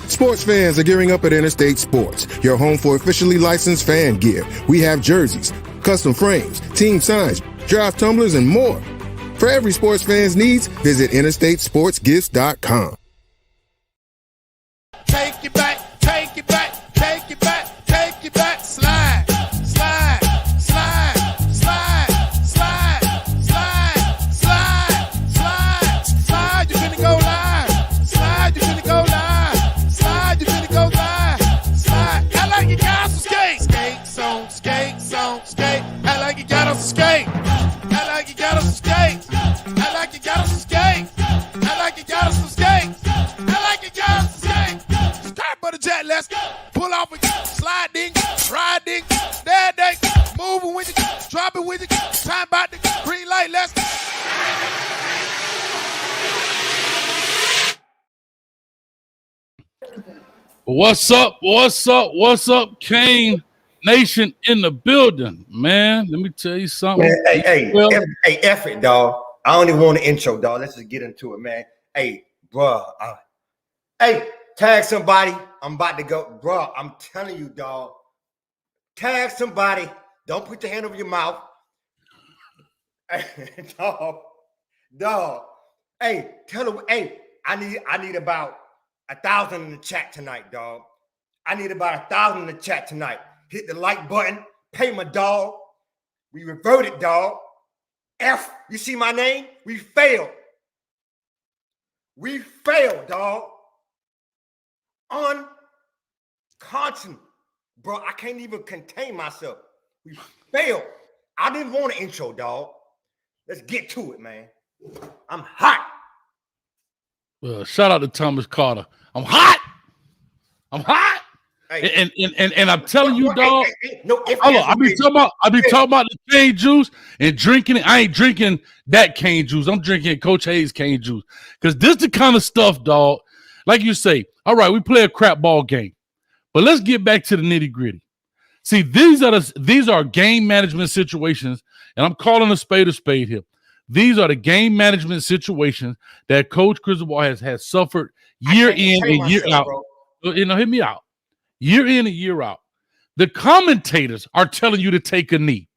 Sports fans are gearing up at Interstate Sports, your home for officially licensed fan gear. We have jerseys, custom frames, team signs, draft tumblers, and more. For every sports fan's needs, visit interstatesportsgifts.com. Take it back, take it back, take it back, take it back, slide, slide, slide, slide, slide, slide, slide, slide, slide, you finna go live, slide, you finna go live, slide, you finna go live, slide, I like you got some skate, skates on, skates on, skate, I like you got on some skate, I like you got on some skate, I like you got on some skate, I like you got on some skate, I like you got on some skate. For the jet, let's go. Pull off with you, slide ding, ride ding, there ding, moving with you, drop it with you, time about the green light, let's go. What's up? What's up? What's up, Kane Nation in the building, man? Let me tell you something. Man, hey, F it, dog. I don't even want an intro, dog. Let's just get into it, man. Hey, bro. Hey, tag somebody. I'm about to go. Bro, I'm telling you, dog. Tag somebody. Don't put your hand over your mouth. Dog. Hey, tell them, hey, I need about 1,000 in the chat tonight, dog. I need about 1,000 in the chat tonight. Hit the like button. Pay my dog. We reverted, dog. F, you see my name? We failed. We failed, dog. Unconscious. Bro, I can't even contain myself. We failed. I didn't want an intro, dog. Let's get to it, man. I'm hot. Well, shout out to Thomas Carter. I'm hot. I'm hot. Hey. And I'm telling you, dog. I be talking about the cane juice and drinking it. I ain't drinking that cane juice. I'm drinking Coach Hayes cane juice. Because this the kind of stuff, dog. Like you say, all right, we play a crap ball game. But let's get back to the nitty-gritty. See, these are game management situations, and I'm calling a spade here. These are the game management situations that Coach Cristobal has suffered year in and year out. You know, hit me out. Year in and year out. The commentators are telling you to take a knee.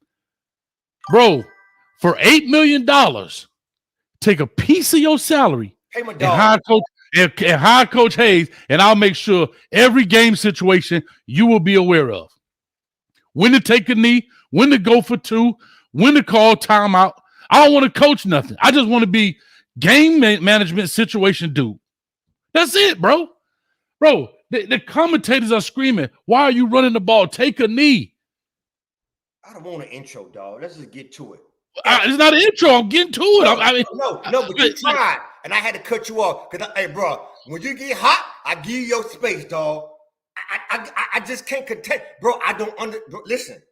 Bro, for $8 million, take a piece of your salary and hire Coach Hayes, and I'll make sure every game situation you will be aware of. When to take a knee, when to go for two, when to call timeout. I don't want to coach nothing. I just want to be game management situation dude. That's it, bro. Bro, the commentators are screaming, why are you running the ball? Take a knee. I don't want an intro, dog. Let's just get to it. It's not an intro. I'm getting to it. No, but you tried, and I had to cut you off. Because, hey, bro, when you get hot, I give you your space, dog. I just can't contain. Bro, I don't bro, listen.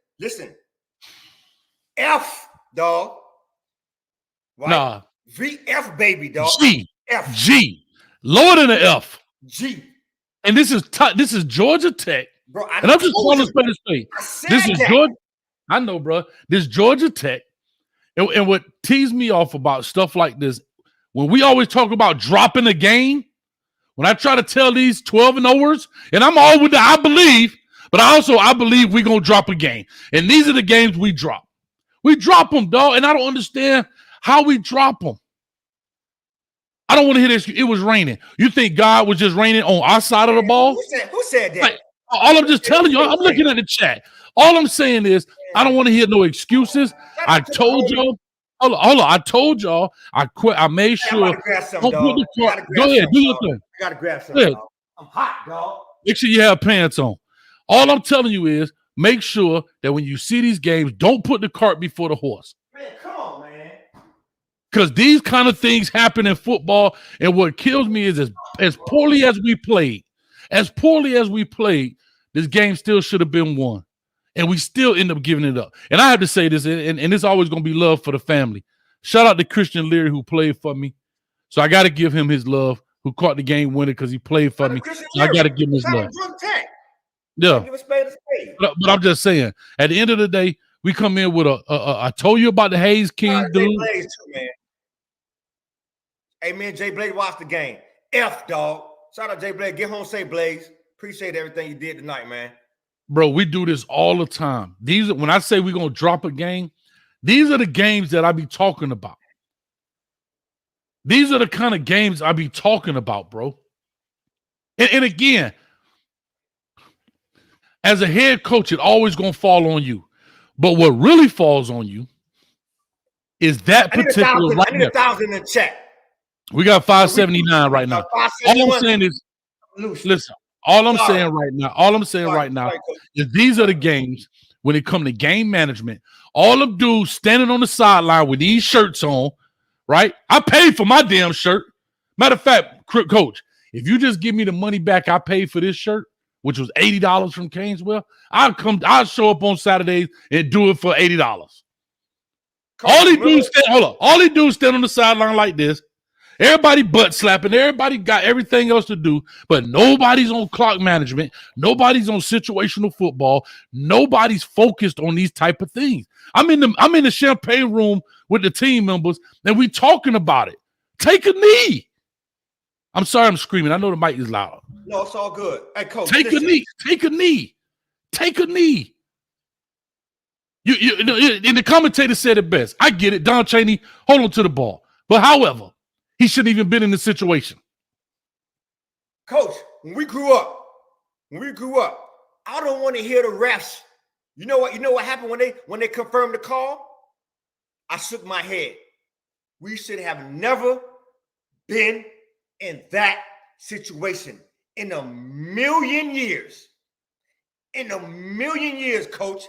F, dog. Right? Nah. VF, baby, dog. G. F. G. Lower than the F. G. And this is Georgia Tech. Bro, and I'm just calling this space. This is Georgia. I know, bro. This Georgia Tech. And what teased me off about stuff like this, when we always talk about dropping a game, when I try to tell these 12-0ers, and I'm all with the I believe, but I believe we're going to drop a game. And these are the games we drop. We drop them, dog, and I don't understand how we drop them. I don't want to hear this. It was raining. You think God was just raining on our side of the ball? Who said that? Like, all I'm just telling you, I'm looking at the chat. All I'm saying is, I don't want to hear no excuses. I told y'all. Hold on. I told y'all. I quit. I made sure. Go ahead. Do your thing. I gotta grab something. Dog. I'm hot, dog. Make sure you have pants on. All I'm telling you is, make sure that when you see these games, don't put the cart before the horse. Man, come on, man. Because these kind of things happen in football, and what kills me is as poorly as we played, this game still should have been won. And we still end up giving it up. And I have to say this, and it's always going to be love for the family. Shout out to Christian Leary, who played for me. So I got to give him his love, who caught the game winner because he played for me. So I got to give him his love. Yeah. But I'm just saying, at the end of the day, we come in with I told you about the Hayes King dude. Hey, man, Jay Blade watched the game. F, dog. Shout out Jay Blaze. Get home safe, Blaze. Appreciate everything you did tonight, man. Bro, we do this all the time. When I say we're gonna drop a game, these are the games that I be talking about. These are the kind of games I be talking about, bro. And again, as a head coach, it always gonna fall on you. But what really falls on you is that particular. I need 1,000 in the chat. We got 579 right now. All I'm saying is, listen. All I'm saying right now is these are the games when it come to game management. All them dudes standing on the sideline with these shirts on, right? I paid for my damn shirt. Matter of fact, coach, if you just give me the money back I paid for this shirt, which was $80 from Canesville, I'll show up on Saturdays and do it for $80. All they do is stand on the sideline like this. Everybody butt slapping. Everybody got everything else to do, but nobody's on clock management. Nobody's on situational football. Nobody's focused on these type of things. I'm in the champagne room with the team members, and we talking about it. Take a knee. I'm sorry, I'm screaming. I know the mic is loud. No, it's all good. Hey, coach, take a knee. Take a knee. Take a knee. You know, and the commentator said it best. I get it. Don Chaney, hold on to the ball. But however, he shouldn't even been in the situation. Coach, when we grew up, I don't want to hear the refs. You know what happened when they confirmed the call? I shook my head. We should have never been in that situation in a million years. In a million years, coach.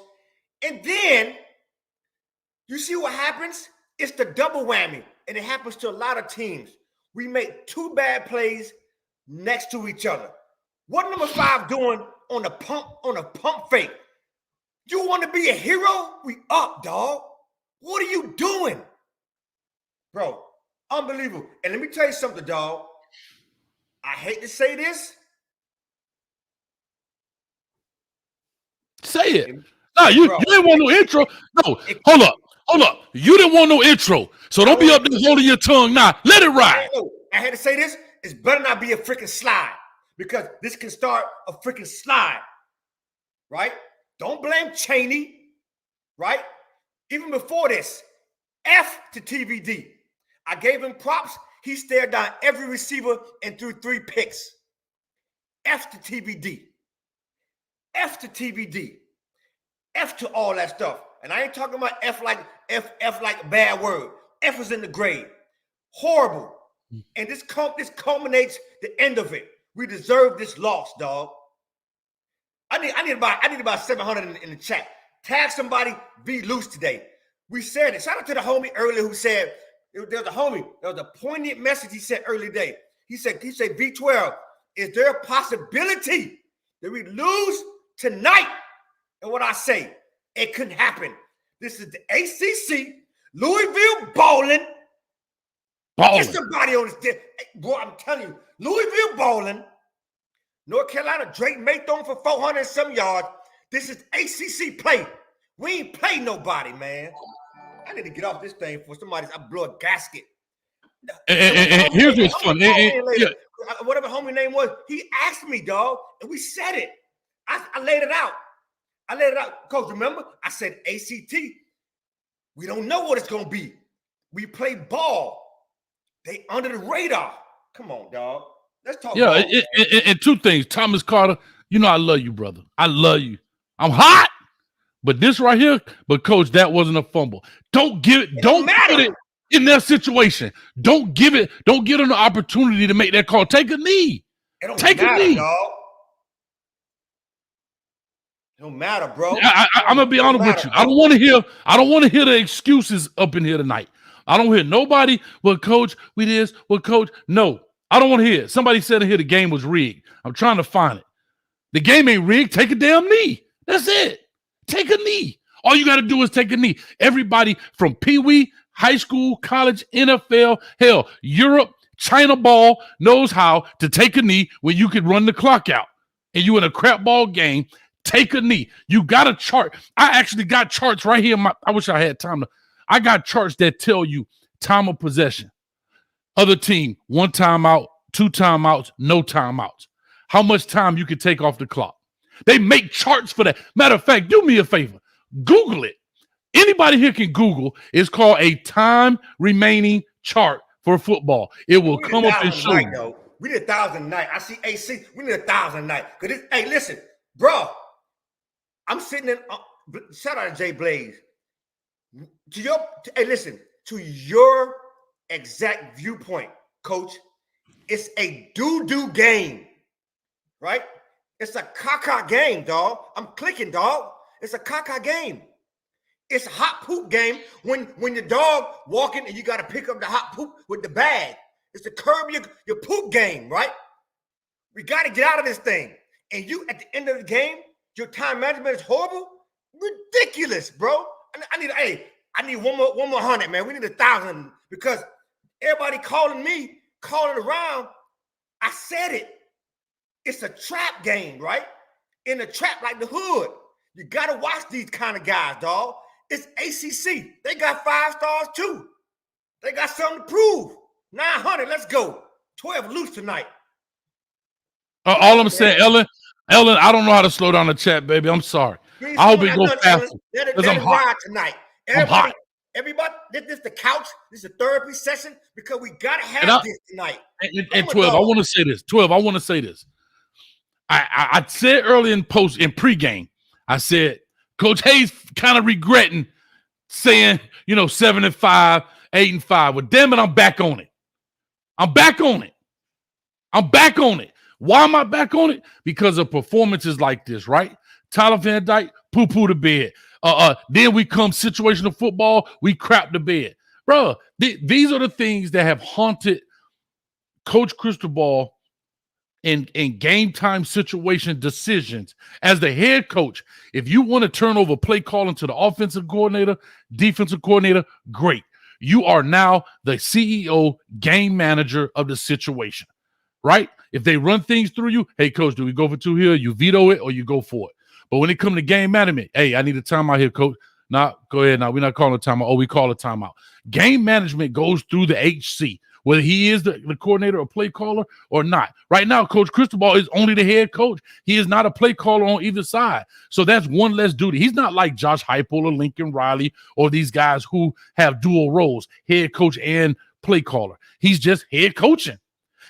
And then you see what happens? It's the double whammy. And it happens to a lot of teams. We make two bad plays next to each other. What number 5 doing on a pump fake? You want to be a hero? We up, dog. What are you doing? Bro, unbelievable. And let me tell you something, dog. I hate to say this. Say it. No, you didn't want no intro. No, hold up. You didn't want no intro. So don't be up there holding your tongue now. Let it ride. I had to say this. It's better not be a freaking slide because this can start a freaking slide, right? Don't blame Chaney, right? Even before this, F to TVD. I gave him props. He stared down every receiver and threw 3 picks. F to TVD. F to TVD. F to all that stuff. And I ain't talking about F like a bad word. F is in the grade. Horrible. And this culminates the end of it. We deserve this loss, dog. I need about 700 in the chat. Tag somebody, be loose today. We said it. Shout out to the homie earlier who said, there was a poignant message he said earlier today. He said, V12, is there a possibility that we lose tonight? And what I say, it couldn't happen. This is the ACC, Louisville balling. Get somebody on this. Boy, I'm telling you, Louisville balling. North Carolina, Drake May throwing for 400 and some yards. This is ACC play. We ain't play nobody, man. I need to get off this thing for somebody. I blow a gasket. And here's what's fun. Whatever homie name was, he asked me, dog, and we said it. I laid it out. Coach, remember? I said ACT. We don't know what it's going to be. We play ball. They under the radar. Come on, dog. Let's talk ball. And 2 things. Thomas Carter, you know I love you, brother. I love you. I'm hot. But this right here, but coach, that wasn't a fumble. Don't put it in that situation. Don't give them the opportunity to make that call. Take a knee. Take a knee. Dog. It don't matter, bro. I'm gonna be honest with you. I don't want to hear the excuses up in here tonight. I don't hear nobody. Well, coach, we this. Well, coach, no, I don't want to hear it. Somebody said in here the game was rigged. I'm trying to find it. The game ain't rigged. Take a damn knee. That's it. Take a knee. All you got to do is take a knee. Everybody from Pee Wee, high school, college, NFL, hell, Europe, China ball knows how to take a knee when you can run the clock out. And you in a crap ball game. Take a knee. You got a chart. I actually got charts right here. I wish I had time to. I got charts that tell you time of possession. Other team, 1 timeout, 2 timeouts, no timeouts. How much time you can take off the clock. They make charts for that. Matter of fact, do me a favor. Google it. Anybody here can Google. It's called a time remaining chart for football. It will come up and show you. Though. We need 1,000 a night. I see AC. We need 1,000 a night. Hey, listen, bro. I'm sitting in. Shout out to Jay Blaze. To your exact viewpoint, coach, it's a doo-doo game, right? It's a caca game, dog. I'm clicking, dog. It's a caca game. It's a hot poop game when the dog walking and you got to pick up the hot poop with the bag. It's to curb your poop game, right? We got to get out of this thing. And you, at the end of the game, your time management is horrible. Ridiculous, bro. I need one more 100, man. We need 1,000 because everybody calling around. I said it. It's a trap game, right? In a trap like the hood. You got to watch these kind of guys, dog. It's ACC. They got 5 stars too. They got something to prove. 900, let's go. 12 loose tonight. All I'm saying, Ellen, I don't know how to slow down the chat, baby. I'm sorry. I hope it goes faster. Because I'm hot tonight. Everybody, this is the couch. This is a therapy session because we got to have this tonight. And 12, I want to say this. 12, I want to say this. I said early in pregame, I said, Coach Hayes kind of regretting saying, 7-5, 8-5. Well, damn it, I'm back on it. I'm back on it. Why am I back on it? Because of performances like this, right? Tyler Van Dyke, poo-poo the bed. Then we come situational football, we crap the bed. Bro, these are the things that have haunted Coach Cristobal in game time situation decisions. As the head coach, if you want to turn over play calling to the offensive coordinator, defensive coordinator, great. You are now the CEO, game manager of the situation, right? If they run things through you, hey, coach, do we go for 2 here? You veto it or you go for it. But when it comes to game management, hey, I need a timeout here, coach. Nah, go ahead. Now, we're not calling a timeout. Oh, we call a timeout. Game management goes through the HC, whether he is the coordinator or play caller or not. Right now, Coach Cristobal is only the head coach. He is not a play caller on either side. So that's one less duty. He's not like Josh Heupel or Lincoln Riley or these guys who have dual roles, head coach and play caller. He's just head coaching.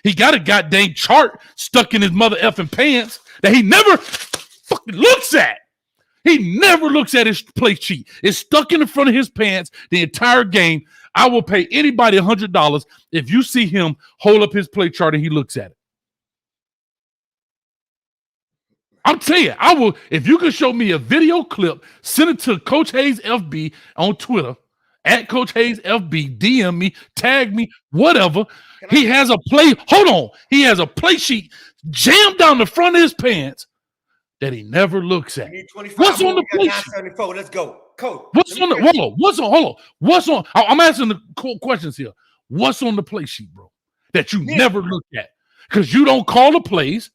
He got a goddamn chart stuck in his mother effing pants that he never fucking looks at. He never looks at his play sheet. It's stuck in the front of his pants the entire game. I will pay anybody $100 if you see him hold up his play chart and he looks at it. I'm telling you, I will. If you can show me a video clip, send it to Coach Hayes FB on Twitter, at Coach Hayes FB, DM me, tag me, whatever. He has a play. Hold on. He has a play sheet jammed down the front of his pants that he never looks at. What's on the play sheet? Let's go. Coach. What's on? I'm asking the questions here. What's on the play sheet, bro, that you never look at? Because you don't call the plays.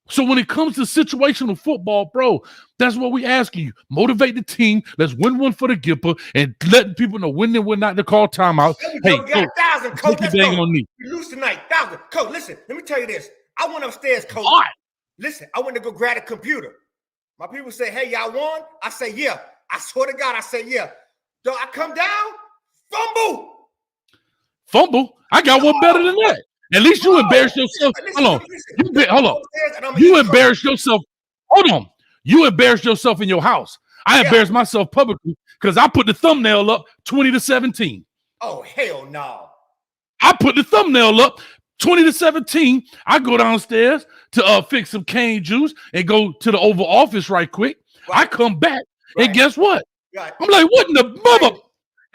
So when it comes to situational football, bro, that's what we asking you. Motivate the team. Let's win one for the Gipper and letting people know when and when not to call timeout. Hey, got 1,000, Coach. Let's go. On me. We lose tonight. 1,000. Coach, listen, let me tell you this. I went upstairs, Coach. Right. Listen, I went to go grab a computer. My people say, hey, y'all won? I say, yeah. I swear to God, I say, yeah. So I come down, fumble. I got one better than that. At least you embarrass yourself. Hold on. You embarrass yourself. Hold on. You embarrass yourself in your house. I embarrassed myself publicly because I put the thumbnail up 20-17. Oh, hell no. I put the thumbnail up 20-17. I go downstairs to fix some cane juice and go to the Oval Office right quick. Right. I come back and guess what? Right. I'm like, what in the mother? Right.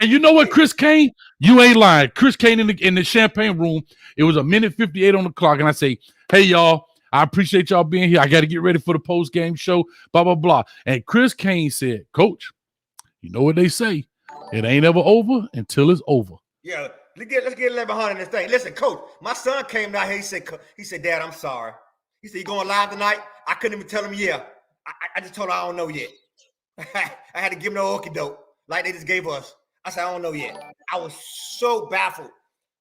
And you know what, Chris Kane? You ain't lying. Chris Kane in the champagne room. It was 1:58 on the clock, and I say, "Hey y'all, I appreciate y'all being here. I got to get ready for the post game show." Blah blah blah. And Chris Kane said, "Coach, you know what they say? It ain't ever over until it's over." Yeah, let's get 1,100 in this thing. Listen, Coach, my son came down here. He said, "Dad, I'm sorry." He said, "You going live tonight?" I couldn't even tell him. Yeah, I just told him I don't know yet. I had to give him the okie doke like they just gave us. I said, I don't know yet. I was so baffled.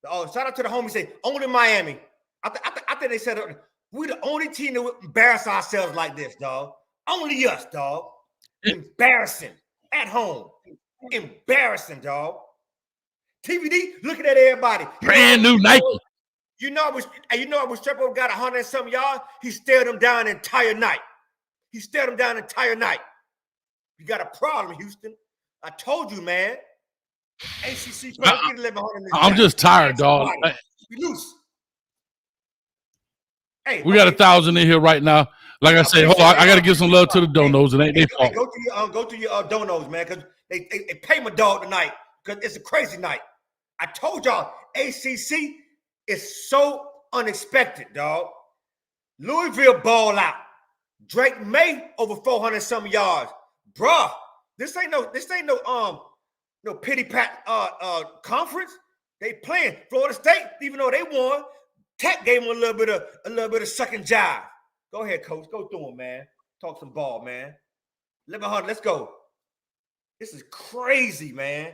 Oh, shout out to the homie. Say, only Miami. I think they said we the only team that would embarrass ourselves like this, dog. Only us, dog. Embarrassing at home. Embarrassing, dog. TVD looking at everybody. Brand new Nike. You know, I was Strepo got 100 and some yards. He stared them down the entire night. You got a problem, Houston. I told you, man. ACC. I'm just tired, dog. We loose. Hey, we got 1,000 in here right now. Like I said, hold on, I got to give some love to the donos. It ain't their fault. Go to your donos, man, because they pay my dog tonight because it's a crazy night. I told y'all, ACC is so unexpected, dog. Louisville ball out. Drake May over 400 some yards, bruh. This ain't no pity pat conference. They playing Florida State, even though they won. Tech gave them a little bit of sucking jive. Go ahead, coach. Go through them, man. Talk some ball, man. 1100, let's go. This is crazy, man.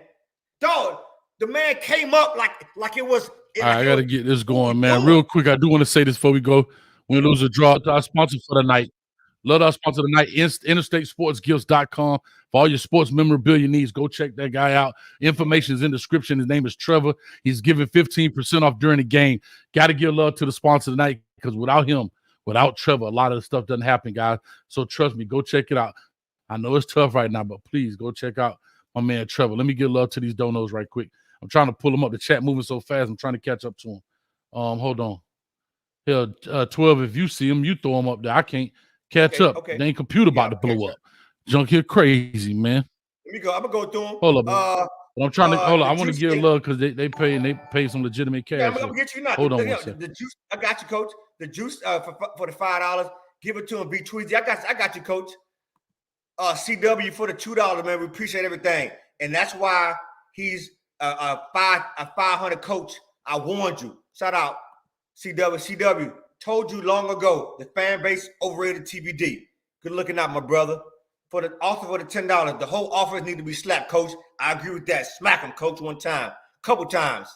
Dog, the man came up like it was. All right, I got to get this going, man. Real quick, I do want to say this before we go. We lose a draw to our sponsor for the night. Love our sponsor tonight, InterstateSportsGifts.com. For all your sports memorabilia needs, go check that guy out. Information is in the description. His name is Trevor. He's giving 15% off during the game. Got to give love to the sponsor tonight because without Trevor, a lot of the stuff doesn't happen, guys. So trust me, go check it out. I know it's tough right now, but please go check out my man Trevor. Let me give love to these donos right quick. I'm trying to pull them up. The chat moving so fast. I'm trying to catch up to them. Hold on. Here, 12, if you see them, you throw them up there. I can't catch up. Okay. They ain't computer about to blow up. Junk here crazy, man. Let me go. I'm gonna go through them. Hold up, man. But I'm trying to hold on. I want to give love because they pay some legitimate cash. Yeah, I'm gonna get you now. Hold on. The juice, I got you, coach. The juice for the $5. Give it to him. Be Tweezy. I got you, coach. CW for the $2, man. We appreciate everything, and that's why he's a 500 coach. I warned you. Shout out CW. Told you long ago, the fan base overrated TBD. Good looking out, my brother. For the offer for the $10, the whole offers need to be slapped, coach. I agree with that. Smack him, coach, one time. Couple times.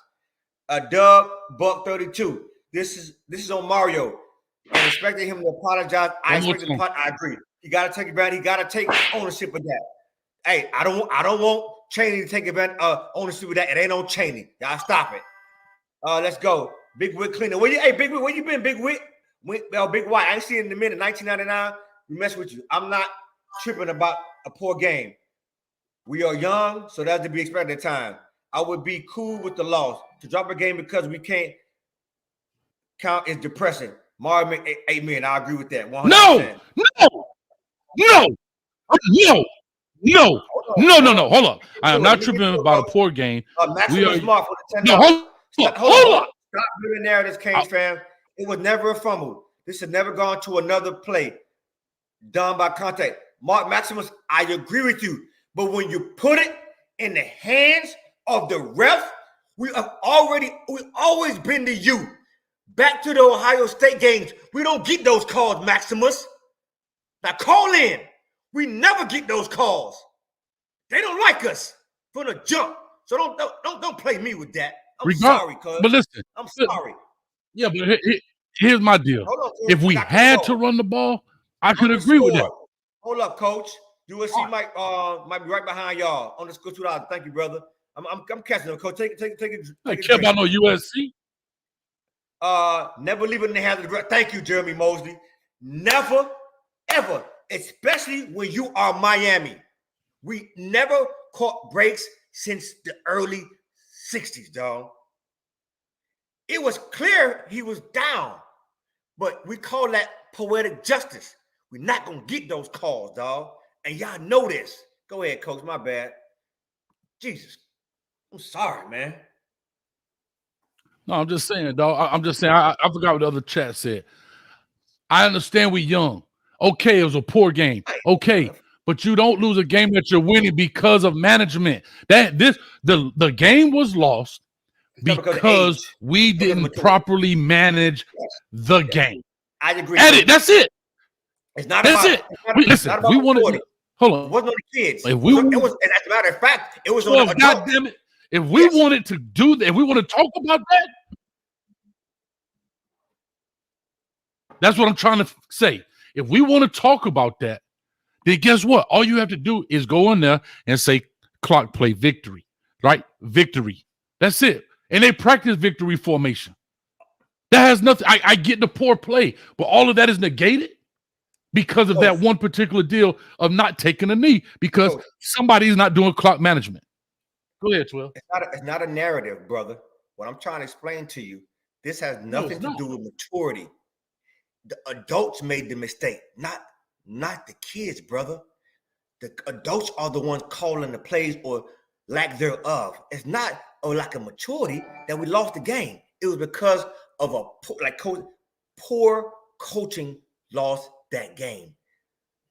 Doug, Buck 32. This is on Mario. I'm expecting him to apologize. I agree. He got to take advantage. He got to take ownership of that. Hey, I don't want Chaney to take advantage ownership of that. It ain't on Chaney. Y'all stop it. Let's go. Big Wick cleaner. Big Wick, where you been, Big Wick? Big White. I ain't seen it in a minute. 1999. We mess with you. I'm not tripping about a poor game. We are young, so that's to be expected at time. I would be cool with the loss. To drop a game because we can't count is depressing. Marvin, 8 million. I agree with that. 100%. No. Hold on. I am not tripping about a poor game. We are smart for the $10. No, hold on. Stop doing narratives, Canes fam. It was never a fumble. This has never gone to another play done by contact. Mark Maximus, I agree with you. But when you put it in the hands of the ref, we've always been to you. Back to the Ohio State games. We don't get those calls, Maximus. Now call in. We never get those calls. They don't like us from the jump. So don't play me with that. I'm sorry, cuz. But listen. I'm sorry. Yeah, but here's my deal. If we had to run the ball, I could agree with that. Hold up, coach. USC might be right behind y'all on the school $2. Thank you, brother. I'm catching them, coach. Take it. I care about no USC. Never leave it in the hands of the Thank you, Jeremy Mosley. Never, ever, especially when you are Miami. We never caught breaks since the early 60s, dog. It was clear he was down, but we call that poetic justice. We're not going to get those calls, dog. And y'all know this. Go ahead, coach. My bad. Jesus. I'm sorry, man. No, I'm just saying, dog. I'm just saying. I forgot what the other chat said. I understand we young. Okay, it was a poor game. Okay, but you don't lose a game that you're winning because of management. The game was lost because we didn't properly manage the game. I agree. That's it. It's not That's about it. Listen, we wanted. Hold on. It wasn't on the kids. If we, it was, and as a matter of fact, it was on the adult. God damn it. If we wanted to do that, if we want to talk about that, That's what I'm trying to say. If we want to talk about that, then guess what? All you have to do is go in there and say clock play victory, right? Victory. That's it. And they practice victory formation. That has nothing. I get the poor play, but all of that is negated because of that one particular deal of not taking a knee because somebody's not doing clock management. Go ahead, 12. It's not a narrative, brother. What I'm trying to explain to you, this has nothing to do with maturity. The adults made the mistake, not the kids, brother. The adults are the ones calling the plays or lack thereof. It's not lack of maturity that we lost the game. It was because of poor coaching lost that game.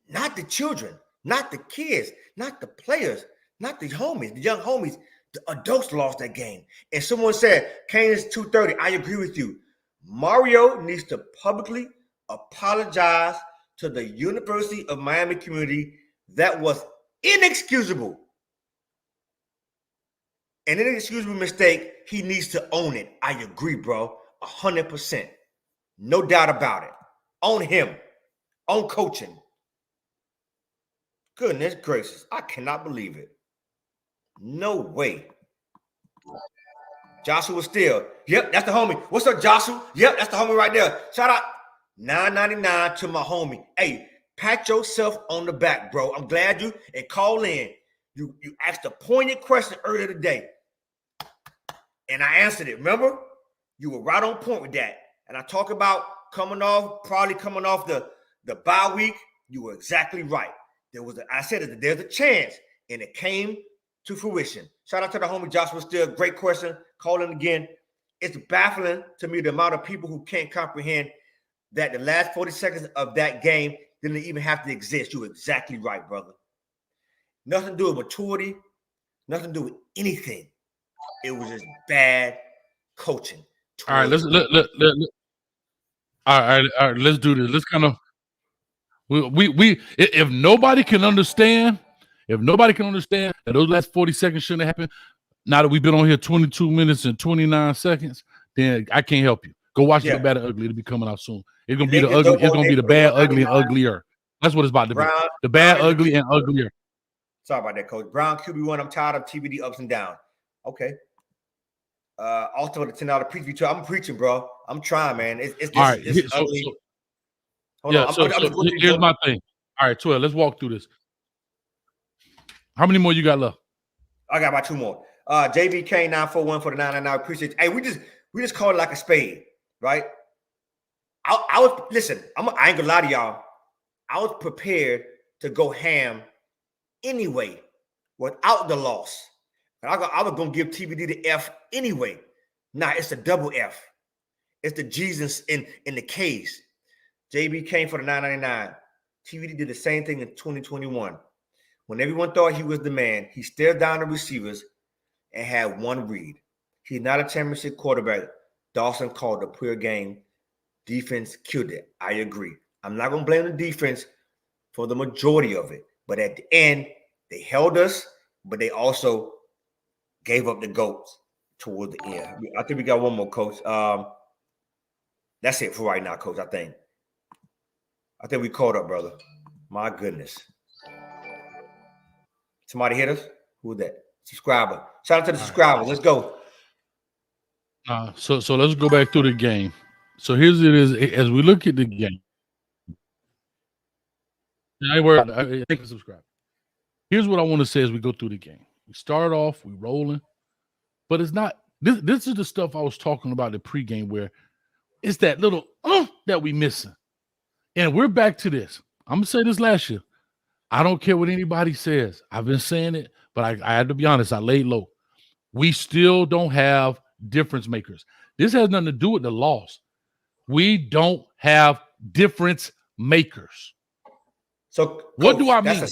Not the children, not the kids, not the players, not the homies, the young homies. The adults lost that game. And someone said, Kane is 230. I agree with you. Mario needs to publicly apologize to the University of Miami community. That was inexcusable. An inexcusable mistake. He needs to own it. I agree, bro. 100%. No doubt about it. Own him. Own coaching. Goodness gracious. I cannot believe it. No way. Joshua Steele. Yep, that's the homie. What's up, Joshua? Yep, that's the homie right there. Shout out $9.99 to my homie. Hey, pat yourself on the back, bro. I'm glad you and call in. You asked a poignant question earlier today. And I answered it. Remember? You were right on point with that. And I talk about probably coming off the bye week. You were exactly right. I said that there's a chance, and it came to fruition. Shout out to the homie Joshua Steele. Great question. Call in again. It's baffling to me the amount of people who can't comprehend that the last 40 seconds of that game didn't even have to exist. You're exactly right, brother. Nothing to do with maturity. Nothing to do with anything. It was just bad coaching. All right, let's do this. Let's kind of if nobody can understand that those last 40 seconds shouldn't have happened, now that we've been on here 22 minutes and 29 seconds, then I can't help you. Go watch The Bad and Ugly. It'll be coming out soon. It's gonna be the ugly. It's gonna be the bad, ugly, and uglier. That's what it's about to be. The bad, ugly, and uglier. Sorry about that, Coach. Brown QB1. I'm tired of TBD ups and downs. Okay. Also the $10 preview tour. I'm preaching, bro. I'm trying, man. It's all right. It's ugly. Here's my thing. All right, 12. Let's walk through this. How many more you got left? I got about 2 more. JVK941 for the 999. Appreciate it. Hey, we just call it like a spade, right? I was listen. I ain't gonna lie to y'all. I was prepared to go ham anyway without the loss. I was gonna give TBD the F anyway. Nah, it's a double F. It's the Jesus in the K's. JB came for the 999. TBD did the same thing in 2021. When everyone thought he was the man, he stared down the receivers and had one read. He's not a championship quarterback. Dawson called a poor game. Defense killed it. I agree. I'm not going to blame the defense for the majority of it. But at the end, they held us, but they also gave up the goats toward the end. I think we got one more, Coach. That's it for right now, Coach, I think we caught up, brother. My goodness. Somebody hit us? Who was that? Subscriber. Shout out to the subscribers. Let's go. So let's go back through the game. So here's it is as we look at the game. I think subscribe. Here's what I want to say as we go through the game. We start off, we rolling, but it's not this is the stuff I was talking about the pregame where it's that little that we missing. And we're back to this. I'm gonna say this last year. I don't care what anybody says. I've been saying it, but I had to be honest, I laid low. We still don't have difference makers. This has nothing to do with the loss. We don't have difference makers. So what do I mean?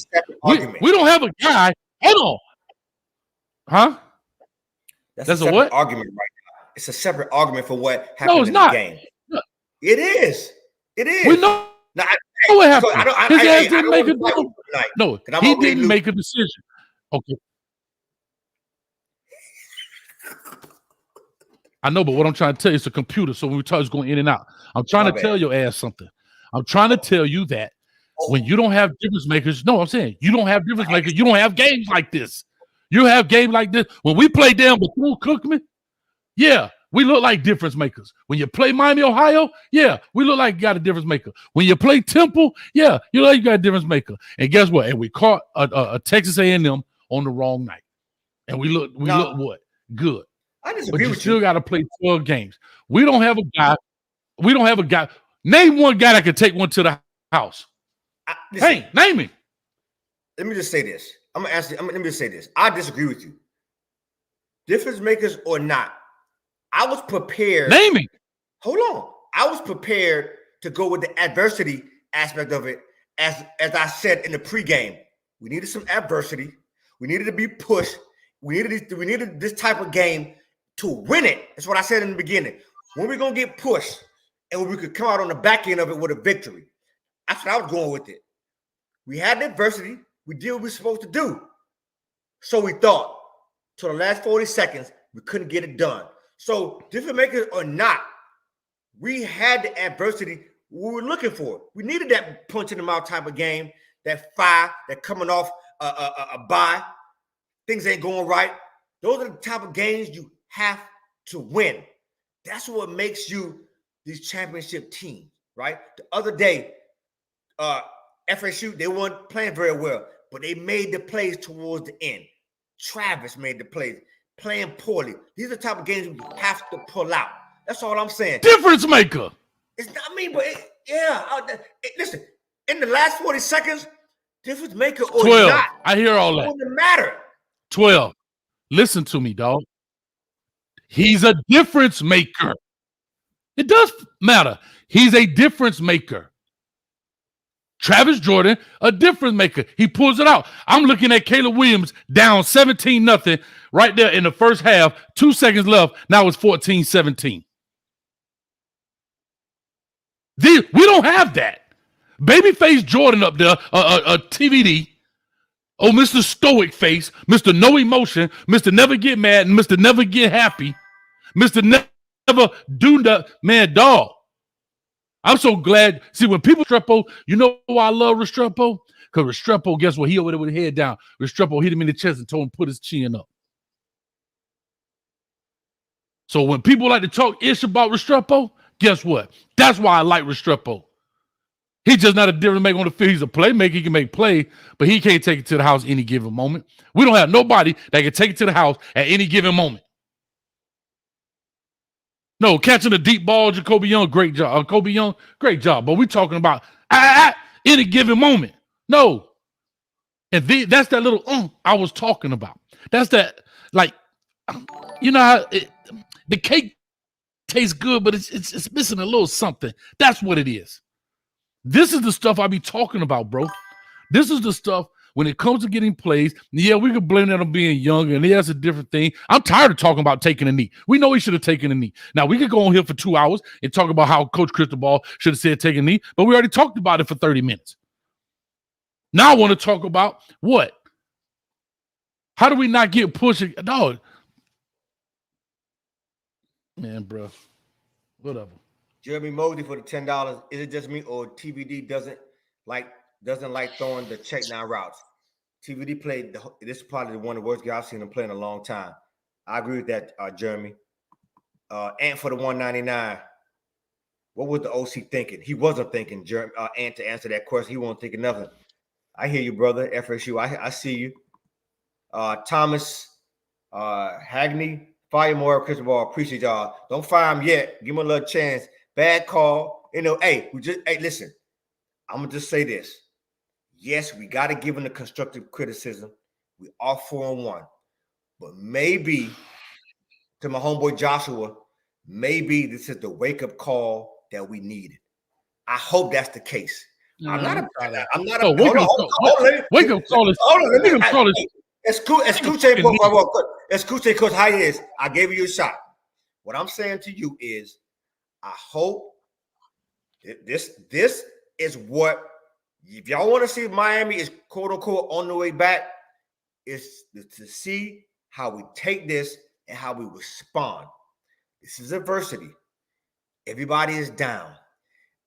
We don't have a guy. Hold on. Huh? That's a what? Argument right now. It's a separate argument for what happened in the game. No. It is. It is. We know. Now, what happened. His ass didn't make a decision. No, he didn't make a decision. Okay. I know, but what I'm trying to tell you, it's a computer. So when we talk, it's going in and out. I'm trying to tell your ass something. I'm trying to tell you that when you don't have difference makers, no, I'm saying you don't have difference makers. You don't have games like this. You have games like this. When we play down Bethune-Cookman, yeah, we look like difference makers. When you play Miami, Ohio, yeah, we look like you got a difference maker. When you play Temple, yeah, you look like you got a difference maker. And guess what? And we caught a Texas A&M on the wrong night. And we look what? Good. I disagree but you with still you. got to play 12 games. We don't have a guy. We don't have a guy. Name one guy that can take one to the house. Hey, name him. Let me just say this. Let me just say this. I disagree with you. Difference makers or not, I was prepared. Name him. Hold on. I was prepared to go with the adversity aspect of it. As I said in the pregame, we needed some adversity. We needed to be pushed. We needed this type of game to win it. That's what I said in the beginning. When we're going to get pushed and when we could come out on the back end of it with a victory. That's what I was going with it. We had the adversity. We did what we were supposed to do. So we thought. Till the last 40 seconds, we couldn't get it done. So different makers or not, we had the adversity we were looking for. We needed that punch in the mouth type of game, that fire, that coming off a bye. Things ain't going right. Those are the type of games you have to win. That's what makes you these championship teams, right? The other day, FSU, they weren't playing very well, but they made the plays towards the end. Travis made the plays, playing poorly. These are the type of games you have to pull out. That's all I'm saying. Difference maker. It's not me, but listen, in the last 40 seconds, difference maker or 12. not. I hear all that. It wouldn't matter. 12. Listen to me, dog. He's a difference maker. It does matter. He's a difference maker. Travis Jordan, a difference maker. He pulls it out. I'm looking at Caleb Williams down 17-0 right there in the first half. 2 seconds left. Now it's 14-17. We don't have that. Babyface Jordan up there, a TVD. Oh, Mr. Stoic Face, Mr. No Emotion, Mr. Never Get Mad, and Mr. Never Get Happy, Mr. Never Do That. Man, dog. I'm so glad. See, when people Restrepo, you know why I love Restrepo? Because Restrepo, guess what? He over there with his head down. Restrepo hit him in the chest and told him to put his chin up. So when people like to talk ish about Restrepo, guess what? That's why I like Restrepo. He's just not a difference maker on the field. He's a playmaker. He can make play, but he can't take it to the house any given moment. We don't have nobody that can take it to the house at any given moment. No, catching a deep ball, Jacoby Young, great job. Kobe Young, great job. But we're talking about any given moment. No. And that's that little I was talking about. That's that, like, you know how the cake tastes good, but it's missing a little something. That's what it is. This is the stuff I be talking about, bro. This is the stuff when it comes to getting plays. Yeah, we can blame that on being young, and that's a different thing. I'm tired of talking about taking a knee. We know he should have taken a knee. Now, we could go on here for 2 hours and talk about how Coach Cristobal should have said take a knee, but we already talked about it for 30 minutes. Now I want to talk about what? How do we not get pushing? Dog. Man, bro. Whatever. Jeremy Mosey for the $10. Is it just me or TVD doesn't like throwing the check down routes? TVD played this is probably one of the worst guys I've seen him play in a long time. I agree with that, Jeremy. Ant for the $199. What was the OC thinking? He wasn't thinking, Ant, to answer that question. He wasn't thinking nothing. I hear you, brother. FSU. I see you. Thomas Hagney, fire more Cristobal. Appreciate y'all. Don't fire him yet. Give him a little chance. Bad call. You know, hey, listen. I'm gonna just say this. Yes, we got to give him the constructive criticism. We are 4-1. But maybe, to my homeboy Joshua, maybe this is the wake-up call that we needed. I hope that's the case. I'm not a wake-up call is Escuche, Coach Hayes, I gave you a shot. What I'm saying to you is, I hope this is what, if y'all want to see Miami is quote unquote on the way back, is to see how we take this and how we respond. This is adversity. Everybody is down.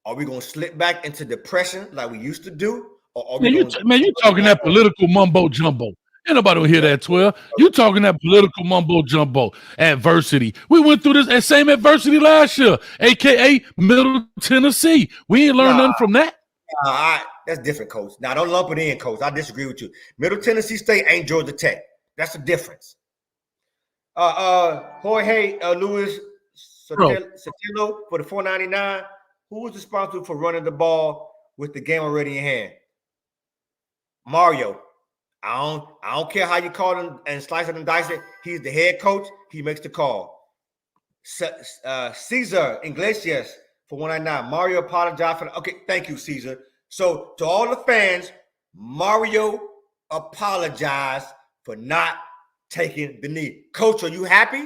Are we gonna slip back into depression like we used to do, or are we you talking that political mumbo jumbo? Ain't nobody will hear that 12. You talking that political mumbo jumbo. Adversity. We went through this same adversity last year, aka Middle Tennessee. We ain't learned nothing from that. That's different, Coach. Now don't lump it in, Coach. I disagree with you. Middle Tennessee State ain't Georgia Tech. That's the difference. Jorge Luis Sotelo for the $4.99. Who was responsible for running the ball with the game already in hand? Mario. I don't care how you call him and slice it and dice it. He's the head coach. He makes the call. Cesar Iglesias for $1.99. Mario apologized for okay, thank you, Cesar. So to all the fans, Mario apologized for not taking the knee. Coach, are you happy?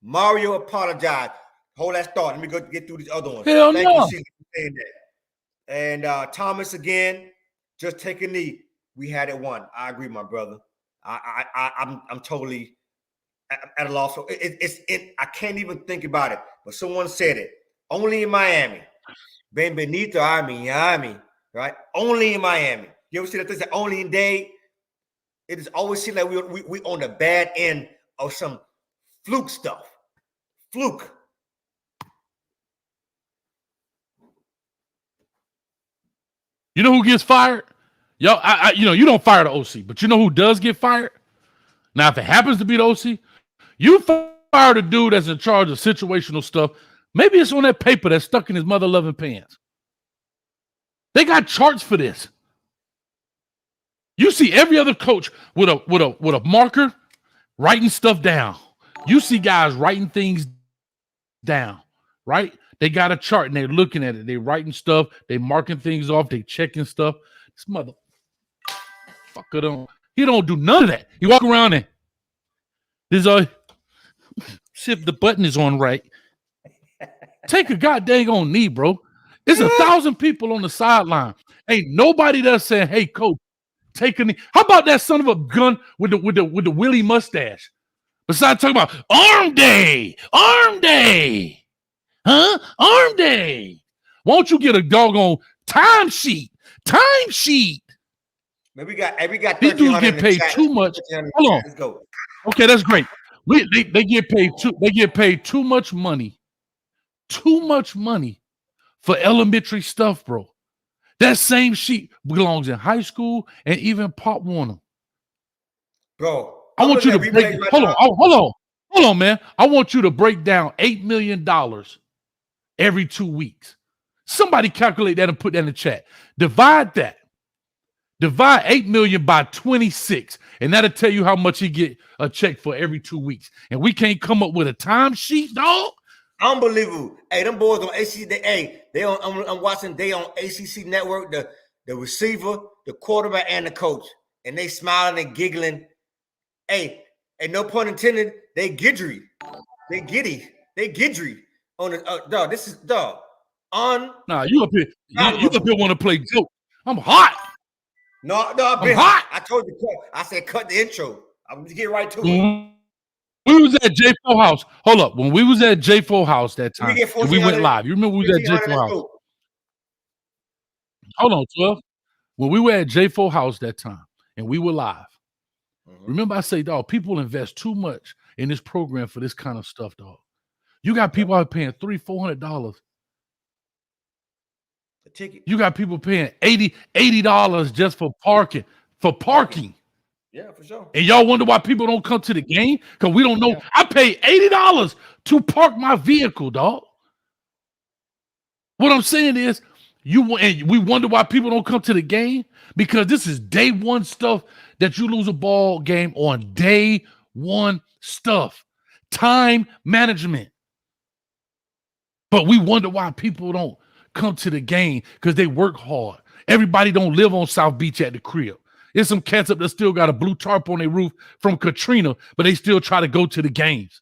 Mario apologized. Hold that thought. Let me go get through these other ones. Hell thank no. you, Cesar, for saying that. And Thomas again, just take a knee. We had it won. I agree, my brother. I'm totally at a loss. I can't even think about it. But someone said it. Only in Miami. Benvenuto a Miami. Right? Only in Miami. You ever see that they say only in Dade? It is always seems like we on the bad end of some fluke stuff. Fluke. You know who gets fired? Yo, you don't fire the OC, but you know who does get fired? Now, if it happens to be the OC, you fire the dude that's in charge of situational stuff. Maybe it's on that paper that's stuck in his mother-loving pants. They got charts for this. You see every other coach with a marker writing stuff down. You see guys writing things down, right? They got a chart and they're looking at it. They're writing stuff. They're marking things off. They checking stuff. This motherfucker he don't do none of that. He walk around and see if the button is on right. Take a goddamn on knee, bro. It's 1,000 people on the sideline. Ain't nobody there saying, "Hey, coach, take a knee." How about that son of a gun with the Willie mustache? Besides talking about arm day, huh? Arm day. Won't you get a doggone time sheet? Man, we got these dudes get paid too much. Hold on. Let's go. Okay, that's great. They get paid too much money. Too much money for elementary stuff, bro. That same sheet belongs in high school and even Pop Warner. Bro, I want you to break. Hold on, man. I want you to break down $8 million every 2 weeks. Somebody calculate that and put that in the chat. Divide that. Divide 8 million by 26, and that'll tell you how much he get a check for every 2 weeks. And we can't come up with a time sheet, dog. Unbelievable. Hey, them boys on ACC. I'm watching. They on ACC Network. The receiver, the quarterback, and the coach, and they smiling and giggling. Hey, no pun intended. They gidry. They gidry on the dog. This is dog. Nah, you up here. You up here want to play joke. I'm hot. No, I'm hot. I told you, I said cut the intro. I'm gonna get right to it. We was at J4 House. Hold up. When we was at J4 House that time, we went live. You remember we was at J4 House? Hold on, 12. When we were at J4 House that time and we were live, remember I say, dog, people invest too much in this program for this kind of stuff, dog. You got people out paying $300-$400. Ticket. You got people paying $80 just for parking. Yeah, for sure. And y'all wonder why people don't come to the game? Because we don't know. Yeah. I paid $80 to park my vehicle, dog. What I'm saying is, we wonder why people don't come to the game, because this is day one stuff that you lose a ball game on day one stuff. Time management. But we wonder why people don't come to the game, because they work hard. Everybody don't live on South Beach at the crib. There's some cats up that still got a blue tarp on their roof from Katrina, but they still try to go to the games.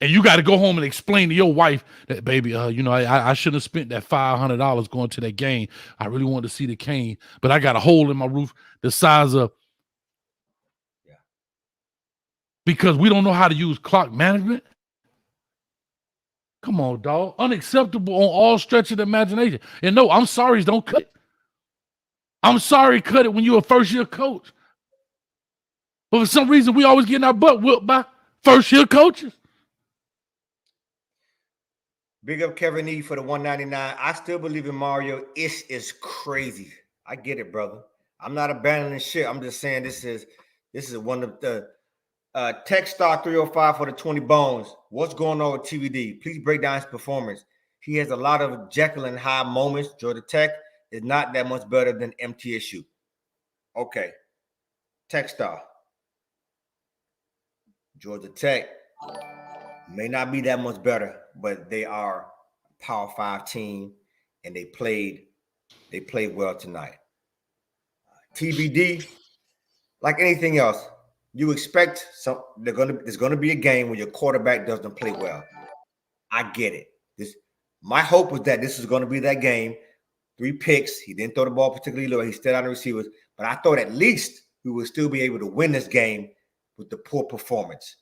And you got to go home and explain to your wife that, baby, I shouldn't have spent that $500 going to that game. I really wanted to see the cane, but I got a hole in my roof the size of. Yeah. because we don't know how to use clock management? Come on, dog. Unacceptable on all stretch of the imagination. And no, I'm sorry, don't cut it. I'm sorry, cut it when you're a first-year coach. But for some reason, we always getting our butt whipped by first-year coaches. Big up Kevin E for the 199. I still believe in Mario. Ish is crazy. I get it, brother. I'm not abandoning shit. I'm just saying this is one of the Techstar 305 for the 20 bones. What's going on with TVD? Please break down his performance. He has a lot of Jekyll and Hyde moments. Georgia Tech is not that much better than MTSU. Okay. Techstar. Georgia Tech may not be that much better, but they are a Power 5 team, and they played well tonight. TBD, like anything else, you expect there's gonna be a game where your quarterback doesn't play well. I get it. My hope was that this is going to be that game. 3 picks. He didn't throw the ball particularly low. He stayed on the receivers, but I thought at least we would still be able to win this game with the poor performance.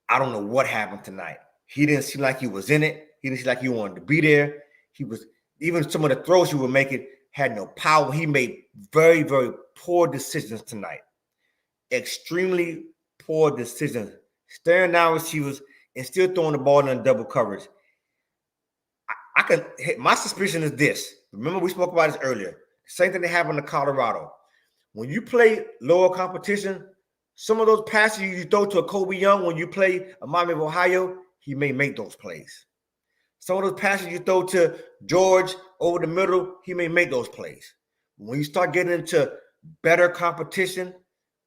I don't know what happened tonight. He didn't seem like he was in it. He didn't seem like he wanted to be there. He was, even some of the throws he was making had no power. He made very, very poor decisions tonight. Extremely poor decisions. Staring down receivers and still throwing the ball in double coverage. My suspicion is this. Remember, we spoke about this earlier. The same thing that happened to Colorado. When you play lower competition, some of those passes you throw to a Kobe Young when you play a Miami of Ohio, he may make those plays. Some of those passes you throw to George over the middle, he may make those plays. When you start getting into better competition,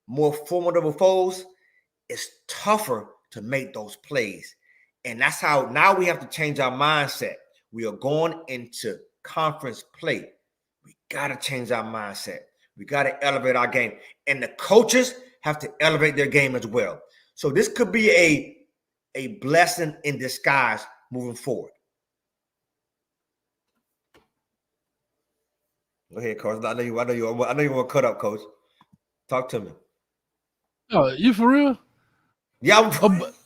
more formidable foes, it's tougher to make those plays. And that's how now we have to change our mindset. We are going into conference play. We got to change our mindset. We got to elevate our game. And the coaches have to elevate their game as well. So this could be a blessing in disguise moving forward. Go ahead, Coach. I know you want to cut up, Coach. Talk to me. Oh, you for real? Yeah.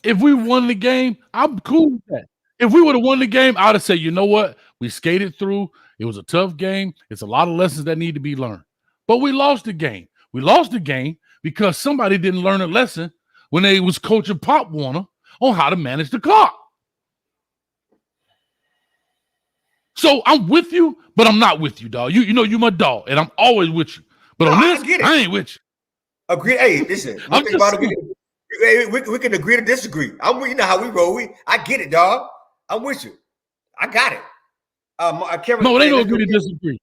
If we won the game, I'm cool with that. If we would have won the game, I would have said, you know what? We skated through. It was a tough game. It's a lot of lessons that need to be learned. But we lost the game. We lost the game because somebody didn't learn a lesson when they was coaching Pop Warner on how to manage the clock. So I'm with you, but I'm not with you, dog. You know you my dog, and I'm always with you. But on this, I ain't with you. Agree. Hey, listen. We can agree to disagree. You know how we roll. I get it, dog. I'm with you. I got it. Kevin, no, they don't agree to disagree.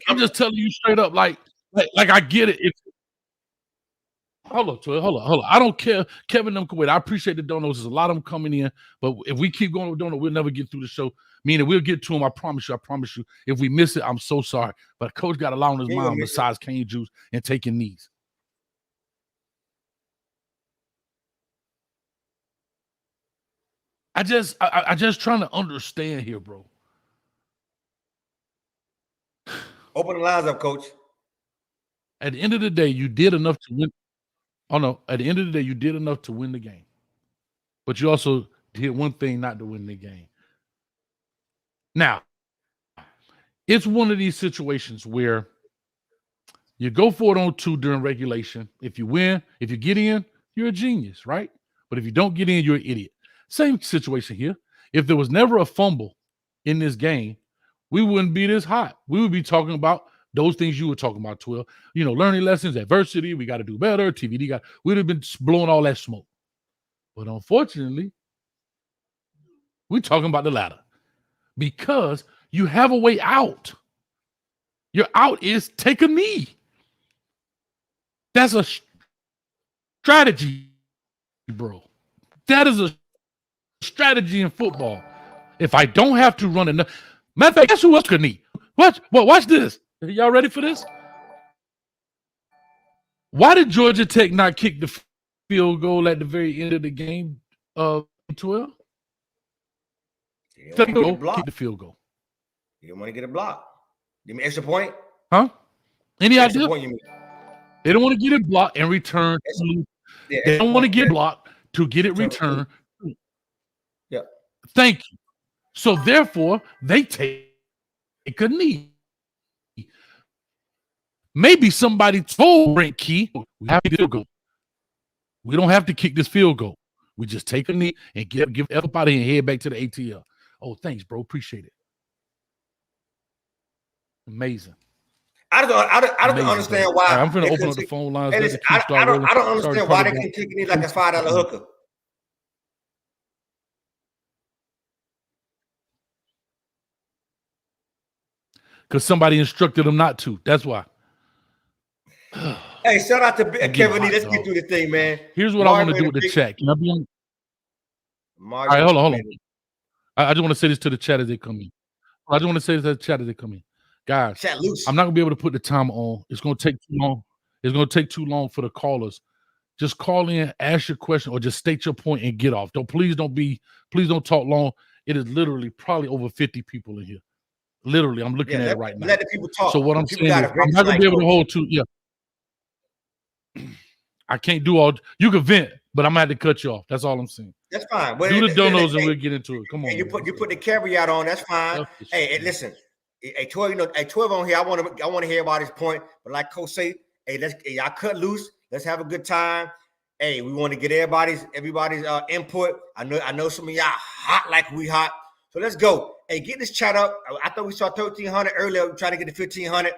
I'm just telling you straight up, like I get it. Hold on. I don't care. Kevin, them can wait. I appreciate the donos. There's a lot of them coming in, but if we keep going with donor, we'll never get through the show. Meaning we'll get to them. I promise you. If we miss it, I'm so sorry. But Coach got a lot on his mind besides cane juice and taking knees. I just trying to understand here, bro. Open the lines up, Coach. At the end of the day, you did enough to win. Oh no! At the end of the day, you did enough to win the game, but you also did one thing not to win the game. Now, it's one of these situations where you go for it on 2 during regulation. If you win, if you get in, you're a genius, right? But if you don't get in, you're an idiot. Same situation here. If there was never a fumble in this game, we wouldn't be this hot. We would be talking about those things you were talking about, 12. You know, learning lessons, adversity, we got to do better, TVD we'd have been blowing all that smoke. But unfortunately, we're talking about the latter because you have a way out. Your out is take a knee. That's a strategy, bro. That is a strategy in football. If I don't have to run enough, matter of fact, guess who else could knee? Watch this. Are y'all ready for this? Why did Georgia Tech not kick the field goal at the very end of the game of 12? Kick the field goal. You don't want to get a block. Give me extra point. Huh? Any extra idea? Point, you mean? They don't want to get it blocked and return They don't want to get blocked to get it returned. Yeah. Thank you. So therefore, they take a knee. Maybe somebody told Brent Key, we have to go. We don't have to kick this field goal. We just take a knee and give everybody and head back to the ATL. Oh, thanks, bro. Appreciate it. Amazing. I don't understand why. Right, I'm going to open up the phone lines. I don't understand why they can take a knee like a $5 hooker. Because somebody instructed them not to. That's why. Hey, shout out to Kevin E. Let's get through this thing, man. Here's what I want to do with the chat. Can I be on? All right, hold on. I just want to say this to the chat as they come in. I just want to say this to the chat as they come in. Guys, chat loose. I'm not going to be able to put the timer on. It's going to take too long. It's going to take too long for the callers. Just call in, ask your question, or just state your point and get off. Please don't talk long. It is literally probably over 50 people in here. Literally, I'm looking at it right now. Let the people talk. So what I'm saying is, I'm not going to be able to hold two. Yeah. I can't do all. You can vent, but I'm going to have to cut you off. That's all I'm saying. That's fine. Do the donos and we'll get into it. Come on. You put the caveat on. That's fine. Hey, listen. Hey, 12 on here. I want to hear about his point. But like Coach say, y'all cut loose. Let's have a good time. Hey, we want to get everybody's input. I know some of y'all hot like we hot. So let's go. Hey, get this chat up. I thought we saw 1,300 earlier. We're trying to get to 1,500.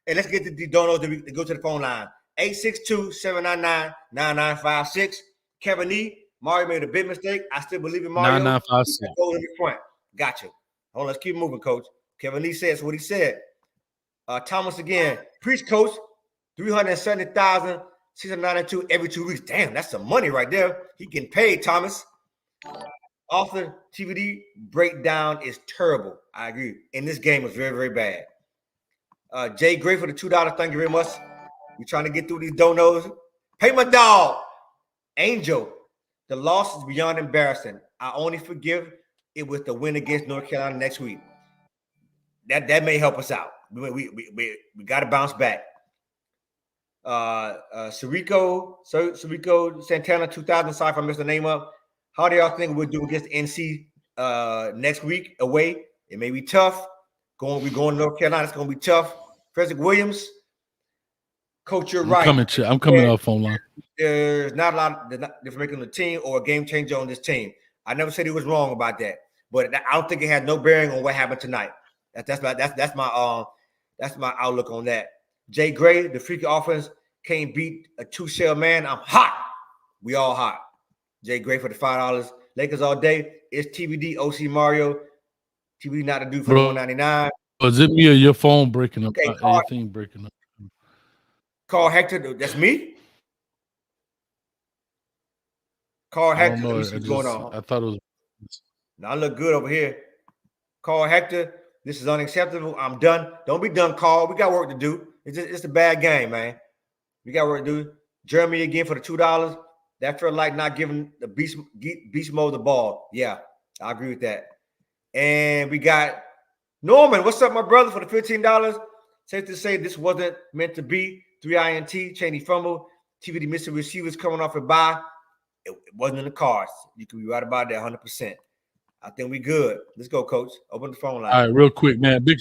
Hey, let's get the donos to go to the phone line. 862-799-9956. Kevin E. Mario made a big mistake. I still believe in Mario. 9956. Gotcha. Hold on, let's keep moving, Coach. Kevin E. says what he said. Thomas again. Preach, Coach. 370,692 every 2 weeks. Damn, that's some money right there. He getting paid, Thomas. Author TVD breakdown is terrible. I agree. And this game was very, very bad. Jay Gray for the $2. Thank you very much. We're trying to get through these donos. Pay my dog. Angel. The loss is beyond embarrassing. I only forgive it with the win against North Carolina next week. That may help us out. We got to bounce back. Sirico Santana 2000. Sorry if I messed the name up. How do y'all think we'll do against NC next week away? It may be tough. We're going to North Carolina. It's going to be tough. Frederick Williams. Coach, you're right. I'm coming off phone line. There's not a lot of information on the team or a game changer on this team. I never said he was wrong about that, but I don't think it had no bearing on what happened tonight. That's my outlook on that. Jay Gray, the freaky offense can't beat a two-shell man. I'm hot. We all hot. Jay Gray for the $5. Lakers all day. It's TBD. OC Mario. TBD not to do for the $199. Is it me or your phone breaking up? Okay, Anything breaking up? Carl Hector, that's me. Carl Hector, let me see what's going on. I thought it was. Now I look good over here. Carl Hector, this is unacceptable. I'm done. Don't be done, Carl. We got work to do. It's a bad game, man. We got work to do. Jeremy again for the $2. That felt like not giving the beast mode the ball. Yeah, I agree with that. And we got Norman. What's up, my brother, for the $15? Safe to say this wasn't meant to be. 3 INT, Cheney fumble, TVD missing receivers coming off a bye. It wasn't in the cards. You can be right about that 100%. I think we good. Let's go, Coach. Open the phone line. All right, real quick, man. Big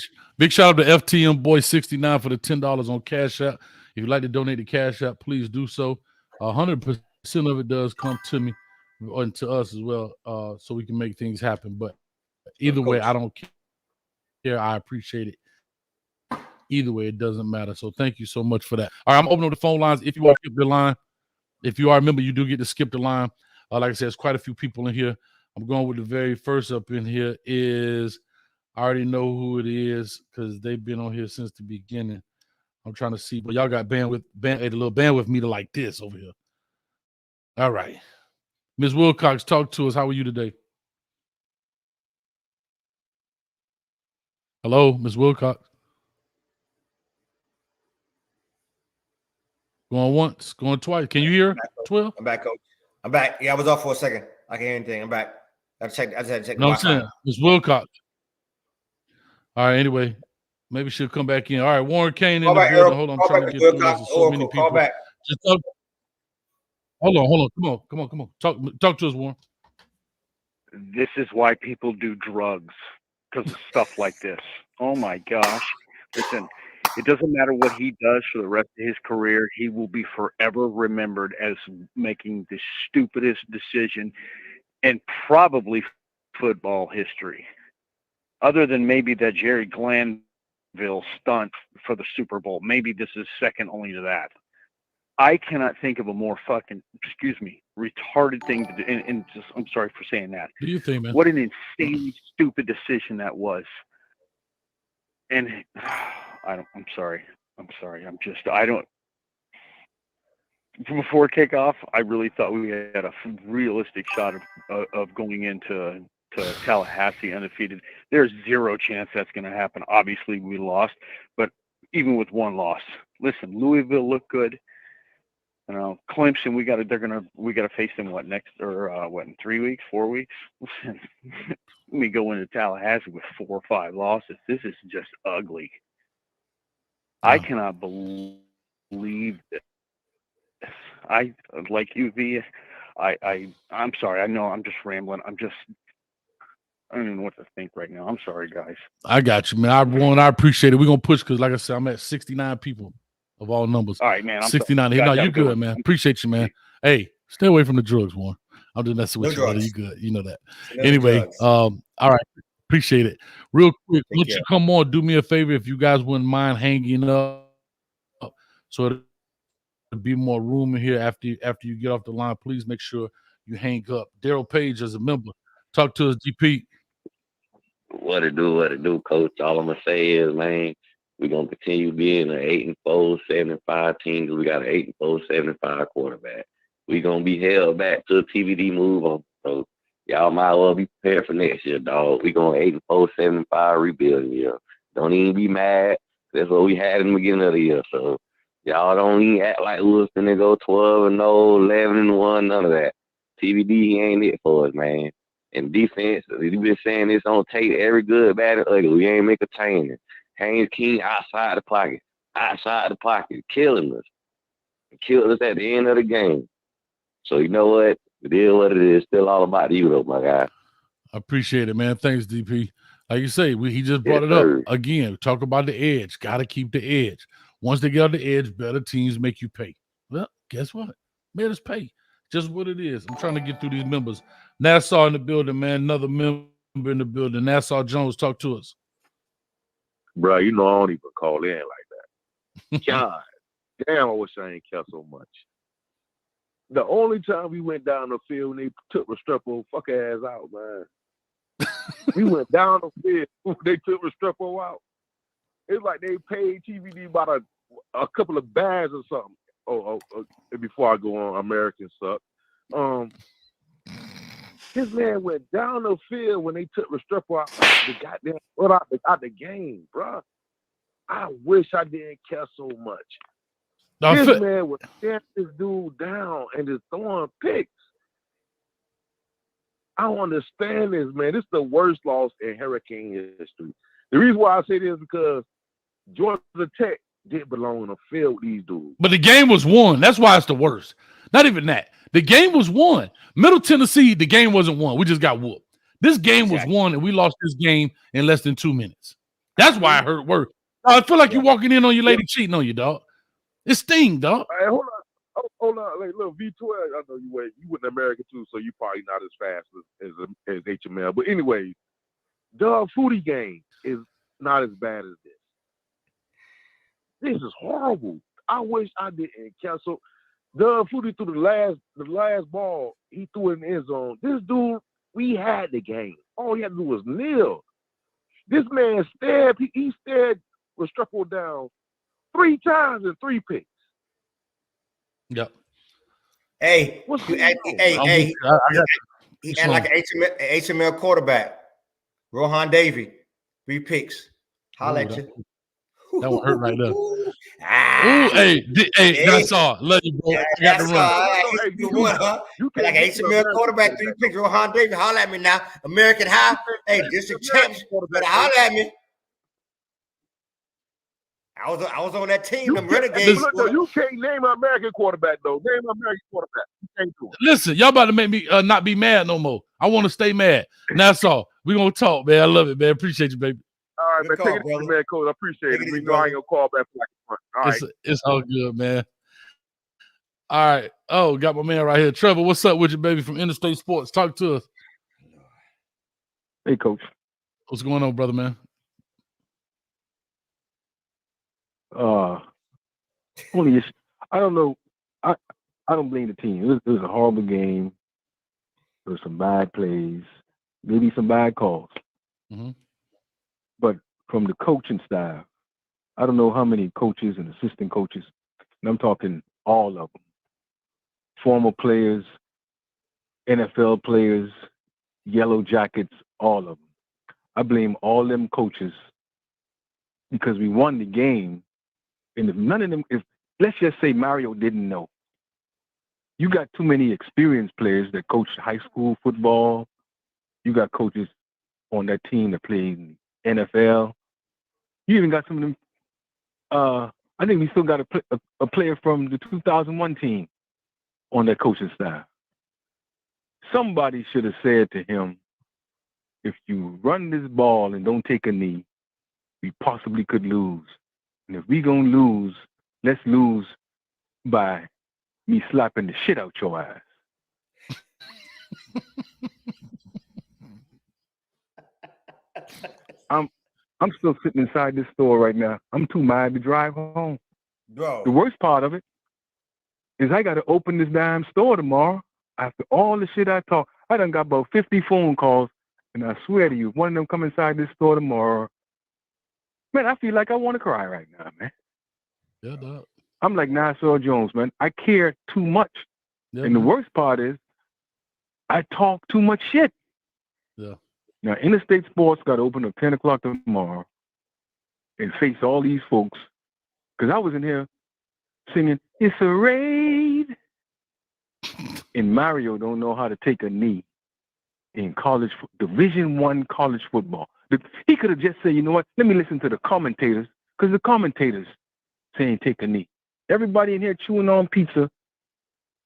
shout out to FTM Boy 69 for the $10 on Cash App. If you'd like to donate to Cash App, please do so. 100% of it does come to me and to us as well, so we can make things happen. But either way, I don't care. I appreciate it. Either way, it doesn't matter. So thank you so much for that. All right, I'm opening up the phone lines. If you are skip the line, if you are a member, you do get to skip the line. Like I said, there's quite a few people in here. I'm going with the very first up in here is, I already know who it is because they've been on here since the beginning. I'm trying to see, but y'all got a little bandwidth meter like this over here. All right. Ms. Wilcox, talk to us. How are you today? Hello, Ms. Wilcox. Going once, going twice. Can you hear? 12? I'm back, Coach. I'm back. Yeah, I was off for a second. I can't hear anything. I'm back. I just had to check. No, I'm saying, Ms. Wilcox. All right, anyway, maybe she'll come back in. All right, Warren Kane in the building. Hold on, I'm trying to get through this. So many people. Call back. Hold on. Come on. Talk to us, Warren. This is why people do drugs, because of stuff like this. Oh my gosh. Listen, it doesn't matter what he does for the rest of his career. He will be forever remembered as making the stupidest decision in probably football history, other than maybe that Jerry Glanville stunt for the Super Bowl. Maybe this is second only to that. I cannot think of a more fucking, retarded thing to do. And just, I'm sorry for saying that. Do you think, man? What an insanely stupid decision that was. And I'm sorry. Before kickoff, I really thought we had a realistic shot of going into Tallahassee undefeated. There's zero chance that's going to happen. Obviously, we lost, but even with one loss, listen, Louisville looked good. You know, Clemson, we got to face them in 3 weeks, 4 weeks. Listen, we go into Tallahassee with 4 or 5 losses. This is just ugly. Yeah. I cannot believe this. I like you, V. I'm sorry. I know I'm just rambling. I don't even know what to think right now. I'm sorry, guys. I got you, man. I appreciate it. We're gonna push because, like I said, I'm at 69 people of all numbers. All right, man. I'm 69. No, you're good, man. Appreciate you, man. Hey, stay away from the drugs, Warren. I'm just messing with you, brother. You good? You know that. Anyway, all right. Appreciate it. Real quick, once you come on, do me a favor if you guys wouldn't mind hanging up, so it'll be more room in here after you get off the line. Please make sure you hang up. Daryl Page as a member. Talk to us, GP. What it do, Coach. All I'm gonna say is, man, we're gonna continue being an 8-4, 7-5 team because we got an 8-4, 7-5 quarterback. We're gonna be held back to a TVD move on. So y'all might well be prepared for next year, dog. We're going 8-4, 7-5 rebuilding year. Don't even be mad. That's what we had in the beginning of the year. So y'all don't even act like we was finna go 12-0, 11-1, none of that. TVD ain't it for us, man. And defense, we've been saying this on tape, every good, bad, and ugly. We ain't make a change. Haynes King outside the pocket, killing us. Killed us at the end of the game. So you know what? It is what it is. Still all about you, though, my guy. I appreciate it, man. Thanks, DP. Like you say, he just brought it up again. Talk about the edge. Got to keep the edge. Once they get on the edge, better teams make you pay. Well, guess what? Made us pay. Just what it is. I'm trying to get through these members. Nassau in the building, man. Another member in the building. Nassau Jones, talk to us. Bro, you know I don't even call in like that. God damn, I wish I ain't kept so much. The only time we went down the field and they took Restrepo fuck ass out, man. We went down the field, they took Restrepo out. It's like they paid TVD about a couple of bags or something. Before I go on American Suck. This man went down the field when they took Restrepo out the goddamn out the game, bro. I wish I didn't care so much. This man was staring this dude down and just throwing picks. I don't understand this, man. This is the worst loss in Hurricane history. The reason why I say this is because Georgia Tech didn't belong in a field with these dudes. But the game was won. That's why it's the worst. Not even that. The game was won. Middle Tennessee, the game wasn't won. We just got whooped. This game was won, and we lost this game in less than 2 minutes. That's why I heard word. I feel like you're walking in on your lady cheating on you, dog. It sting, dog. Hey, hold on. Like, look, V12, I know you went in America too, so you probably not as fast as HML. But anyway, the Foodie game is not as bad as this. This is horrible. I wish I didn't cancel. Doug Flutie threw the last ball. He threw it in the end zone. This dude, we had the game. All he had to do was kneel. This man stared. He stared Restrepo down 3 times and 3 picks. Yep. Hey, he had like an HML quarterback, Rohan Davey, 3 picks. Holla at you. That one hurt right there. Ooh, hey, that's all. Love you, bro. That's all. You like HML quarterback, 3 picks, Rohan Davey. Holla at me now. American High. Hey, district champs. Better holla at me. I was on that team. Them Renegades. Look, though, you can't name an American quarterback though. Name an American quarterback. You can't do it. Listen, y'all about to make me not be mad no more. I want to stay mad. And that's all. We gonna talk, man. I love it, man. Appreciate you, baby. All right, man. Take it easy, man, Coach. I appreciate it. We know I ain't gonna call back for like a month. All right. It's all good, man. All right. Oh, got my man right here. Trevor, what's up with you, baby, from Interstate Sports? Talk to us. Hey, Coach. What's going on, brother, man? I don't know. I don't blame the team. It was a horrible game. There were some bad plays, maybe some bad calls. Mm-hmm. But from the coaching staff, I don't know how many coaches and assistant coaches, and I'm talking all of them, former players, NFL players, Yellow Jackets, all of them. I blame all them coaches because we won the game. And if none of them, let's just say Mario didn't know. You got too many experienced players that coach high school football. You got coaches on that team that played NFL. You even got some of them. I think we still got a player from the 2001 team on that coaching staff. Somebody should have said to him, if you run this ball and don't take a knee, we possibly could lose. And if we gonna lose, let's lose by me slapping the shit out your ass. I'm still sitting inside this store right now. I'm too mad to drive home. Bro. The worst part of it is I got to open this damn store tomorrow. After all the shit I talk, I done got about 50 phone calls, and I swear to you, one of them come inside this store tomorrow. Man, I feel like I want to cry right now, man. Yeah, dog. I'm like Nassau Jones, man. I care too much. Yeah, and the worst part is I talk too much shit. Yeah. Now, Interstate Sports got to open at 10 o'clock tomorrow and face all these folks. Because I was in here singing, "It's a raid." And Mario don't know how to take a knee in Division I college football. He could have just said, you know what, let me listen to the commentators, because the commentators saying take a knee. Everybody in here chewing on pizza.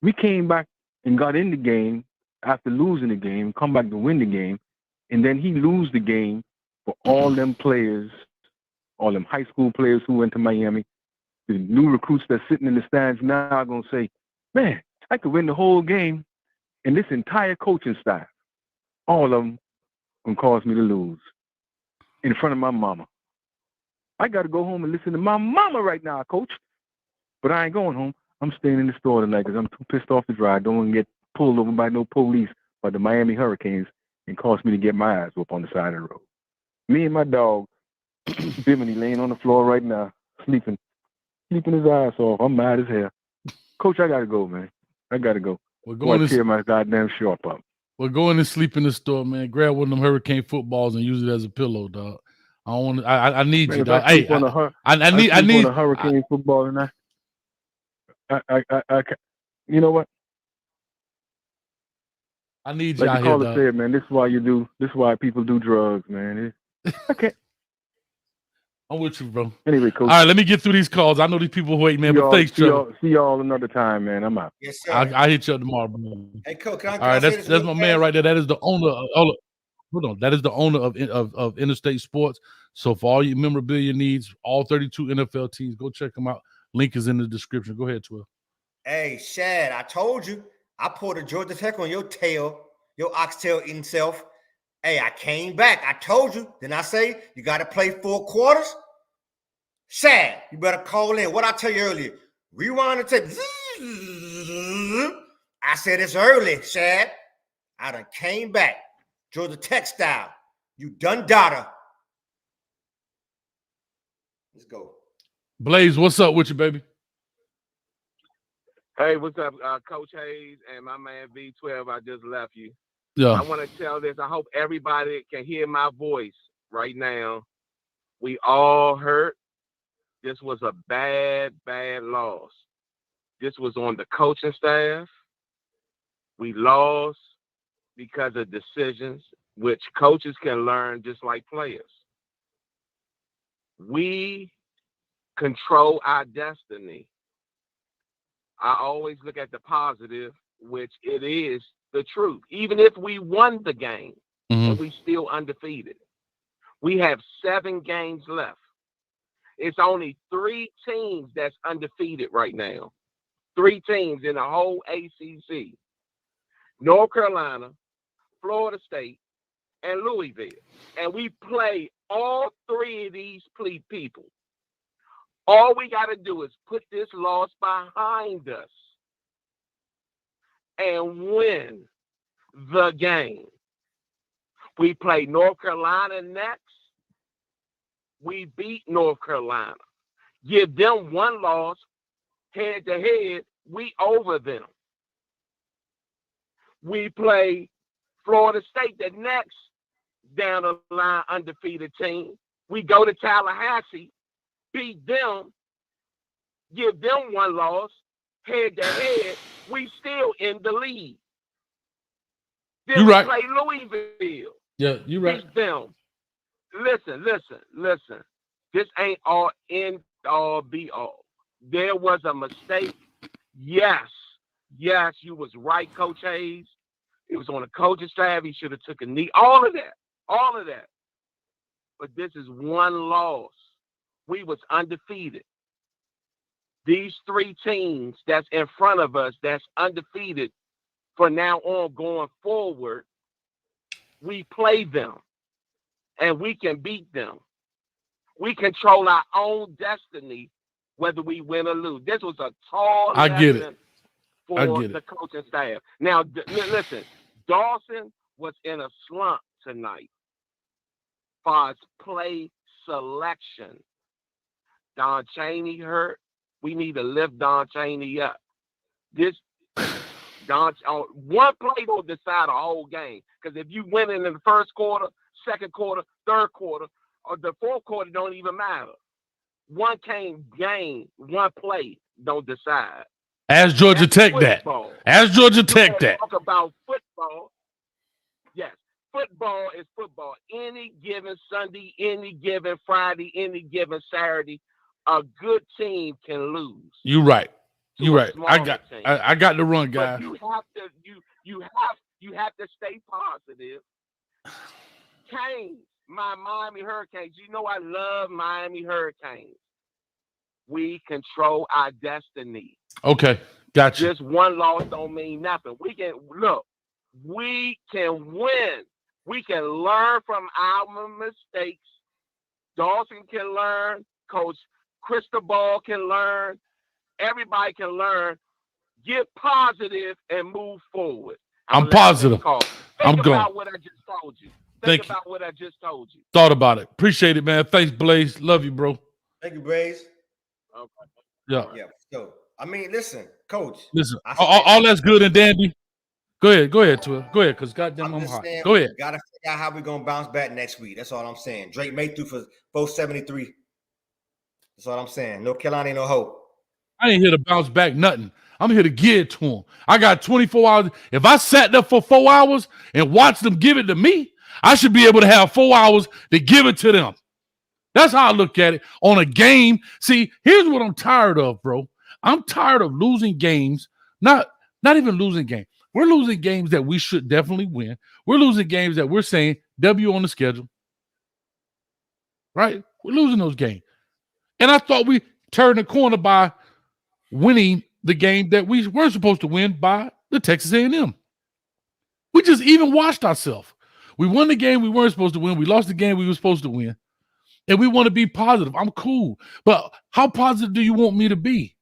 We came back and got in the game after losing the game, come back to win the game, and then he lose the game for all them players, all them high school players who went to Miami. The new recruits that's sitting in the stands now are going to say, man, I could win the whole game, and this entire coaching staff, all of them going to cause me to lose in front of my mama. I got to go home and listen to my mama right now, Coach. But I ain't going home. I'm staying in the store tonight because I'm too pissed off to drive. Don't want to get pulled over by no police by the Miami Hurricanes and cause me to get my ass whooped on the side of the road. Me and my dog, Bimini, laying on the floor right now, sleeping his ass off. I'm mad as hell. Coach, I got to go, man. I got to go. We're going to tear my goddamn shorts up. We're going to sleep in the store, man. Grab one of them Hurricane footballs and use it as a pillow, dog. I don't want. I need man, you, dog. Hey, I need a Hurricane football, and I you know what? I need you like out the caller here, dog. said, man. This is why people do drugs, man. I can't. I'm with you, bro. Anyway, Coach. All right, let me get through these calls. I know these people wait, man. But thanks, Trevor. See y'all another time, man. I'm out. Yes, sir. I'll hit you up tomorrow, bro. Hey, Coach. All right, that's my man right there. That is the owner. Hold on. That is the owner of Interstate Sports. So for all your memorabilia needs, all 32 NFL teams, go check them out. Link is in the description. Go ahead, 12. Hey, Shad, I told you. I pulled a Georgia Tech on your tail, your oxtail eating self. Hey, I came back. I told you. Didn't I say you got to play 4 quarters? Shad, you better call in. What I tell you earlier? Rewind the tape. I said it's early, Shad. I done came back. Georgia Tech style. You done data. Let's go. Blaze, what's up with you, baby? Hey, what's up, Coach Hayes and my man V12? I just left you. Yeah. I want to tell this. I hope everybody can hear my voice right now. We all hurt. This was a bad, bad loss. This was on the coaching staff. We lost because of decisions, which coaches can learn just like players. We control our destiny. I always look at the positive, which it is the truth. Even if we won the game and we still undefeated, we have 7 games left. It's only 3 teams that's undefeated right now. 3 teams in the whole ACC. North Carolina, Florida State, and Louisville. And we play all 3 of these people. All we got to do is put this loss behind us and win the game. We play North Carolina next. We beat North Carolina. Give them 1 loss, head to head, we over them. We play Florida State, the next down the line undefeated team. We go to Tallahassee, beat them, give them 1 loss, head to head, we still in the lead. Then we play Louisville. Yeah, you're right. Beat them. Listen. This ain't all end all be all. There was a mistake. Yes, you was right, Coach Hayes. It was on the coaching staff. He should have took a knee. All of that. But this is 1 loss. We was undefeated. These 3 teams that's in front of us that's undefeated from now on going forward, we play them and we can beat them. We control our own destiny, whether we win or lose. This was a tall lesson for the coaching staff. Now, listen, Dawson was in a slump tonight as far as play selection. Don Chaney hurt. We need to lift Don Chaney up. One play will decide a whole game. Because if you win in the first quarter, second quarter, third quarter, or the fourth quarter, don't even matter. One game, one play don't decide. Ask Georgia Tech that. Ask Georgia Tech that. Talk about football. Yes, football is football. Any given Sunday, any given Friday, any given Saturday, a good team can lose. You're right. You're right. I got the run, guys. But you have to stay positive. Canes, my Miami Hurricanes. You know I love Miami Hurricanes. We control our destiny. Okay, gotcha. Just 1 loss don't mean nothing. We can win. We can learn from our mistakes. Dawson can learn. Coach Cristobal can learn. Everybody can learn. Get positive and move forward. I'm positive. Think about what I just told you. Think about what I just told you. Thought about it. Appreciate it, man. Thanks, Blaze. Love you, bro. Thank you, Blaze. Okay. Yeah. So, I mean, listen, Coach. Listen, all that's good and dandy. Go ahead, Tua. Go ahead, because goddamn I'm hot. Go ahead. Got to figure out how we're going to bounce back next week. That's all I'm saying. Drake May threw for 473. That's all I'm saying. No Carolina, no hope. I ain't here to bounce back nothing. I'm here to give it to him. I got 24 hours. If I sat there for 4 hours and watched them give it to me, I should be able to have 4 hours to give it to them. That's how I look at it on a game. See, here's what I'm tired of, bro. I'm tired of losing games, not even losing games. We're losing games that we should definitely win. We're losing games that we're saying W on the schedule, right? We're losing those games. And I thought we turned the corner by winning the game that we were supposed to win by the Texas A&M. We just even washed ourselves. We won the game we weren't supposed to win. We lost the game we were supposed to win. And we want to be positive. I'm cool. But how positive do you want me to be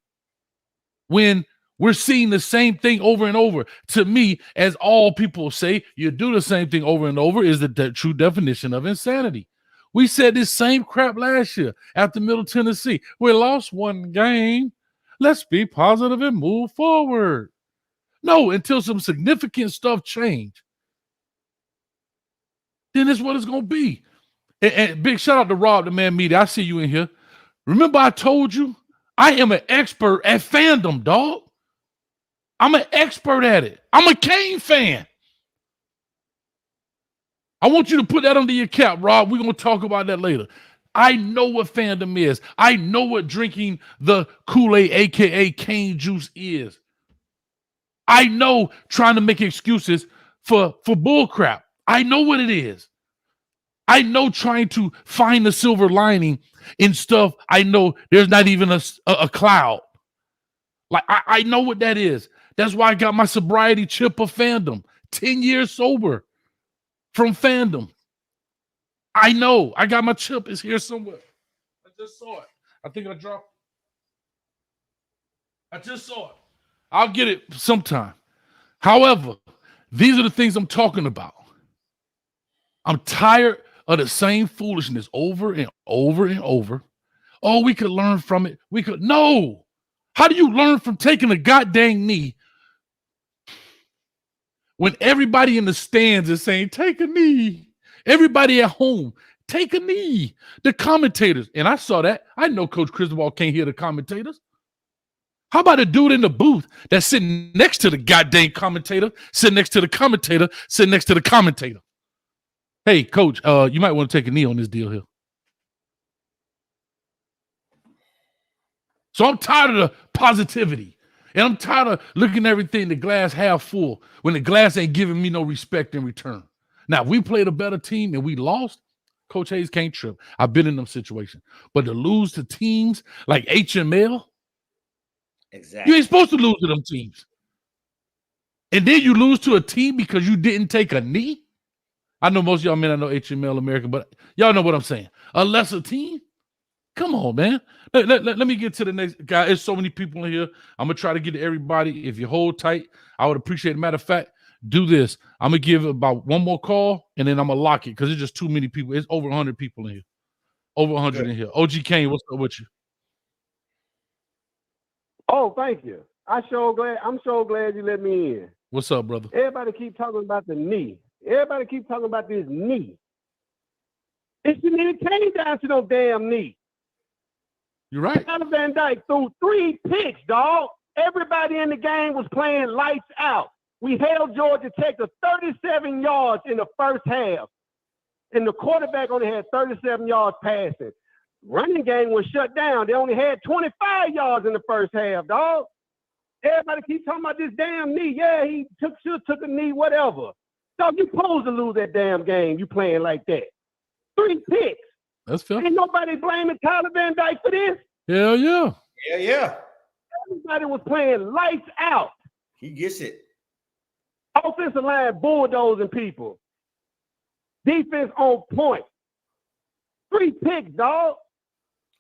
when we're seeing the same thing over and over? To me, as all people say, you do the same thing over and over is the true definition of insanity. We said this same crap last year after Middle Tennessee. We lost 1 game. Let's be positive and move forward. No, until some significant stuff change. Then it's what it's going to be. And big shout out to Rob, the man media. I see you in here. Remember I told you I am an expert at fandom, dog. I'm an expert at it. I'm a Kane fan. I want you to put that under your cap, Rob. We're going to talk about that later. I know what fandom is. I know what drinking the Kool-Aid, aka cane juice, is. I know trying to make excuses for bull crap. I know what it is. I know trying to find the silver lining in stuff I know there's not even a cloud. Like, I know what that is. That's why I got my sobriety chip of fandom. 10 years sober from fandom. I know. I got my chip. It's here somewhere. I just saw it. I think I dropped it. I just saw it. I'll get it sometime. However, these are the things I'm talking about. I'm tired of the same foolishness over and over and over. Oh, we could learn from it. No. How do you learn from taking a goddamn knee when everybody in the stands is saying, take a knee? Everybody at home, take a knee. The commentators, and I saw that. I know Coach Cristobal can't hear the commentators. How about a dude in the booth that's sitting next to the goddamn commentator, sitting next to the commentator, sitting next to the commentator? Hey, Coach, you might want to take a knee on this deal here. So I'm tired of the positivity. And I'm tired of looking at everything the glass half full when the glass ain't giving me no respect in return. Now, if we played a better team and we lost, Coach Hayes can't trip. I've been in them situations. But to lose to teams like HML, exactly, you ain't supposed to lose to them teams. And then you lose to a team because you didn't take a knee? I know most of y'all men, I know HML American, but y'all know what I'm saying. A lesser team? Come on, man. Let me get to the next guy. There's so many people in here. I'm going to try to get to everybody. If you hold tight, I would appreciate it. Matter of fact, do this. I'm going to give about one more call, and then I'm going to lock it because it's just too many people. It's over 100 people in here. Over 100 in here. OG Kane, what's up with you? Oh, thank you. I'm so glad you let me in. What's up, brother? Everybody keep talking about the knee. Everybody keep talking about this knee. It shouldn't even came down to no damn knee. You're right. Tyler Van Dyke threw 3 picks, dog. Everybody in the game was playing lights out. We held Georgia Tech to 37 yards in the first half. And the quarterback only had 37 yards passing. Running game was shut down. They only had 25 yards in the first half, dog. Everybody keep talking about this damn knee. Yeah, he should have took a knee, whatever. Dog, you supposed to lose that damn game. You playing like that. 3 picks. That's fair. Ain't nobody blaming Tyler Van Dyke for this. Hell yeah. Yeah, yeah. Everybody was playing lights out. He gets it. Offensive line bulldozing people. Defense on point. 3 picks, dog.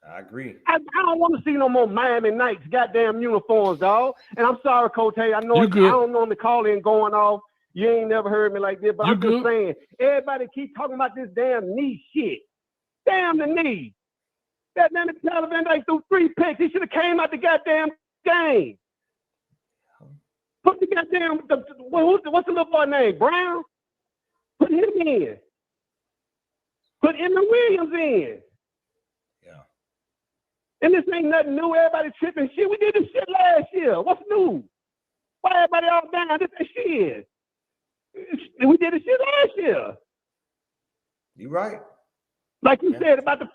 I agree. I don't want to see no more Miami Knights goddamn uniforms, dog. And I'm sorry, Coach. Hey, I know I don't normally call in going off. You ain't never heard me like this, but I'm just saying, everybody keep talking about this damn knee shit. Damn the knee. That man Tyler Van Dyke threw 3 picks. He should have came out the goddamn game. Put the goddamn, what's the little boy name? Brown? Put him in. Put Emma Williams in. Yeah. And this ain't nothing new. Everybody tripping shit. We did this shit last year. What's new? Why everybody all down? This ain't shit. We did this shit last year. You right. Like you said about the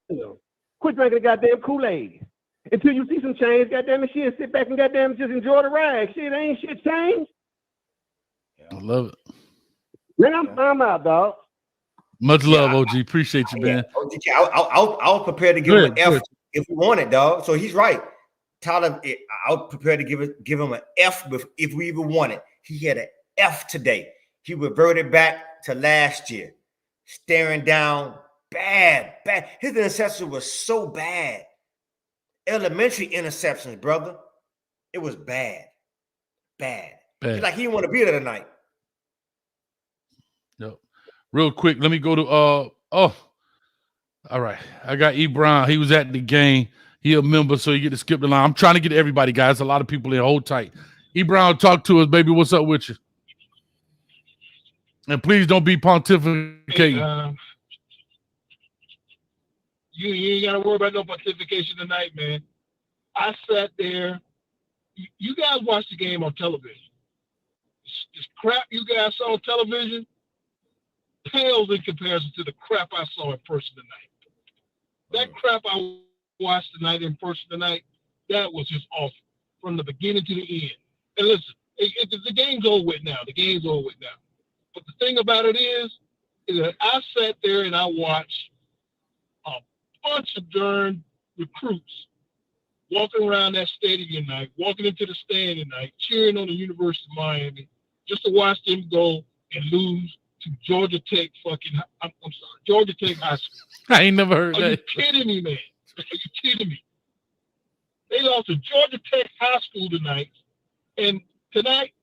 fans. Quit drinking the goddamn Kool-Aid. Until you see some change, goddamn it, shit, sit back and goddamn just enjoy the ride. Shit, ain't shit changed. I love it. Man, I'm out, dog. Much love, OG. Appreciate you, man. OG, I was prepared to give him an F if we wanted, dog. So he's right. Tyler, I was prepared to give him an F if we even wanted. He had an F today. He reverted back to last year. Staring down bad. His interception was so bad. Elementary interceptions, brother. It was bad. Like he didn't want to be there tonight. Yep. Real quick, let me go to all right. I got E. Brown. He was at the game. He a member, so you get to skip the line. I'm trying to get to everybody, guys. A lot of people here. Hold tight. E. Brown, talk to us, baby. What's up with you? And please don't be pontificating. You ain't got to worry about no pontification tonight, man. I sat there. You guys watched the game on television. This crap you guys saw on television pales in comparison to the crap I saw in person tonight. That crap I watched tonight in person tonight, that was just awful from the beginning to the end. And listen, the game's over with now. The game's over with now. But the thing about it is that I sat there and I watched a bunch of darn recruits walking around that stadium tonight, walking into the stand tonight, cheering on the University of Miami, just to watch them go and lose to Georgia Tech Georgia Tech High School. I ain't never heard that. Are you kidding me, man? Are you kidding me? They lost to Georgia Tech High School tonight, and tonight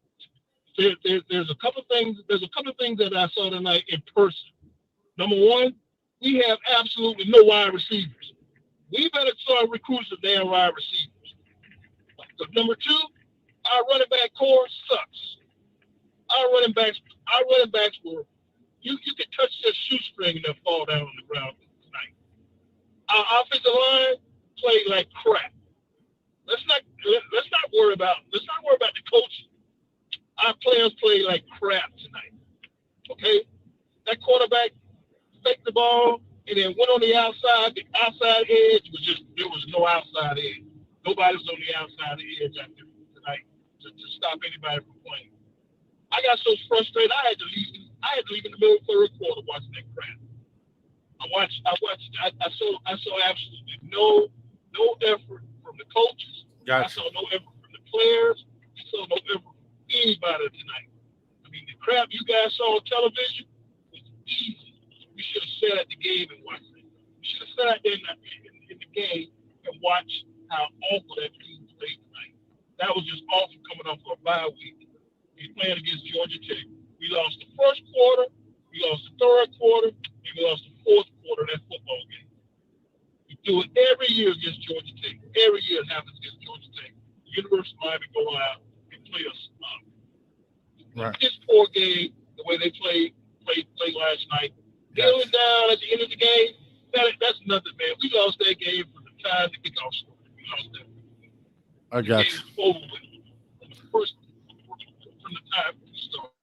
there's a couple of things. There's a couple of things that I saw tonight in person. Number one, we have absolutely no wide receivers. We better start recruiting some damn wide receivers. But number two, our running back core sucks. Our running backs were you could touch their shoestring and they'll fall down on the ground tonight. Our offensive line played like crap. Let's not worry about the coaching. Our players played like crap tonight. Okay? That quarterback faked the ball and then went on the outside. The outside edge there was no outside edge. Nobody was on the outside edge after tonight to stop anybody from playing. I got so frustrated I had to leave in the middle of the third quarter watching that crap. I saw absolutely no effort from the coaches. Gotcha. I saw no effort from the players. I saw no effort from anybody tonight. I mean, the crap you guys saw on television was easy. We should have sat at the game and watched it. We should have sat there in the game and watched how awful that team played tonight. That was just awful coming off of a bye week. We playing against Georgia Tech. We lost the first quarter, we lost the third quarter, and we lost the fourth quarter of that football game. We do it every year against Georgia Tech. Every year it happens against Georgia Tech. The University of Miami go out and play us. This poor game, the way they played last night, kneeling down at the end of the game, that's nothing, man. We lost that game from the time the kickoff started. We lost that. I got you. Over with. From the time we started.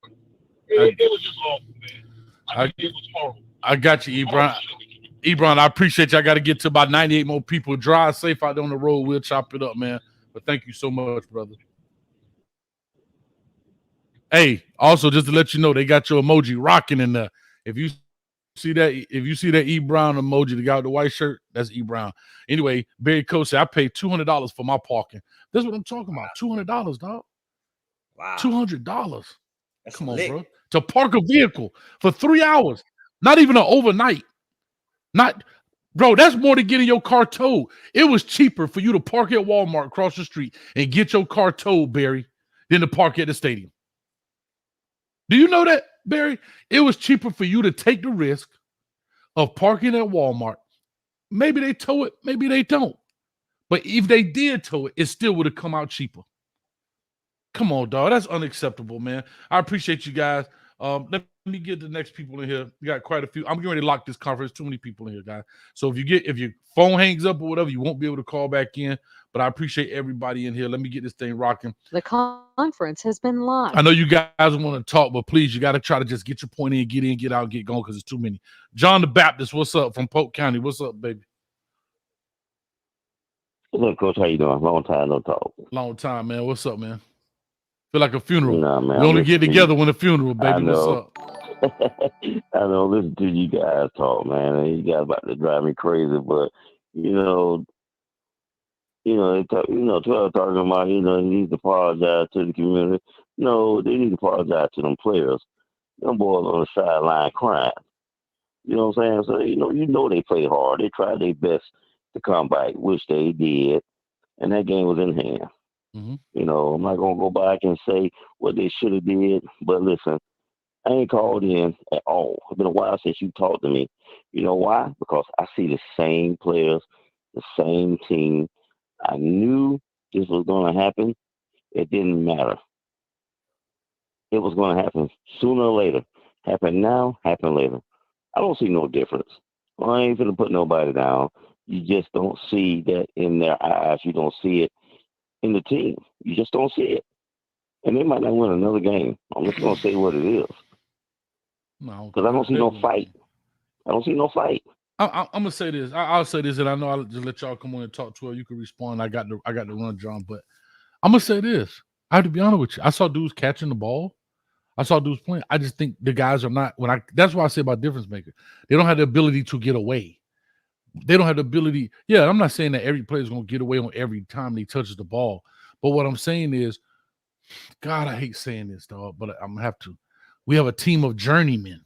It was just awful, man. It was horrible. I got you, Ebron. Ebron, I appreciate you. I got to get to about 98 more people. Drive safe out on the road. We'll chop it up, man. But thank you so much, brother. Hey, also just to let you know, they got your emoji rocking in there. If you see that E Brown emoji, the guy with the white shirt, that's E Brown. Anyway, Barry Coach said I paid $200 for my parking. That's what I'm talking about. $200, dog. Wow. $200. Come on, lit. bro. To park a vehicle for 3 hours. Not even an overnight. Bro, that's more than getting your car towed. It was cheaper for you to park at Walmart across the street and get your car towed, Barry, than to park at the stadium. Do you know that, Barry? It was cheaper for you to take the risk of parking at Walmart. Maybe they tow it, maybe they don't. But if they did tow it, it still would have come out cheaper. Come on, dog. That's unacceptable, man. I appreciate you guys. Let me get the next people in here. We got quite a few. I'm getting ready to lock this conference. Too many people in here, guys. So if your phone hangs up or whatever, you won't be able to call back in. But I appreciate everybody in here. Let me get this thing rocking. The conference has been locked. I know you guys want to talk, but please, you got to try to just get your point in, get out, get going, because it's too many. John the Baptist, what's up from Polk County? What's up, baby? What's up, Coach? How you doing? Long time no talk. Long time, man. What's up, man? Feel like a funeral. Nah, man, we only get together when a funeral, baby. What's up? I know. Listen to you guys talk, man. And you guys about to drive me crazy, but they talk, 12 talking about, he needs to apologize to the community. No, they need to apologize to them players. Them boys on the sideline crying. You know what I'm saying? So, they played hard. They tried their best to come back, which they did, and that game was in hand. Mm-hmm. I'm not going to go back and say what they should have did, but listen, I ain't called in at all. It's been a while since you talked to me. You know why? Because I see the same players, the same team. I knew this was going to happen. It didn't matter. It was going to happen sooner or later. Happen now, happen later. I don't see no difference. Well, I ain't going to put nobody down. You just don't see that in their eyes. You don't see it in the team. You just don't see it. And they might not win another game. I'm just going to say what it is. No. Because I don't see no fight. I don't see no fight. I'm gonna say this. I'll say this, and I know I'll just let y'all come on and talk to her. You can respond. I got the run, John. But I'm gonna say this. I have to be honest with you. I saw dudes catching the ball. I saw dudes playing. I just think the guys are not. That's why I say about difference maker. They don't have the ability to get away. They don't have the ability. Yeah, I'm not saying that every player is gonna get away on every time he touches the ball. But what I'm saying is, God, I hate saying this, dog, but I'm gonna have to. We have a team of journeymen.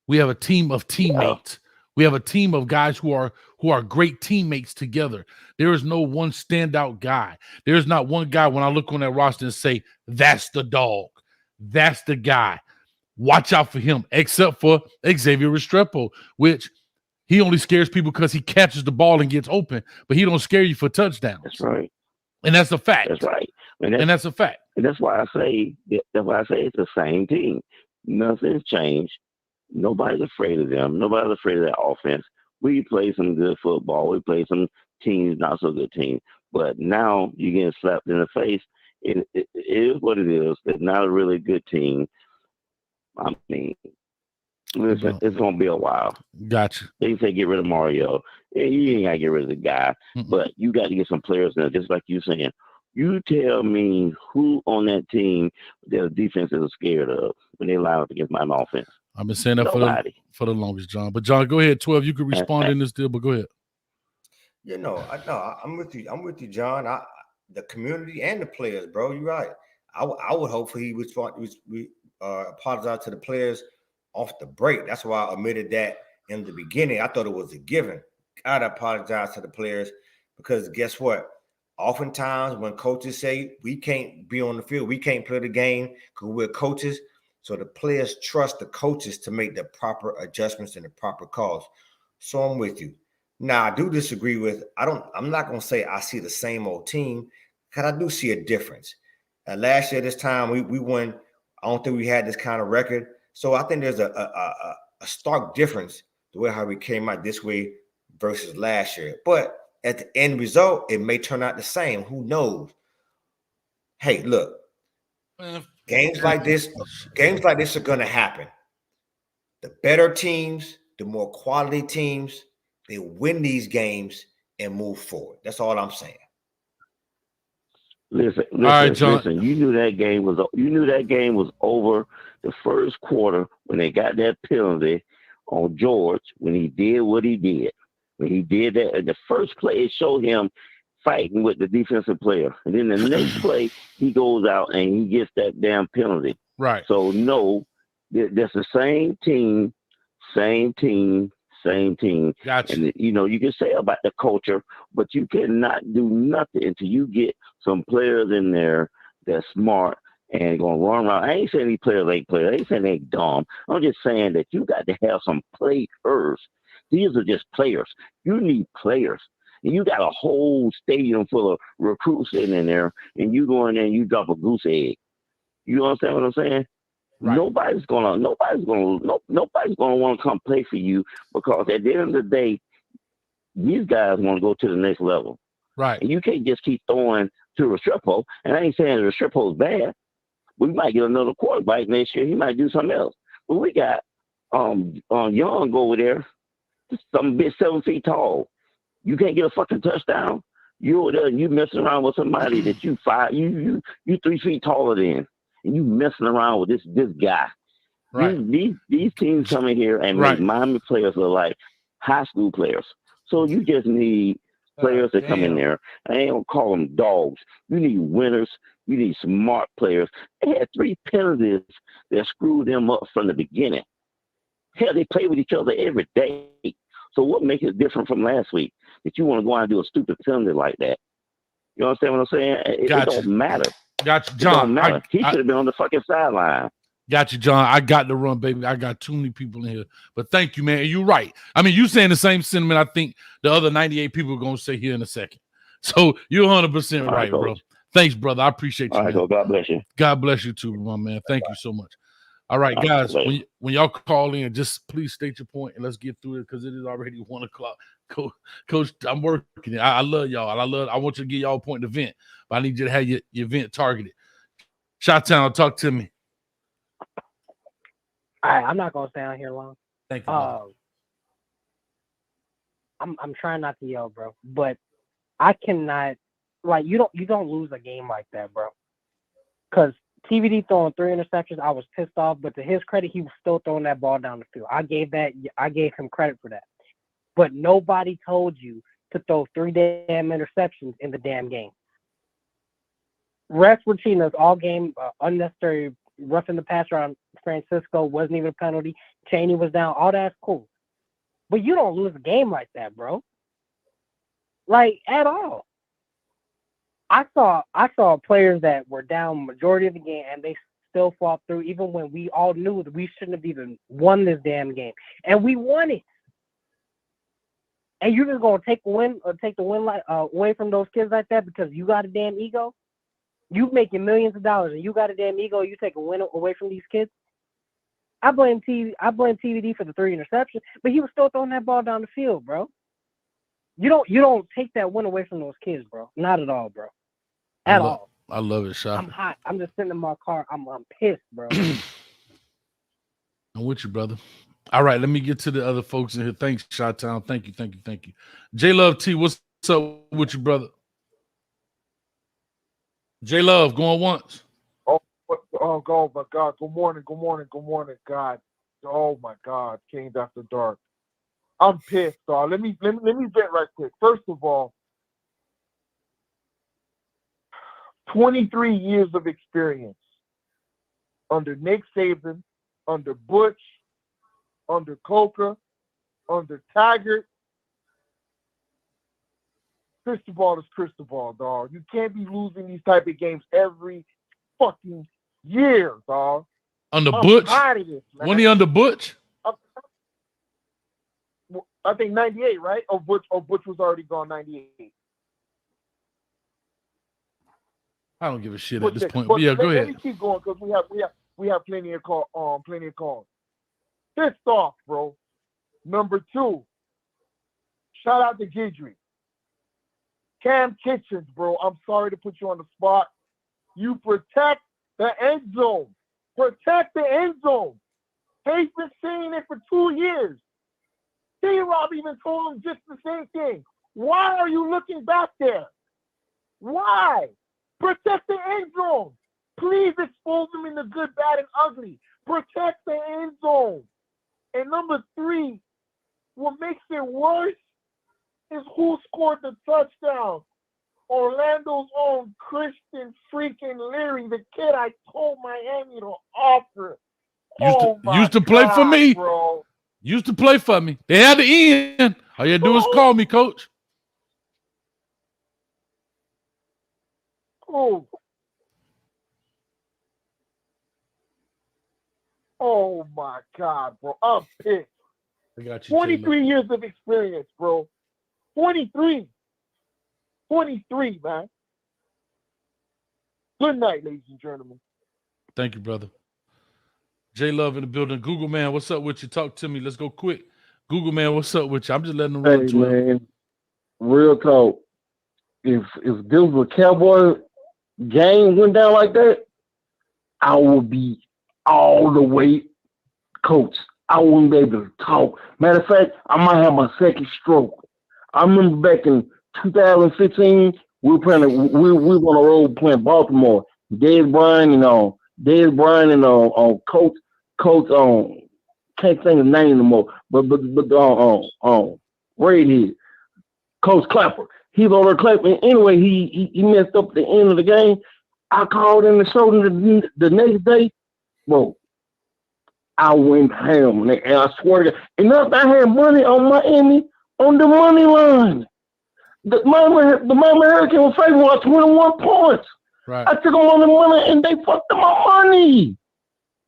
We have a team of teammates. We have a team of guys who are great teammates together. There is no one standout guy. There's not one guy when I look on that roster and say, that's the dog. That's the guy. Watch out for him, except for Xavier Restrepo, which he only scares people because he catches the ball and gets open, but he don't scare you for touchdowns. That's right. And that's a fact. That's right. And that's a fact. And that's why I say it's the same team. Nothing's changed. Nobody's afraid of them. Nobody's afraid of that offense. We play some good football. We play some teams, not so good teams. But now you're getting slapped in the face. It is what it is. It's not a really good team. I mean, listen, it's going to be a while. Gotcha. They say get rid of Mario. Yeah, you ain't got to get rid of the guy. But you got to get some players in there, just like you saying. You tell me who on that team their defense is scared of when they line up against my offense. I've been saying that for the longest, John. But John, go ahead. 12, you can respond in this deal, but go ahead. You know, I'm with you. I'm with you, John. The community and the players, bro. You're right. I would hope he would apologize to the players off the break. That's why I admitted that in the beginning. I thought it was a given. Gotta apologize to the players because guess what? Oftentimes when coaches say we can't be on the field, we can't play the game because we're coaches. So the players trust the coaches to make the proper adjustments and the proper calls. So I'm with you. Now I do disagree with. I'm not gonna say I see the same old team because I do see a difference. Last year this time we won. I don't think we had this kind of record. So I think there's a stark difference the way how we came out this way versus last year. But at the end result, it may turn out the same. Who knows? Hey, look. Games like this are going to happen. The better teams, the more quality teams, they win these games and move forward. That's all I'm saying. Listen, right, John. Listen. You knew that game was over the first quarter when they got that penalty on George when he did what he did. When he did that, the first play it showed him fighting with the defensive player. And then the next play, he goes out and he gets that damn penalty. Right. So, no, that's the same team. Gotcha. And, you can say about the culture, but you cannot do nothing until you get some players in there that's smart and going to run around. I ain't saying these players ain't players. I ain't saying they dumb. I'm just saying that you got to have some players. These are just players. You need players. And you got a whole stadium full of recruits sitting in there, and you go in there and you drop a goose egg. You understand what I'm saying? Right. Nobody's gonna want to come play for you because at the end of the day, these guys want to go to the next level. Right. And you can't just keep throwing to Restrepo. And I ain't saying Restrepo's bad. We might get another quarterback next year. He might do something else. But we got Young over there, some bit 7 feet tall. You can't get a fucking touchdown. You messing around with somebody that you 3 feet taller than, and you messing around with this guy. Right. These teams come in here and make Miami players look like high school players. So you just need players that come in there. I ain't gonna call them dogs. You need winners. You need smart players. They had 3 penalties that screwed them up from the beginning. Hell, they play with each other every day. So what makes it different from last week that you want to go out and do a stupid penalty like that? You understand what I'm saying? It don't matter. Gotcha, John. It don't matter. He should have been on the fucking sideline. Got you, John. I got to run, baby. I got too many people in here. But thank you, man. And you're right. I mean, you saying the same sentiment I think the other 98 people are going to say here in a second. So you're 100% right, bro. Thanks, brother. I appreciate you. All right, so God bless you. God bless you too, my man. Thank you so much. All right, guys, when y'all call in, just please state your point and let's get through it because it is already 1 o'clock. Coach, I'm working. I love y'all. I want you to get y'all a point of vent, but I need you to have your event targeted. Shoutout, talk to me. All right, I'm not gonna stay on here long. Thank you. I'm trying not to yell, bro, but I cannot, like, you don't lose a game like that, bro. Because TVD throwing 3 interceptions, I was pissed off, but to his credit, he was still throwing that ball down the field. I gave him credit for that. But nobody told you to throw 3 damn interceptions in the damn game. Refs were cheating us all game. Unnecessary roughing the passer on Francisco wasn't even a penalty. Chaney was down. All that's cool. But you don't lose a game like that, bro. Like, at all. I saw players that were down majority of the game and they still fought through, even when we all knew that we shouldn't have even won this damn game. And we won it. And you're just gonna take the win away from those kids like that because you got a damn ego? You making millions of dollars and you got a damn ego, you take a win away from these kids? I blame TVD for the 3 interceptions, but he was still throwing that ball down the field, bro. You don't take that win away from those kids, bro. Not at all, bro. At all. I love it, Shot. I'm hot. I'm just sitting in my car. I'm pissed, bro. I'm with you, brother. All right, let me get to the other folks in here. Thanks, Shot Town. Thank you. J Love T, what's up with you, brother? J Love, going once. Oh my God. Good morning, God. Oh my God. Kings After Dark. I'm pissed, dog. Let me vent right quick. First of all, 23 years of experience under Nick Saban, under Butch, under Coca, under Taggart. Cristobal is Cristobal, dog. You can't be losing these type of games every fucking year, dog. Under Butch? Tired of this, man. When he under Butch? I think 98, right? Or Butch was already gone 98. I don't give a shit at this point. But yeah, go ahead. Let me keep going because we have plenty of calls. Pissed off, bro. Number 2. Shout out to Guidry. Cam Kitchens, bro. I'm sorry to put you on the spot. You protect the end zone. Protect the end zone. They've been saying it for 2 years. D-Rob even told him just the same thing. Why are you looking back there? Why? Protect the end zone. Please expose them in the good, bad, and ugly. Protect the end zone. And number 3, what makes it worse is who scored the touchdown. Orlando's own Christian freaking Leary, the kid I told Miami to offer. Used to play for me. Bro. Used to play for me. They had the end. All you had to do is call me, coach. Oh my God, bro. I'm pissed. I got you. 23 years of experience, bro. 23, man. Good night, ladies and gentlemen. Thank you, brother. J Love in the building. Google man, what's up with you? Talk to me. Let's go quick. Google man, what's up with you? I'm just letting them run to him. Man, real talk. If this was a Cowboy game went down like that, I would be all the way coach. I wouldn't be able to talk. Matter of fact, I might have my second stroke. I remember back in 2015, we were on the road playing Baltimore. Dez Bryant and Coach can't think of his name anymore, but Redhead, Coach Clapper. He was on there clapping. Anyway, he messed up at the end of the game. I called in the show the next day. Bro, I went ham, and I swear to God, and I had money on Miami on the money line. The Miami Hurricane was favored by 21 points. Right. I took them on the money, and they fucked up my money.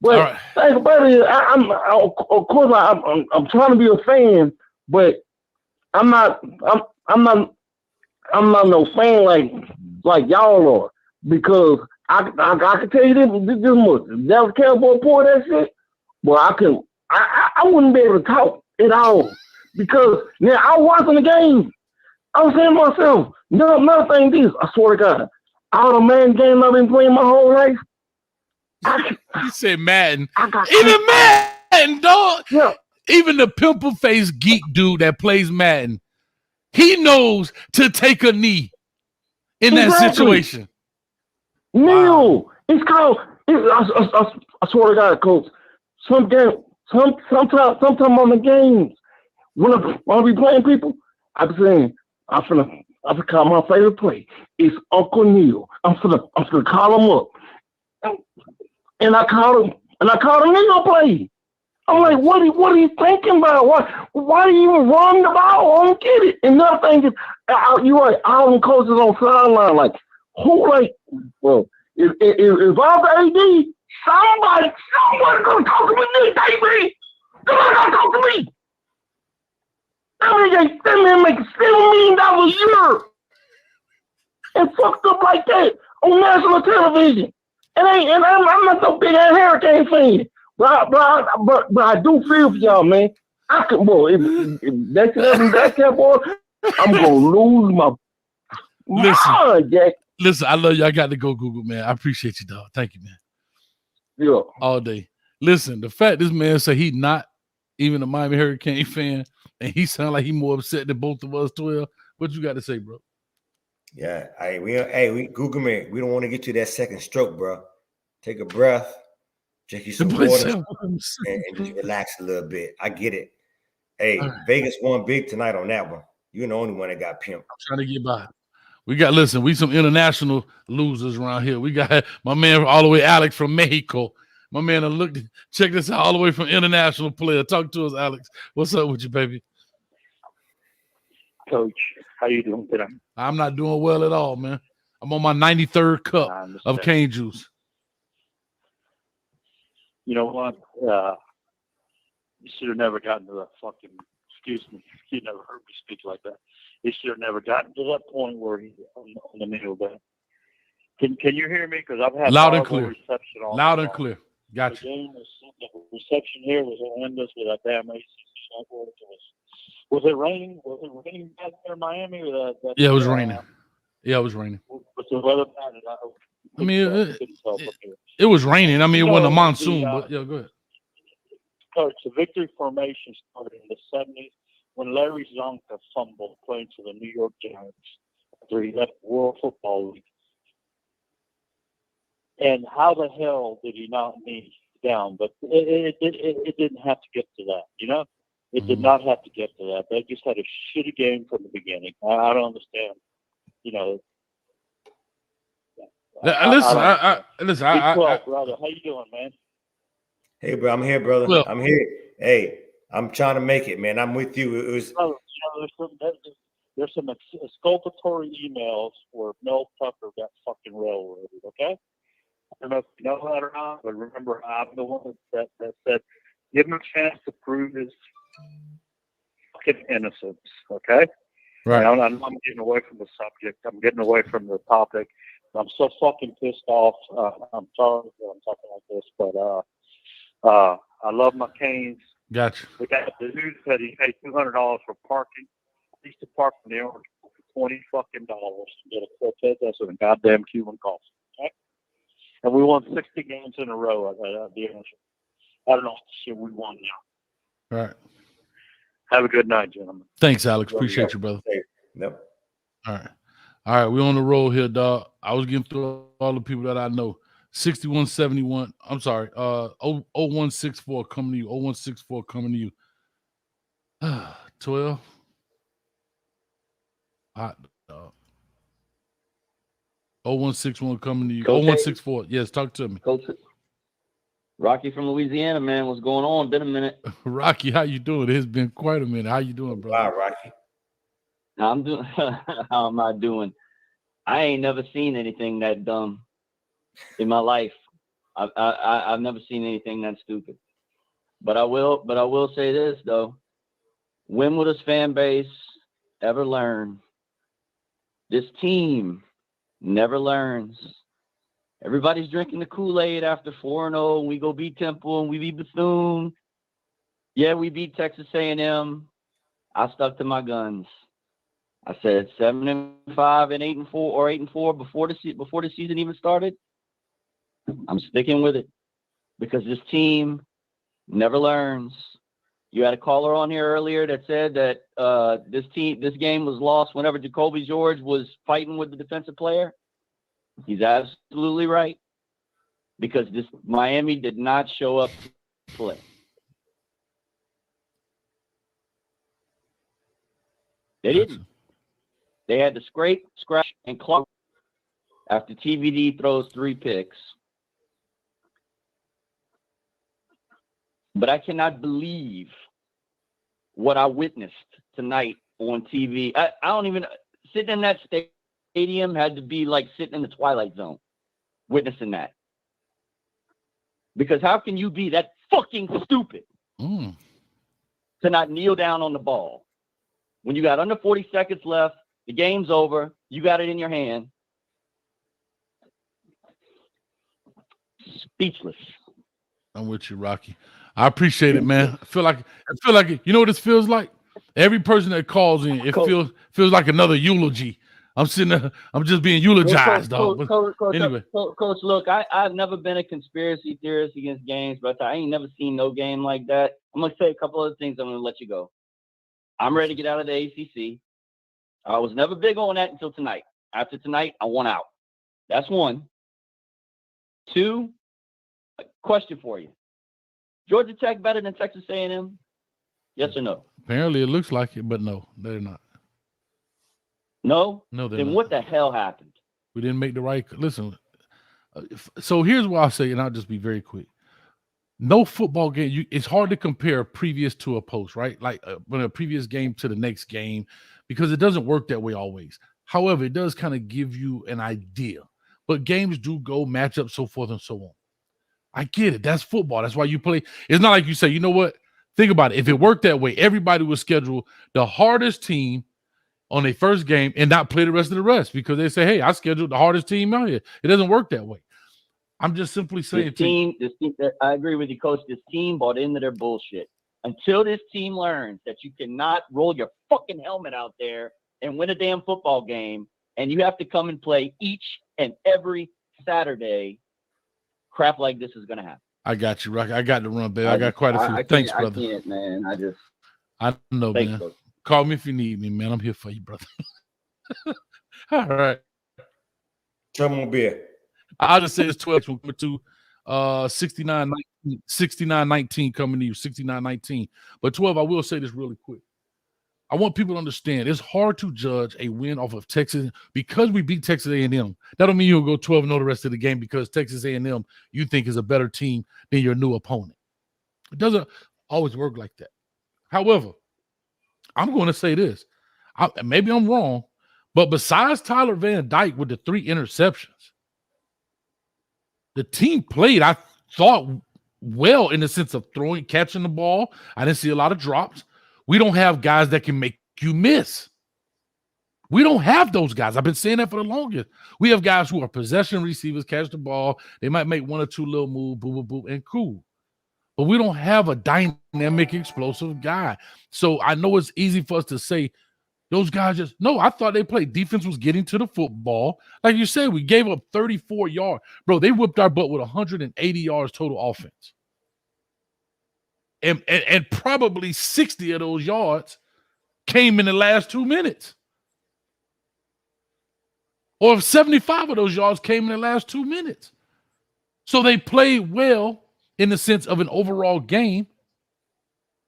But think about it. Of course, I'm trying to be a fan, but I'm not no fan like y'all are, because I can tell you this much. If that was Cowboy Boy, that shit, well, I wouldn't be able to talk at all, because now I was watching the game. I was saying to myself, another thing this, I swear to God, all the man games I've been playing my whole life. You said Madden. Even Madden, dog. Yeah. Even the pimple face geek dude that plays Madden He knows to take a knee in that situation. Neil, it's called. I swear to God, coach. Sometimes on the games, when I be playing people, I be saying, I'm finna call my favorite play. It's Uncle Neil. I'm finna call him up, and I call him Neil play. I'm like, what are you thinking about? Why are you even run the ball? I don't get it. And another thing is, you're right. All them coaches on sideline, like, who, like, well, if I'm the AD, somebody gonna talk to me, baby. Somebody gonna talk to me. That man makes $7 million a year and fucked up like that on national television. And I'm not no big ass Hurricane fan. But I do feel for y'all, man. I could, boy, if that cat boy, I'm gonna lose my mind, Jack. Listen, I love you. I got to go, Google, man. I appreciate you, dog. Thank you, man. Yeah. All day. Listen, the fact this man said he's not even a Miami Hurricane fan, and he sound like he more upset than both of us 12. What you got to say, bro? Yeah, we Google me. We don't want to get you that second stroke, bro. Take a breath, drink you some water, and just relax a little bit. I get it. Hey, right. Vegas won big tonight on that one. You're the only one that got pimped. I'm trying to get by. We some international losers around here. We got my man all the way, Alex from Mexico. My man, check this out, all the way from international player. Talk to us, Alex. What's up with you, baby? Coach, how you doing today? I'm not doing well at all, man. I'm on my 93rd cup of cane juice. You know what? You should have never gotten to that fucking, excuse me, you never heard me speak like that. He should have never gotten to that point where he's on the middle there. Can you hear me? Because I've had loud and clear. Reception all loud and clear. Gotcha. The reception here was horrendous with that damn AC. Was it raining? Was it raining back there in Miami? Or that yeah, it was raining. Yeah, it was raining. Was the weather bad? I mean, it was raining. I mean, it wasn't a monsoon, but yeah, go ahead. Coach, the victory formation started in the 70s when Larry Zonka fumbled playing for the New York Giants after he left the World Football League. And how the hell did he not knee down? But it didn't have to get to that, you know? It did not have to get to that. They just had a shitty game from the beginning. I don't understand, you know. Listen, brother, how you doing, man? Hey, bro, I'm here, brother. Well, I'm here. Hey, I'm trying to make it, man. I'm with you. It was. There's some exculpatory emails where Mel Tucker got fucking railroaded. Okay, I don't know if you know that or not, but remember, I'm the one that said, give him a chance to prove his fucking innocence. Okay, right. And I'm getting away from the subject. I'm getting away from the topic. I'm so fucking pissed off. I'm sorry that I'm talking like this, but I love my Canes. Gotcha. We got the news that he paid $200 for parking. He used to park in the orange for $20 fucking to get a Cortez and a goddamn Cuban coffee. Okay? And we won 60 games in a row at the orange. I don't know what shit we won now. All right. Have a good night, gentlemen. Thanks, Alex. Appreciate you, brother. Yep. All right. We're on the roll here, dog. I was getting through all the people that I know. 6171. I'm sorry. 0164 coming to you. 0164 coming to you. 12. Hot dog. 0161 coming to you. Coach 0164. Yes, talk to me. Coach Rocky from Louisiana, man. What's going on? Been a minute. Rocky, how you doing? It's been quite a minute. How you doing, bro? Wow, Rocky. I'm doing. How am I doing? I ain't never seen anything that dumb in my life. I've never seen anything that stupid. But I will say this though: when will this fan base ever learn? This team never learns. Everybody's drinking the Kool-Aid after 4-0. And we go beat Temple and we beat Bethune. Yeah, we beat Texas A&M. I stuck to my guns. I said 7-5 and 8-4 or 8-4 before the season even started. I'm sticking with it because this team never learns. You had a caller on here earlier that said that this game was lost whenever Jacoby George was fighting with the defensive player. He's absolutely right, because this Miami did not show up to play. They didn't. They had to scrape, scratch, and claw after TVD throws 3 picks. But I cannot believe what I witnessed tonight on TV. I don't even, sitting in that stadium had to be like sitting in the Twilight Zone witnessing that. Because how can you be that fucking stupid to not kneel down on the ball when you got under 40 seconds left, the game's over, you got it in your hand? Speechless. I'm with you, Rocky. I appreciate it, man. I feel like you know what this feels like? Every person that calls in, it feels like another eulogy. I'm sitting there, I'm just being eulogized, dog. Coach, anyway. Coach, look, I've never been a conspiracy theorist against games, but I ain't never seen no game like that. I'm gonna say a couple other things. I'm gonna let you go. I'm ready to get out of the ACC. I was never big on that until tonight. After tonight, I want out. That's one. 2, a question for you. Georgia Tech better than Texas A&M? Yes or no? Apparently it looks like it, but no, they're not. No? No, they're then not. What the hell happened? We didn't make the right. Listen, so here's what I'll say, and I'll just be very quick. No football game, it's hard to compare previous to a post, right? Like when a previous game to the next game, because it doesn't work that way always. However, it does kind of give you an idea. But games do go, matchups, so forth and so on. I get it. That's football. That's why you play. It's not like you say, you know what? Think about it. If it worked that way, everybody would schedule the hardest team on their first game and not play the rest of the rest, because they say, hey, I scheduled the hardest team out here. It doesn't work that way. I'm just simply saying, this team, I agree with you, Coach. This team bought into their bullshit. Until this team learns that you cannot roll your fucking helmet out there and win a damn football game, and you have to come and play each and every Saturday, crap like this is going to happen. I got you, Rocky. I got to run, babe. I got quite a few. Thanks, brother. I can't, man. I know, thanks, man. Coach. Call me if you need me, man. I'm here for you, brother. All right. Come on, beer. I'll just say it's 12 to 69-19 coming to you, 69-19. But 12, I will say this really quick. I want people to understand it's hard to judge a win off of Texas because we beat Texas A&M. That don't mean you'll go 12-0 the rest of the game because Texas A&M you think is a better team than your new opponent. It doesn't always work like that. However, I'm going to say this. Maybe I'm wrong, but besides Tyler Van Dyke with the 3 interceptions, the team played, I thought, well in the sense of catching the ball. I didn't see a lot of drops. We don't have guys that can make you miss. We don't have those guys. I've been saying that for the longest. We have guys who are possession receivers, catch the ball. They might make 1 or 2 little moves, boom, boom, boom, and cool. But we don't have a dynamic, explosive guy. So I know it's easy for us to say, those guys just, no, I thought they played. Defense was getting to the football. Like you said, we gave up 34 yards. Bro, they whipped our butt with 180 yards total offense. And probably 60 of those yards came in the last 2 minutes. Or 75 of those yards came in the last 2 minutes. So they played well in the sense of an overall game.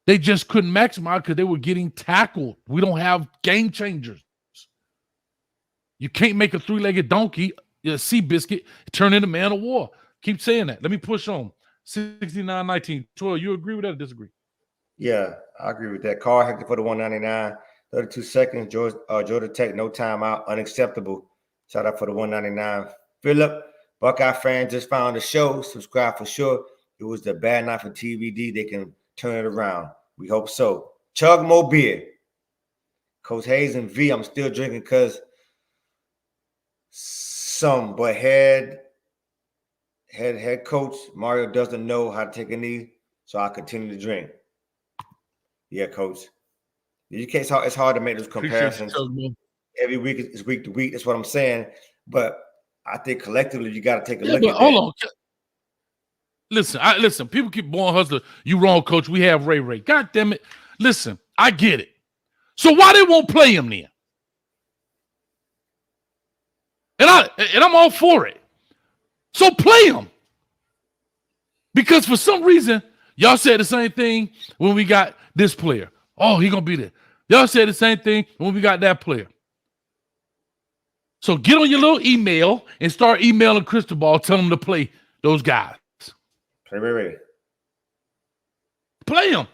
They just couldn't maximize because they were getting tackled. We don't have game changers. You can't make a 3-legged donkey, a sea biscuit, turn into man of war. Keep saying that. Let me push on. 69-19. 12, you agree with that or disagree? Yeah, I agree with that. Carl Hector for the 199. 32 seconds. Georgia Tech, no timeout. Unacceptable. Shout out for the 199. Philip, Buckeye fans just found the show. Subscribe for sure. It was the bad night for TVD. They can turn it around. We hope so. Chug more beer. Coach Hayes and V, I'm still drinking because but head coach Mario doesn't know how to take a knee, so I continue to drink. Yeah, coach. It's hard to make those comparisons. Every week is week to week. That's what I'm saying. But I think collectively you got to take a look at that. Hold on. Listen. People keep Born Hustler. You wrong, coach. We have Ray. God damn it. Listen, I get it. So why they won't play him then? And I'm all for it. So play him. Because for some reason, y'all said the same thing when we got this player. Oh, he gonna be there. Y'all said the same thing when we got that player. So get on your little email and start emailing Cristobal, tell him to play those guys. Play Ray. Play him.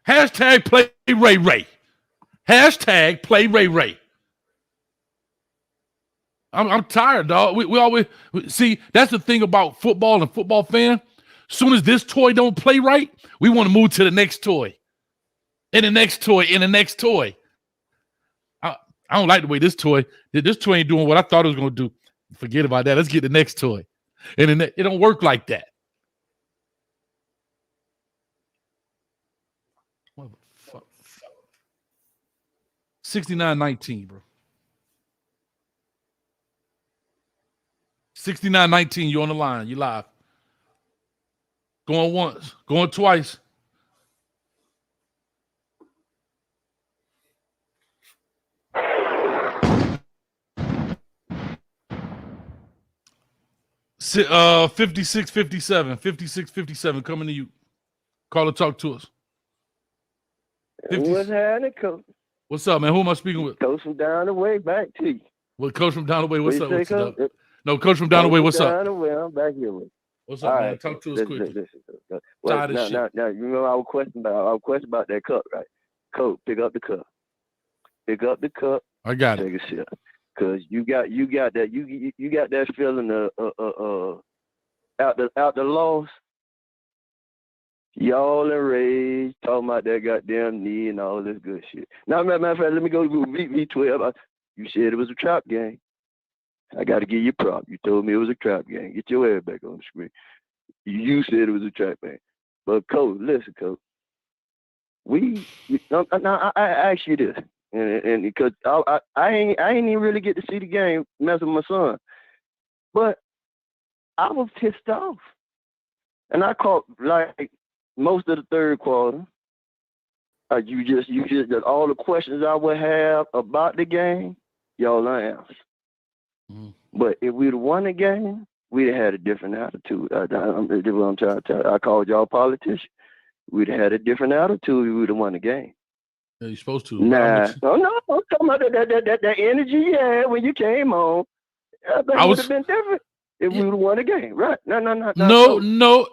Hashtag play Ray. Hashtag play Ray. I'm tired, dog. We always see, that's the thing about football and football fan. Soon as this toy don't play right, we want to move to the next toy. And the next toy, and the next toy. I don't like the way this toy ain't doing what I thought it was going to do. Forget about that. Let's get the next toy. And it don't work like that. What the fuck? 69-19, bro. 69-19, you on the line. You live. Going once. Going twice. Uh, 56-57 coming to you. Call or talk to us. What's happening, Coach? What's up, man? Who am I speaking with? Coach from down the way, back to you. Well, Coach from down the way, what's up? What's up? No, Coach from down the way, what's up? Down the way, I'm back here with you. What's up, man? Talk to us quickly. Well, now, you remember our question about that cup, right? Coach, pick up the cup. Pick up the cup. I got it. Take a sip. Cause you got that feeling out the loss. Y'all enraged, talking about that goddamn knee and all this good shit. Now, matter of fact, let me go to V12. You said it was a trap game. I got to give you a prop. You told me it was a trap game. Get your head back on the screen. You said it was a trap game. But, Coach, listen, Coach. I ask you this, and because I ain't even really get to see the game messing with my son. But I was pissed off. And I caught, like, most of the third quarter. You just all the questions I would have about the game, y'all answered. But if we'd have won the game, we'd have had a different attitude. That's what I'm trying to tell you. I called y'all politicians. We'd have had a different attitude if we'd have won the game. Yeah, you're supposed to. Nah. No, I'm talking about that energy you had when you came on. That would have been different if we would have won the game. Right. No.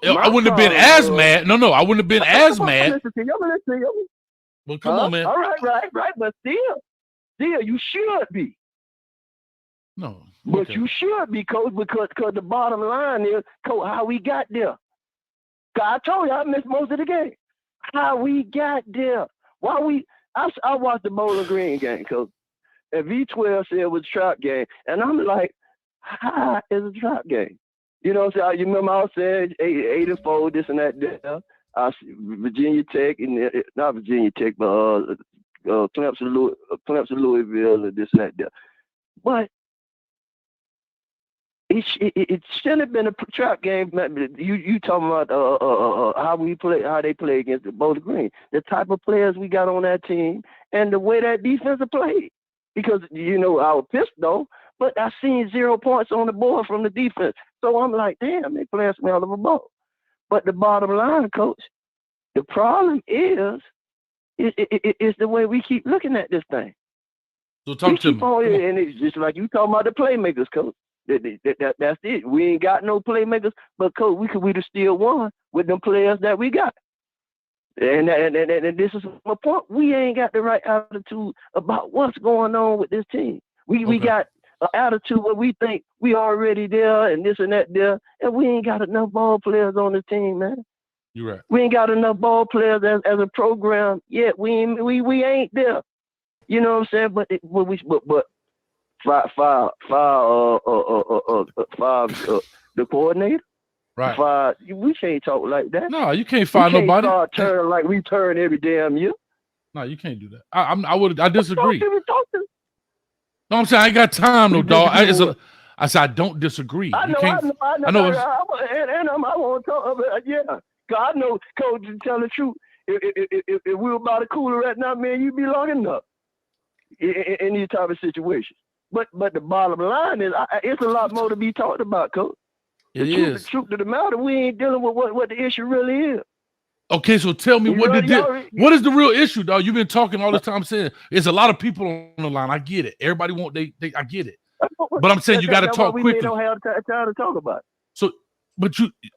I wouldn't have been as mad. No, I wouldn't have been as mad. I'm listening to you. Well, come on, man. All right. But still, you should be. No. But you should be, Coach, because the bottom line is, Coach, how we got there. I told you I missed most of the game. How we got there. I watched the Bowling Green game, Coach. And V12 said it was a trap game. And I'm like, how is a trap game? You know what I'm saying? You remember I said 8-4, this and that there. Virginia Tech, not Virginia Tech, but Clemson, Louisville, and this and that there. But it should have been a trap game. You talking about how they play against the Bowling Green, the type of players we got on that team, and the way that defense played. Because I was pissed though, but I seen 0 points on the board from the defense. So I'm like, damn, they playing some hell of a ball. But the bottom line, Coach, the problem is the way we keep looking at this thing. So talk to me. And it's just like you talking about the playmakers, Coach. That's it. We ain't got no playmakers, but Coach, we'd have still won with them players that we got. And this is my point. We ain't got the right attitude about what's going on with this team. We got an attitude where we think we already there and this and that there, and we ain't got enough ball players on the team, man. You're right. We ain't got enough ball players as a program yet. We ain't there. You know what I'm saying? But five, the coordinator. Right. We can't talk like that. No, you can't fire nobody. Start turning like we turn every damn year. No, you can't do that. I disagree. No, I'm saying I ain't got time, no dog. I said I don't disagree. I know. I want to talk about yeah. Cause I know, Coach, to tell the truth, if we were about a cooler right now, man, you'd be locking up in these type of situations. But the bottom line is, it's a lot more to be talked about, Coach. The truth of the matter, we ain't dealing with what the issue really is. Okay, so tell me what is the real issue, dog? You've been talking all the time saying there's a lot of people on the line. I get it. Everybody want I get it. But I'm saying you got to talk quickly. We don't have time to talk about it.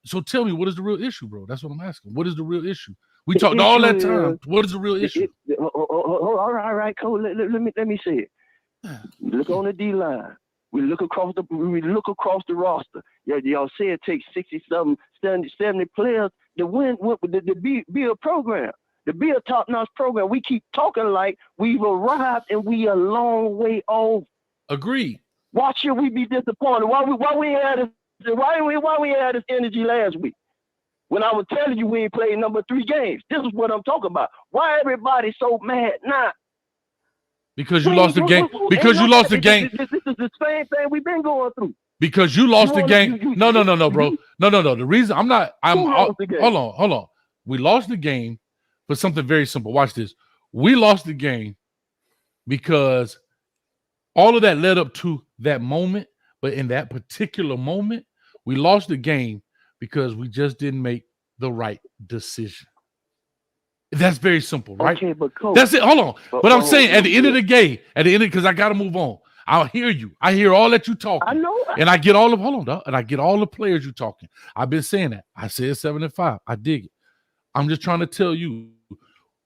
So tell me, what is the real issue, bro? That's what I'm asking. What is the real issue? We talked all that time. What is the real issue? All right, Cole. Let me say it. Look on the D line. We look across the roster. Y'all say it takes 60, 70 players to win the be a program. To be a top-notch program. We keep talking like we've arrived and we a long way off. Agreed. Why should we be disappointed? Why we had this energy last week? When I was telling you we ain't played number 3 games. This is what I'm talking about. Why everybody so mad now? Because you lost the game. Because you lost the game. This is the same thing we've been going through. Because you lost the game. No, bro. No. The reason hold on. We lost the game for something very simple. Watch this. We lost the game because all of that led up to that moment. But in that particular moment, we lost the game because we just didn't make the right decision. That's very simple, right? Okay, but Coach, that's it. Hold on. But I'm saying at the end of the game, because I got to move on. I'll hear you. I hear all that you talking. I know. And I get all of, hold on, dog. And I get all the players you talking. I've been saying that. I said 7-5. I dig it. I'm just trying to tell you,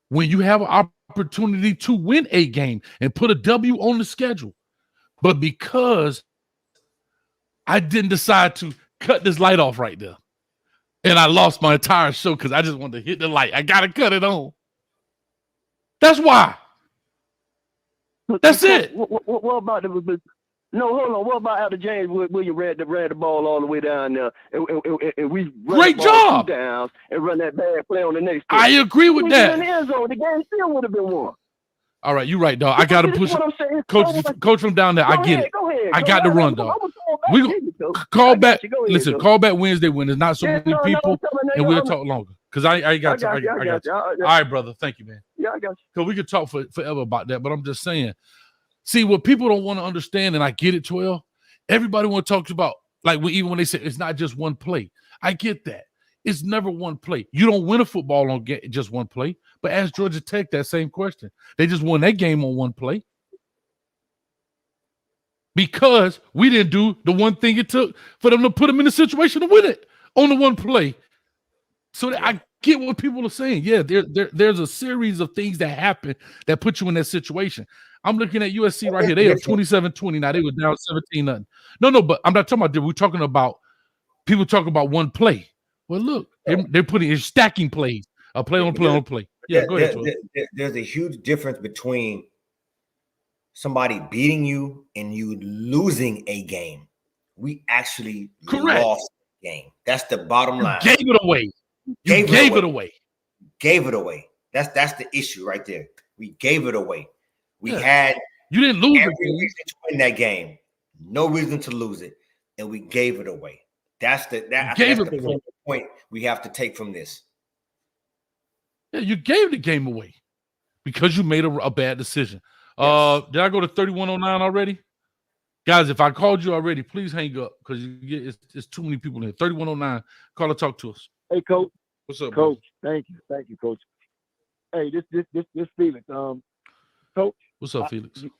when you have an opportunity to win a game and put a W on the schedule, but because I didn't decide to cut this light off right there, and I lost my entire show because I just wanted to hit the light. I got to cut it on. That's why. That's it. What about the... No, hold on. What about after James Williams ran the ball all the way down there, and we great job down and run that bad play on the next play? I agree with that. In the end zone, the game still would have been won. All right, you're right, dog. I got to push coach from down there. I get it. I got to run, dog. We call back. Listen, call back Wednesday when there's not so many people, and we'll talk longer. Because I got you. All right, brother. Thank you, man. Yeah, I got you. Because we could talk forever about that, but I'm just saying. See, what people don't want to understand, and I get it, 12, everybody want to talk about, like even when they say it's not just one play. I get that. It's never one play. You don't win a football on just one play. But ask Georgia Tech that same question. They just won that game on one play. Because we didn't do the one thing it took for them to put them in a situation to win it on the one play. So I get what people are saying. Yeah, there's a series of things that happen that put you in that situation. I'm looking at USC right here. They are 27-20 now. They were down 17-0. No, but I'm not talking about that. We're talking about people talking about one play. Well, look, they're putting stacking plays. A play on play on play. Yeah, go ahead. There's a huge difference between somebody beating you and you losing a game. We actually lost the game. That's the bottom line. Gave it away. You gave it away. Gave it away. That's the issue right there. We gave it away. We you didn't lose every reason to win that game. No reason to lose it. And we gave it away. That's the point we have to take from this. Yeah, you gave the game away because you made a bad decision. Yes. Did I go to 3109 already? Guys, if I called you already, please hang up because it's too many people in here. 3109, call or talk to us. Hey, Coach. What's up, Coach? Bro? Thank you, Coach. Hey, this Felix. Coach. What's up, Felix? You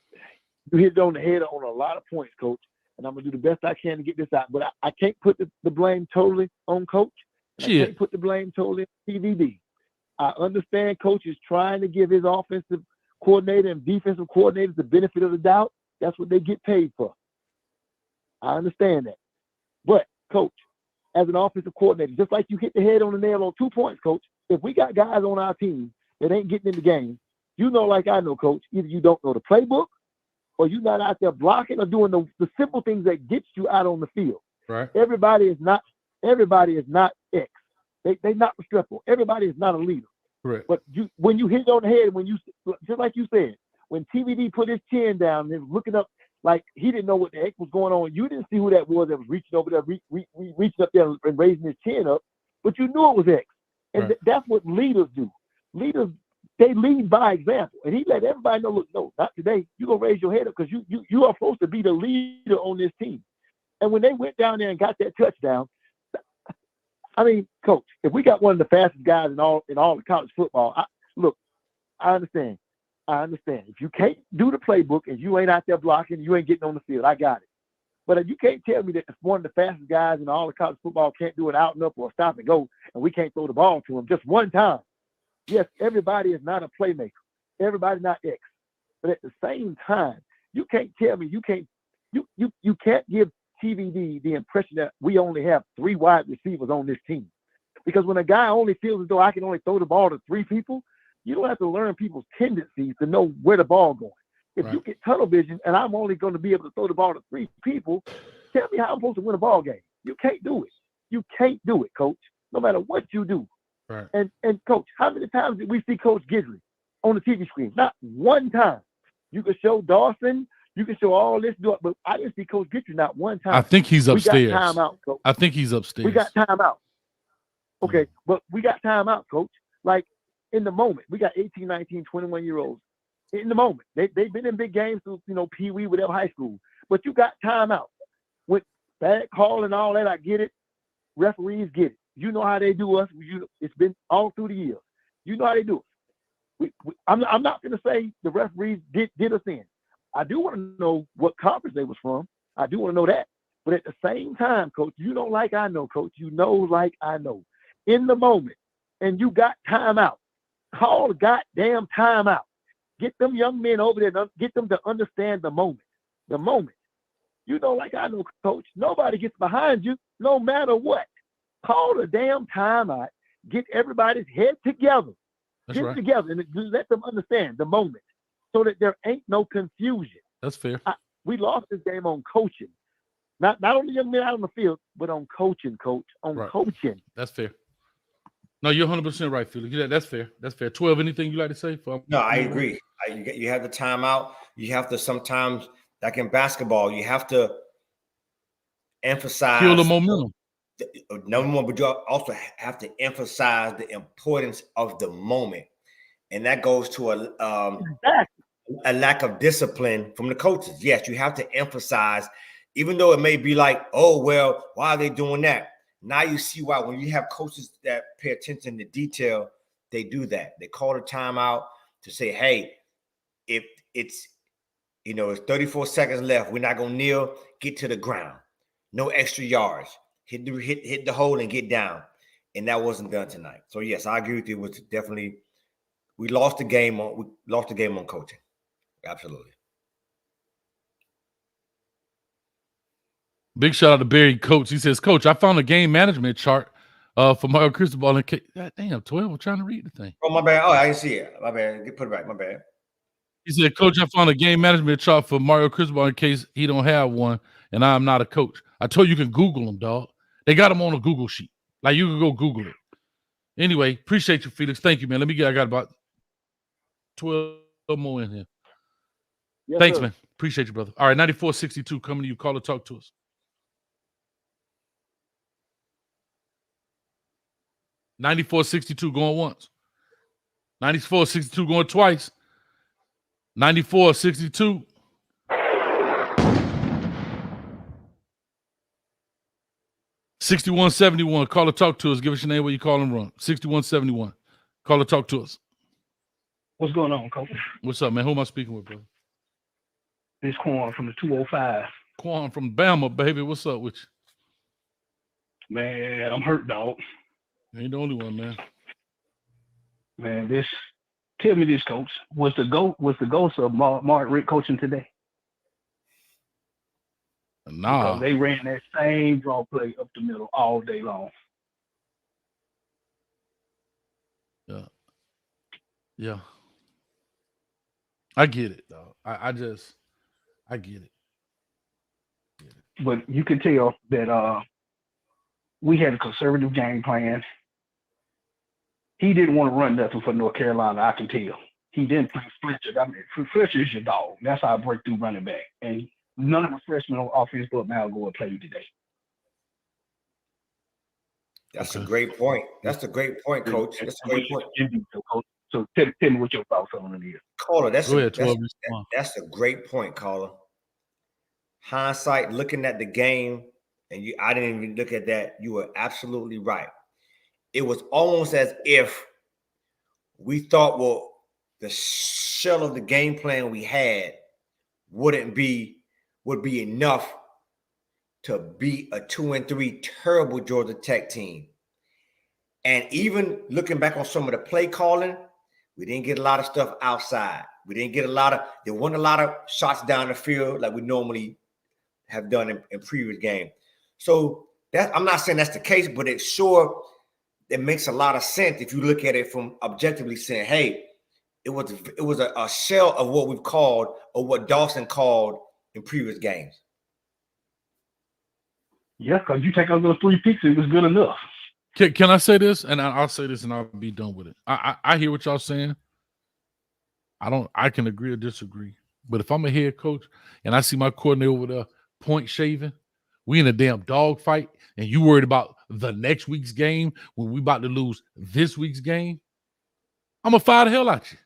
hit on the head on a lot of points, Coach, and I'm gonna do the best I can to get this out. But I can't put the blame totally on Coach. I can't put the blame totally on TVD. I understand Coach is trying to give his offensive coordinator and defensive coordinators the benefit of the doubt. That's what they get paid for. I understand that. But, Coach, as an offensive coordinator, just like you hit the head on the nail on 2 points, Coach, if we got guys on our team that ain't getting in the game, you know, like I know, Coach, either you don't know the playbook or you're not out there blocking or doing the simple things that get you out on the field. Right. Everybody is not X. They not respectful. Everybody is not a leader. Correct. But when you hit on the head, when you just like you said, when TVD put his chin down and looking up Like he didn't know what the heck was going on. You didn't see who that was reaching over there, reaching up there and raising his chin up, but you knew it was X. And right. That's what leaders do. Leaders, they lead by example. And he let everybody know, look, no, not today. You're going to raise your head up because you are supposed to be the leader on this team. And when they went down there and got that touchdown, I mean, Coach, if we got one of the fastest guys in all of college football, I understand. If you can't do the playbook and you ain't out there blocking, you ain't getting on the field. I got it. But if you can't tell me that one of the fastest guys in all of college football can't do an out and up or a stop and go, and we can't throw the ball to him just one time. Yes, everybody is not a playmaker. Everybody's not X. But at the same time, you can't tell me you can't give TVD the impression that we only have 3 wide receivers on this team. Because when a guy only feels as though I can only throw the ball to 3 people, you don't have to learn people's tendencies to know where the ball going. If you get tunnel vision and I'm only going to be able to throw the ball to 3 people, tell me how I'm supposed to win a ball game. You can't do it. You can't do it, Coach, no matter what you do. Right. And Coach, how many times did we see Coach Gidry on the TV screen? Not one time. You can show Dawson, you can show all this, but I didn't see Coach Gidry not one time. I think he's upstairs. We got timeout, Coach. I think he's upstairs. We got timeout. Okay, but we got timeout, Coach. Like, in the moment, we got 18, 19, 21-year-olds. In the moment, they've been in big games through, Pee Wee, whatever, high school. But you got timeout. With bad call and all that, I get it. Referees get it. You know how they do us. It's been all through the years. You know how they do it. I'm not going to say the referees did us in. I do want to know what conference they was from. I do want to know that. But at the same time, Coach, you know like I know, Coach. You know like I know. In the moment, and you got timeout. Call the goddamn timeout. Get them young men over there, get them to understand the moment. The moment. You know, like I know, Coach, nobody gets behind you no matter what. Call the damn timeout. Get everybody's head together. Get it together and let them understand the moment so that there ain't no confusion. That's fair. We lost this game on coaching. Not on the young men out on the field, but on coaching, Coach. Coaching. That's fair. No, you're 100% right, Felix. Yeah, that's fair. That's fair. 12, anything you like to say? No, I agree. You have the timeout. You have to sometimes, like in basketball, you have to emphasize. Kill the momentum. Number one, but you also have to emphasize the importance of the moment. And that goes to a lack of discipline from the coaches. Yes, you have to emphasize, even though it may be like, oh, well, why are they doing that? Now you see why when you have coaches that pay attention to detail, they do that. They call a timeout to say, hey, if it's, it's 34 seconds left, we're not going to kneel, get to the ground. No extra yards. Hit the hole and get down. And that wasn't done tonight. So, yes, I agree with you. It was definitely – we lost the game on coaching. Absolutely. Big shout out to Barry Coach. He says, Coach, I found a game management chart for Mario Cristobal. And God damn, 12. I'm trying to read the thing. Oh, my bad. Oh, I didn't see it. My bad. Put it back. My bad. He said, Coach, I found a game management chart for Mario Cristobal in case he don't have one, and I'm not a coach. I told you can Google him, dog. They got him on a Google sheet. Like, you can go Google it. Anyway, appreciate you, Felix. Thank you, man. I got about 12 more in here. Yes, thanks, sir. man. Appreciate you, brother. All right, 9462 coming to you. Call or talk to us. 9462 going once. 9462 going twice. 9462. $6171. Call or talk to us. Give us your name, where you call and run. $6171. Call or talk to us. What's going on, Coach? What's up, man? Who am I speaking with, brother? This Quan from the 205. Quan from Bama, baby. What's up with you? Man, I'm hurt, dog. Ain't the only one, man. Man, tell me this, Coach. Was the ghost of Mark Richt coaching today? Nah. Because they ran that same draw play up the middle all day long. Yeah. I get it, though. I get it. But you can tell that we had a conservative game plan. He didn't want to run nothing for North Carolina, I can tell. He didn't play Fletcher. I mean, Fletcher is your dog. That's our breakthrough running back. And none of the freshmen on offense but Malgore played today. That's a great point. That's a great point, Coach. That's a great point. So tell me what your thoughts on it is. Caller, Go ahead, 12. That's a great point, caller. Hindsight, looking at the game, and I didn't even look at that. You were absolutely right. It was almost as if we thought, well, the shell of the game plan we had would be enough to beat a 2-3 terrible Georgia Tech team. And even looking back on some of the play calling, we didn't get a lot of stuff outside. There weren't a lot of shots down the field like we normally have done in previous games. So I'm not saying that's the case, but it makes a lot of sense if you look at it from objectively saying, hey, it was a shell of what we've called or what Dawson called in previous games. Yeah, because you take out those 3 picks, it was good enough. Can I say this? And I'll say this and I'll be done with it. I hear what y'all saying. I can agree or disagree. But if I'm a head coach and I see my coordinator over there point shaving, we in a damn dog fight, and you worried about the next week's game when we about to lose this week's game, I'm gonna fire the hell out you.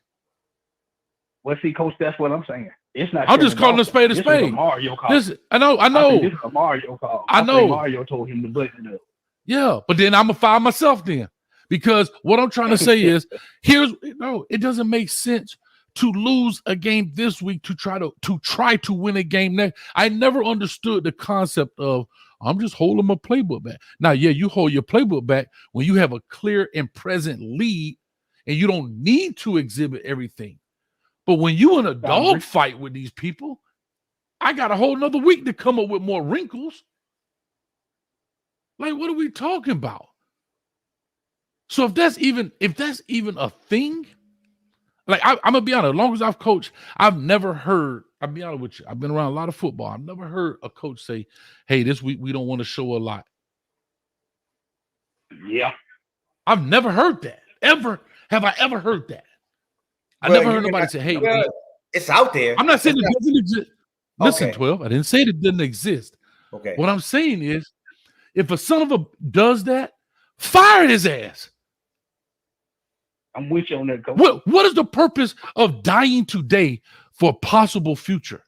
Well, see, Coach, that's what I'm saying. It's not. I'm just calling a spade a spade. This is a Mario call. I know. This is a Mario call. I know. Mario told him to button it up. Yeah, but then I'm gonna fire myself then, because what I'm trying to say is, it doesn't make sense to lose a game this week to try to win a game next. I never understood the concept of I'm just holding my playbook back. Now, yeah, you hold your playbook back when you have a clear and present lead, and you don't need to exhibit everything. But when you in a dog fight with these people, I got a whole nother week to come up with more wrinkles. Like, what are we talking about? So if that's even a thing, like I'm gonna be honest, as long as I've coached, I've never heard, I'll be honest with you, I've been around a lot of football. I've never heard a coach say, hey, this week we don't want to show a lot. Yeah. I've never heard that. Ever have I ever heard that? I never heard nobody say, hey, it's out there. I'm not saying it doesn't exist. Listen, Okay. 12, I didn't say it didn't exist. Okay. What I'm saying is, if a son of a does that, fire his ass. I'm with you on that, Coach. What is the purpose of dying today for a possible future?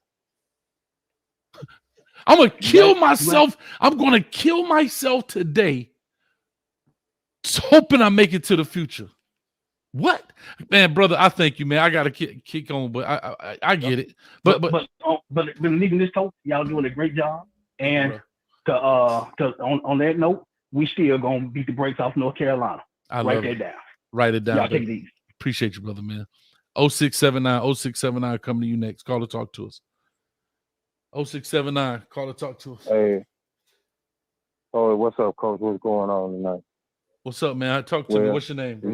I'm gonna kill myself. I'm gonna kill myself today, hoping I make it to the future. What, man, brother? I thank you, man. I gotta kick on, but I get it. But leaving this, Coach, y'all doing a great job. And on that note, we still gonna beat the brakes off North Carolina. Write that down. Write it down. Y'all take it easy. Appreciate you, brother, man. 0679 coming to you next. Call to talk to us. 0679, call to talk to us. Hey. Oh, what's up, Coach? What's going on tonight? What's up, man? Talk to me. What's your name? At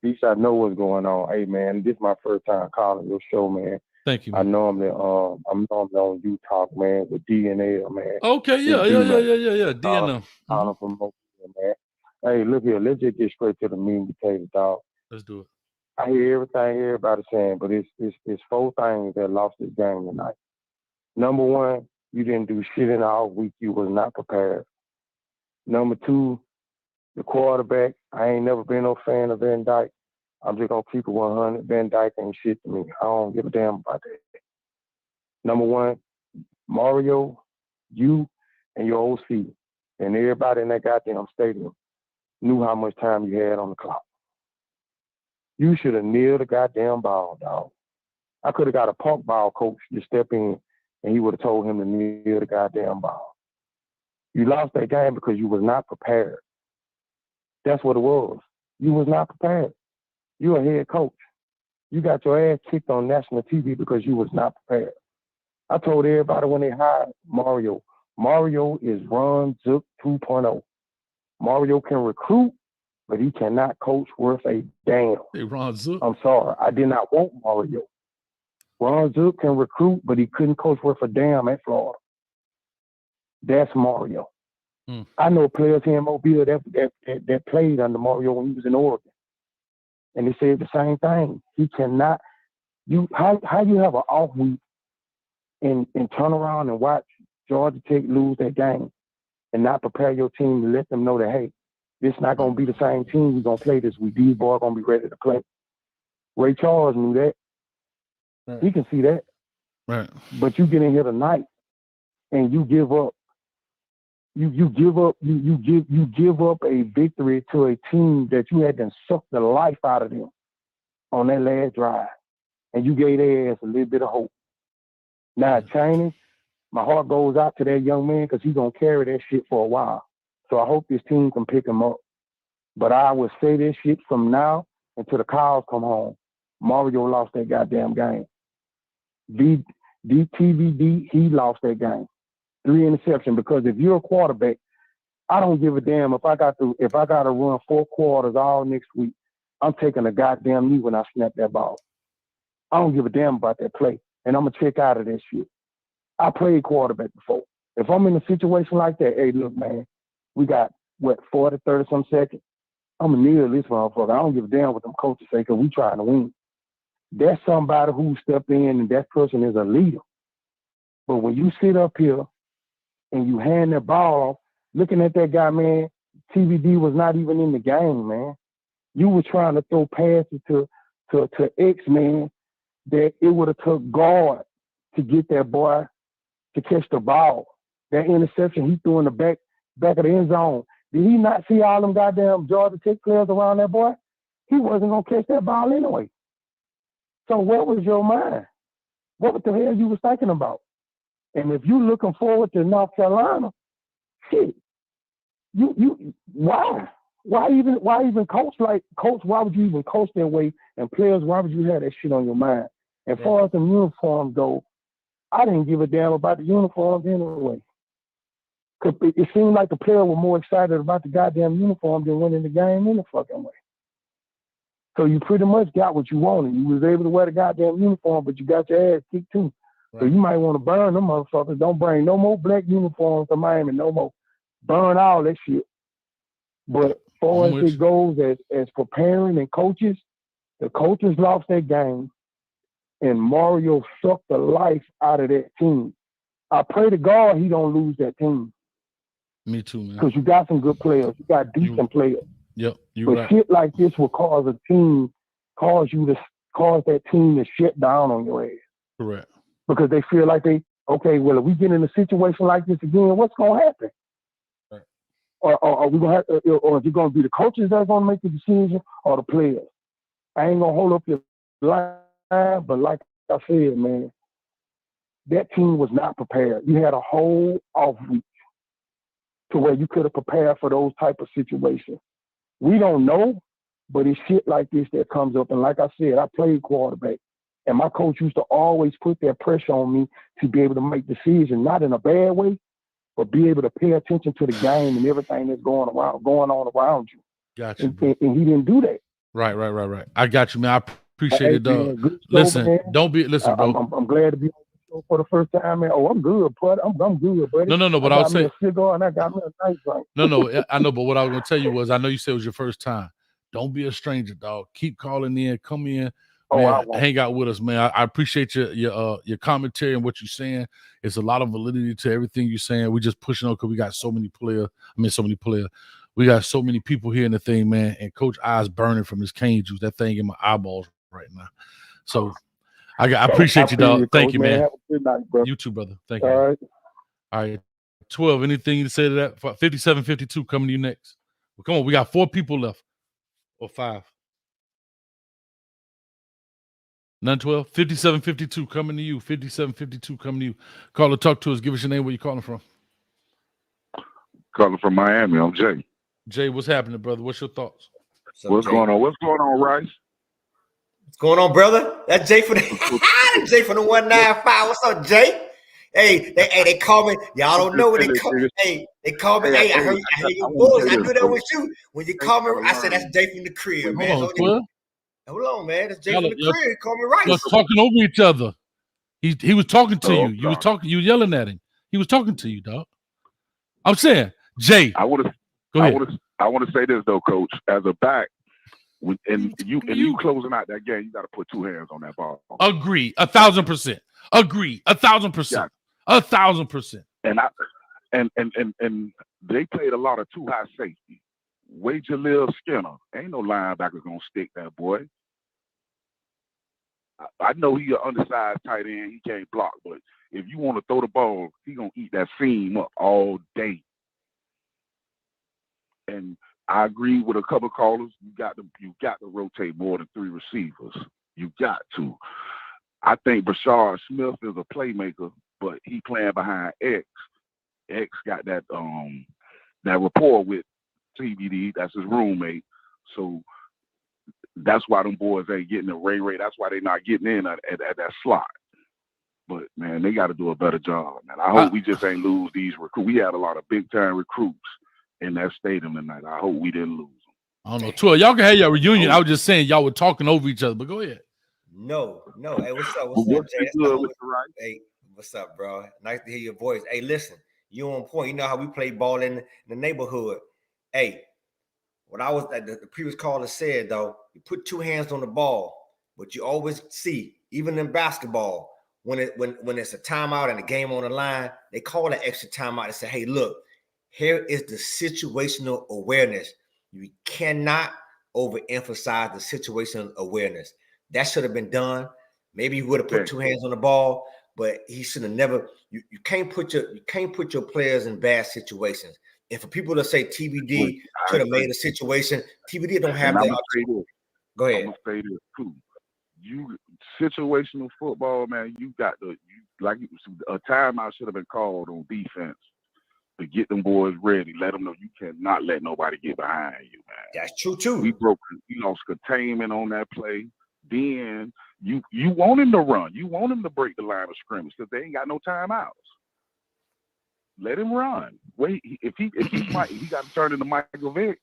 least I know what's going on. Hey, man, this is my first time calling your show, man. Thank you, man. I'm normally on you talk, man, with DNL, man. Okay, yeah. DNL. Calling from Montreal, man. Hey, look here. Let's just get straight to the meat and potatoes, dog. Let's do it. I hear everything everybody's saying, but it's 4 things that lost this game tonight. Number 1, you didn't do shit in all week. You was not prepared. Number 2, the quarterback. I ain't never been no fan of Van Dyke. I'm just gonna keep it 100. Van Dyke ain't shit to me. I don't give a damn about that. Number 1, Mario, you and your OC and everybody in that goddamn stadium knew how much time you had on the clock. You should have nailed the goddamn ball, dog. I could have got a punk ball coach to step in, and he would have told him to nail the goddamn ball. You lost that game because you was not prepared. That's what it was. You was not prepared. You a head coach. You got your ass kicked on national TV because you was not prepared. I told everybody when they hired Mario is Ron Zook 2.0. Mario can recruit, but he cannot coach worth a damn. Hey, Ron Zook. I'm sorry. I did not want Mario. Ron Zook can recruit, but he couldn't coach worth a damn at Florida. That's Mario. I know players here in Mobile that played under Mario when he was in Oregon. And they said the same thing. He cannot. How you have an off week and turn around and watch Georgia Tech lose that game and not prepare your team to let them know that, hey, this not going to be the same team we're going to play this week. These boys going to be ready to play. Ray Charles knew that. Right. He can see that. Right. But you get in here tonight and you give up. You give up a victory to a team that you had to suck the life out of them on that last drive. And you gave their ass a little bit of hope. Now, Chinese, my heart goes out to that young man because he's going to carry that shit for a while. So I hope this team can pick him up. But I will say this shit from now until the cows come home. Mario lost that goddamn game. TVD, he lost that game. 3 interceptions, because if you're a quarterback, I don't give a damn if I got to run 4 quarters all next week. I'm taking a goddamn knee when I snap that ball. I don't give a damn about that play, and I'm gonna check out of that shit. I played quarterback before. If I'm in a situation like that, hey, look, man, we got 40, 30 some seconds. I'm gonna kneel this motherfucker. I don't give a damn what them coaches say because we trying to win. That's somebody who stepped in, and that person is a leader. But when you sit up here and you hand that ball off, looking at that guy, man, TVD was not even in the game, man. You were trying to throw passes to X, man, that it would have took guard to get that boy to catch the ball. That interception he threw in the back of the end zone. Did he not see all them goddamn Georgia Tech players around that boy? He wasn't going to catch that ball anyway. So what was your mind? What the hell you was thinking about? And if you looking forward to North Carolina, shit, why even coach? Why would you even coach that way? And players, why would you have that shit on your mind? As far as the uniforms go, I didn't give a damn about the uniforms anyway. Cause it seemed like the player was more excited about the goddamn uniform than winning the game in the fucking way. So you pretty much got what you wanted. You was able to wear the goddamn uniform, but you got your ass kicked too. Right. So you might want to burn them motherfuckers. Don't bring no more black uniforms to Miami no more. Burn all that shit. But as far as it goes as preparing and coaches, the coaches lost that game, and Mario sucked the life out of that team. I pray to God he don't lose that team. Me too, man. Because you got some good players. You got decent players. Yep, but right. Shit like this will cause that team to shut down on your ass. Correct. Because they feel like okay, well, if we get in a situation like this again, what's gonna happen? Right. Or are we gonna have or is it gonna be the coaches that's gonna make the decision or the players? I ain't gonna hold up your line, but like I said, man, that team was not prepared. You had a whole off week to where you could have prepared for those type of situations. We don't know, but it's shit like this that comes up. And like I said, I played quarterback. And my coach used to always put that pressure on me to be able to make decisions, not in a bad way, but be able to pay attention to the game and everything that's going on around you. Gotcha. And he didn't do that. Right. I got you, man. I appreciate it, dog. Listen, bro. I'm glad to be on the show for the first time, man. Oh, I'm good, buddy. I'm good, buddy. No. But I'll say, a cigar and I got me a nice drink. No. I know, but what I was gonna tell you was, I know you said it was your first time. Don't be a stranger, dog. Keep calling in. Come in. Man, hang out with us, man. I appreciate your commentary and what you're saying. It's a lot of validity to everything you're saying. We're just pushing on because we got so many players. We got so many people here in the thing, man. And Coach Eyes burning from his cane juice. That thing in my eyeballs right now. So I appreciate you, dog. Thank you, man. Have a good night, bro. You too, brother. Thank you. All right. 12. Anything you say to that? 57-52 coming to you next. Well, come on. We got 4 people left. Or 5. None 12. 57-52 coming to you. 57-52 coming to you. Call or talk to us. Give us your name. Where you calling from? Calling from Miami. I'm Jay. Jay, what's happening, brother? What's your thoughts? What's going on? What's going on, Rice? What's going on, brother? That's Jay for the Jay for the 195. What's up, Jay? Hey, they call me. Y'all don't know what they call me. Hey, they call me. Hey, I heard your voice. I knew that was you. When you call me, I said that's Jay from the crib, man. Hold on, man. That's Jay from the crib. Call me Rice. You're talking over each other. He was talking to you. You was talking. You yelling at him. He was talking to you, dog. I'm saying, Jay. I want to say this though, Coach. As a back, And you closing out that game, you got to put two hands on that ball. Agree, 1,000%. Agree, 1,000%. 1,000%. And they played a lot of too high safety. Wade Jalil Skinner, ain't no linebacker gonna stick that boy. I know he an undersized tight end, he can't block, but if you want to throw the ball, he gonna eat that seam up all day. And I agree with a couple of callers. You got to rotate more than three receivers. You got to. I think Brashard Smith is a playmaker, but he playing behind X. X got that rapport with TBD. That's his roommate. So that's why them boys ain't getting the Ray. That's why they not getting in at that slot. But man, they got to do a better job, man. I hope we just ain't lose these recruits. We had a lot of big time recruits in that stadium tonight. I hope we didn't lose them. I don't know. 12. Y'all can have your reunion. I was just saying y'all were talking over each other, but go ahead. No. Hey, what's up? Jay? Hey, what's up, bro? Nice to hear your voice. Hey, listen, you on point. You know how we play ball in the neighborhood. Hey, what I was the previous caller said though, you put two hands on the ball, but you always see, even in basketball, when it's a timeout and a game on the line, they call that extra timeout and say, hey, look, here is the situational awareness. You cannot overemphasize the situational awareness. That should have been done. Maybe he would have put two hands on the ball, but he should have never. You can't put your players in bad situations. And for people to say TBD should have made a situation, TBD don't have that. Go ahead. I'm gonna say this too. You situational football, man. You got a timeout should have been called on defense to get them boys ready. Let them know you cannot let nobody get behind you, man. That's true too. We lost containment on that play. Then you want him to run. You want him to break the line of scrimmage because they ain't got no timeouts. Let him run. Wait, if he got to turn into Michael Vick.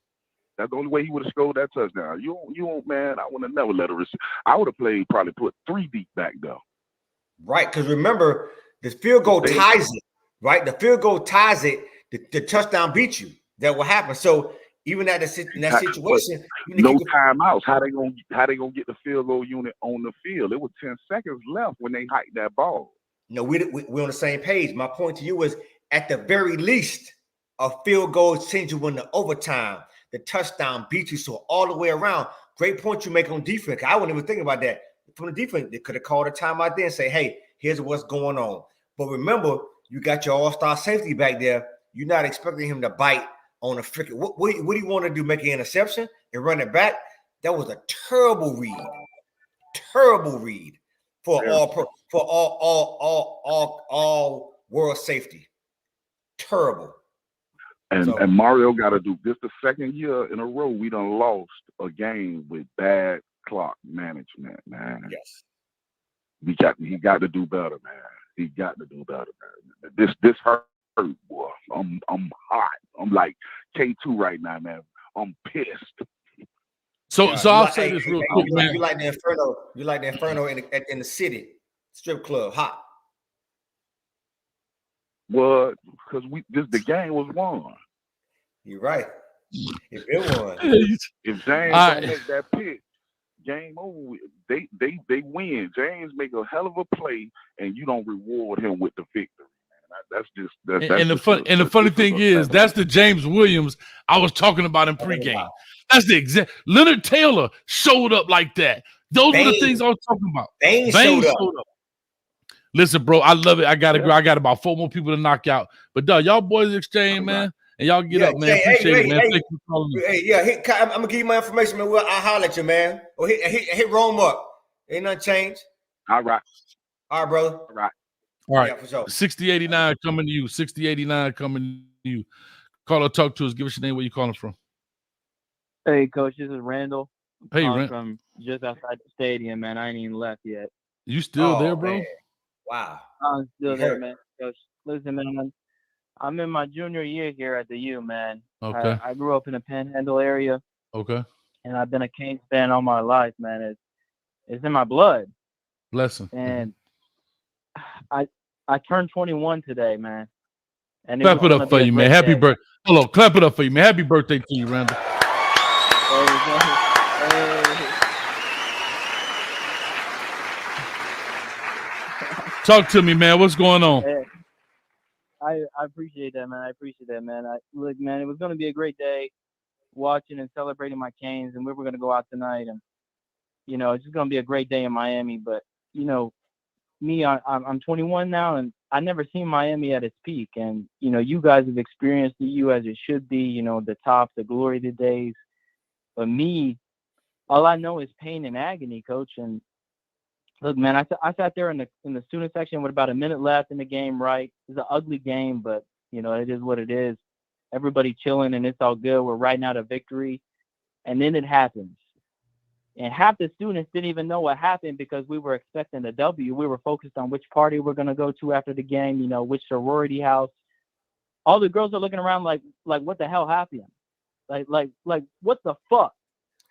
That's the only way he would have scored that touchdown. You won't, man. I would have never let her. I would have probably put 3 deep back though. Right, because remember the field goal ties it. Right, the field goal ties it. The touchdown beat you. That will happen. So even in that situation, no timeouts. How they gonna get the field goal unit on the field? It was 10 seconds left when they hiked that ball. No, we're on the same page. My point to you is, at the very least, a field goal sends you into overtime. The touchdown beat you. So all the way around, great point you make on defense. I wasn't even thinking about that. From the defense, they could have called a timeout there and say, hey, here's what's going on. But remember, you got your all-star safety back there. You're not expecting him to bite on a freaking. What do you want to do? Make an interception and run it back? That was a terrible read. Terrible read for all world safety. Terrible. And Mario got to do this the second year in a row we done lost a game with bad clock management, man. Yes. He got to do better, man. He got to do better, man. This hurt, boy. I'm hot. I'm like K2 right now, man. I'm pissed. So I'll say this real quick, man. You like the Inferno? You like the Inferno in the city strip club? Hot. Well, because the game was won. You're right. If it won, if James don't make that pick, game over. They win. James make a hell of a play, and you don't reward him with the victory. And the funny thing is, that's the James Williams I was talking about in pregame. That's the exact. Leonard Taylor showed up like that. Those were the things I was talking about. Bain showed up. Listen, bro, I love it. I got about 4 more people to knock out. But dog, y'all boys exchange, man, and y'all get up, man. Appreciate it, man. Thank you for calling me. I'm gonna give you my information, man. I'll holler at you, man. Or hit Rome up. Ain't nothing changed. All right, brother. All right. Yeah, for sure. 6089 coming to you. 6089 coming to you. Call or talk to us. Give us your name. Where you calling from? Hey, Coach. This is Randall. Hey, Randall. From just outside the stadium, man. I ain't even left yet. You still there, bro? Man. Wow. I'm still there, man. Coach, listen, man. I'm in my junior year here at the U, man. Okay. I grew up in the Panhandle area. Okay. And I've been a Canes fan all my life, man. It's in my blood. Blessing. And I turned 21 today, man. And clap it up for you, man. Happy birthday. Hello, clap it up for you, man. Happy birthday to you, Randall. Hey, Talk to me, man. What's going on? I appreciate that, man. Look, man, it was going to be a great day watching and celebrating my Canes, and we were going to go out tonight, and it's just going to be a great day in Miami. But me, I'm 21 now, and I never seen Miami at its peak. And you guys have experienced the U as it should be. The top, the glory of the days. But me, all I know is pain and agony, Coach. And look, man, I sat there in the student section with about a minute left in the game. Right, it's an ugly game, but it is what it is. Everybody chilling, and it's all good. We're riding out a victory, and then it happens. And half the students didn't even know what happened because we were expecting a W. We were focused on which party we're going to go to after the game, which sorority house. All the girls are looking around like what the hell happened? Like what the fuck?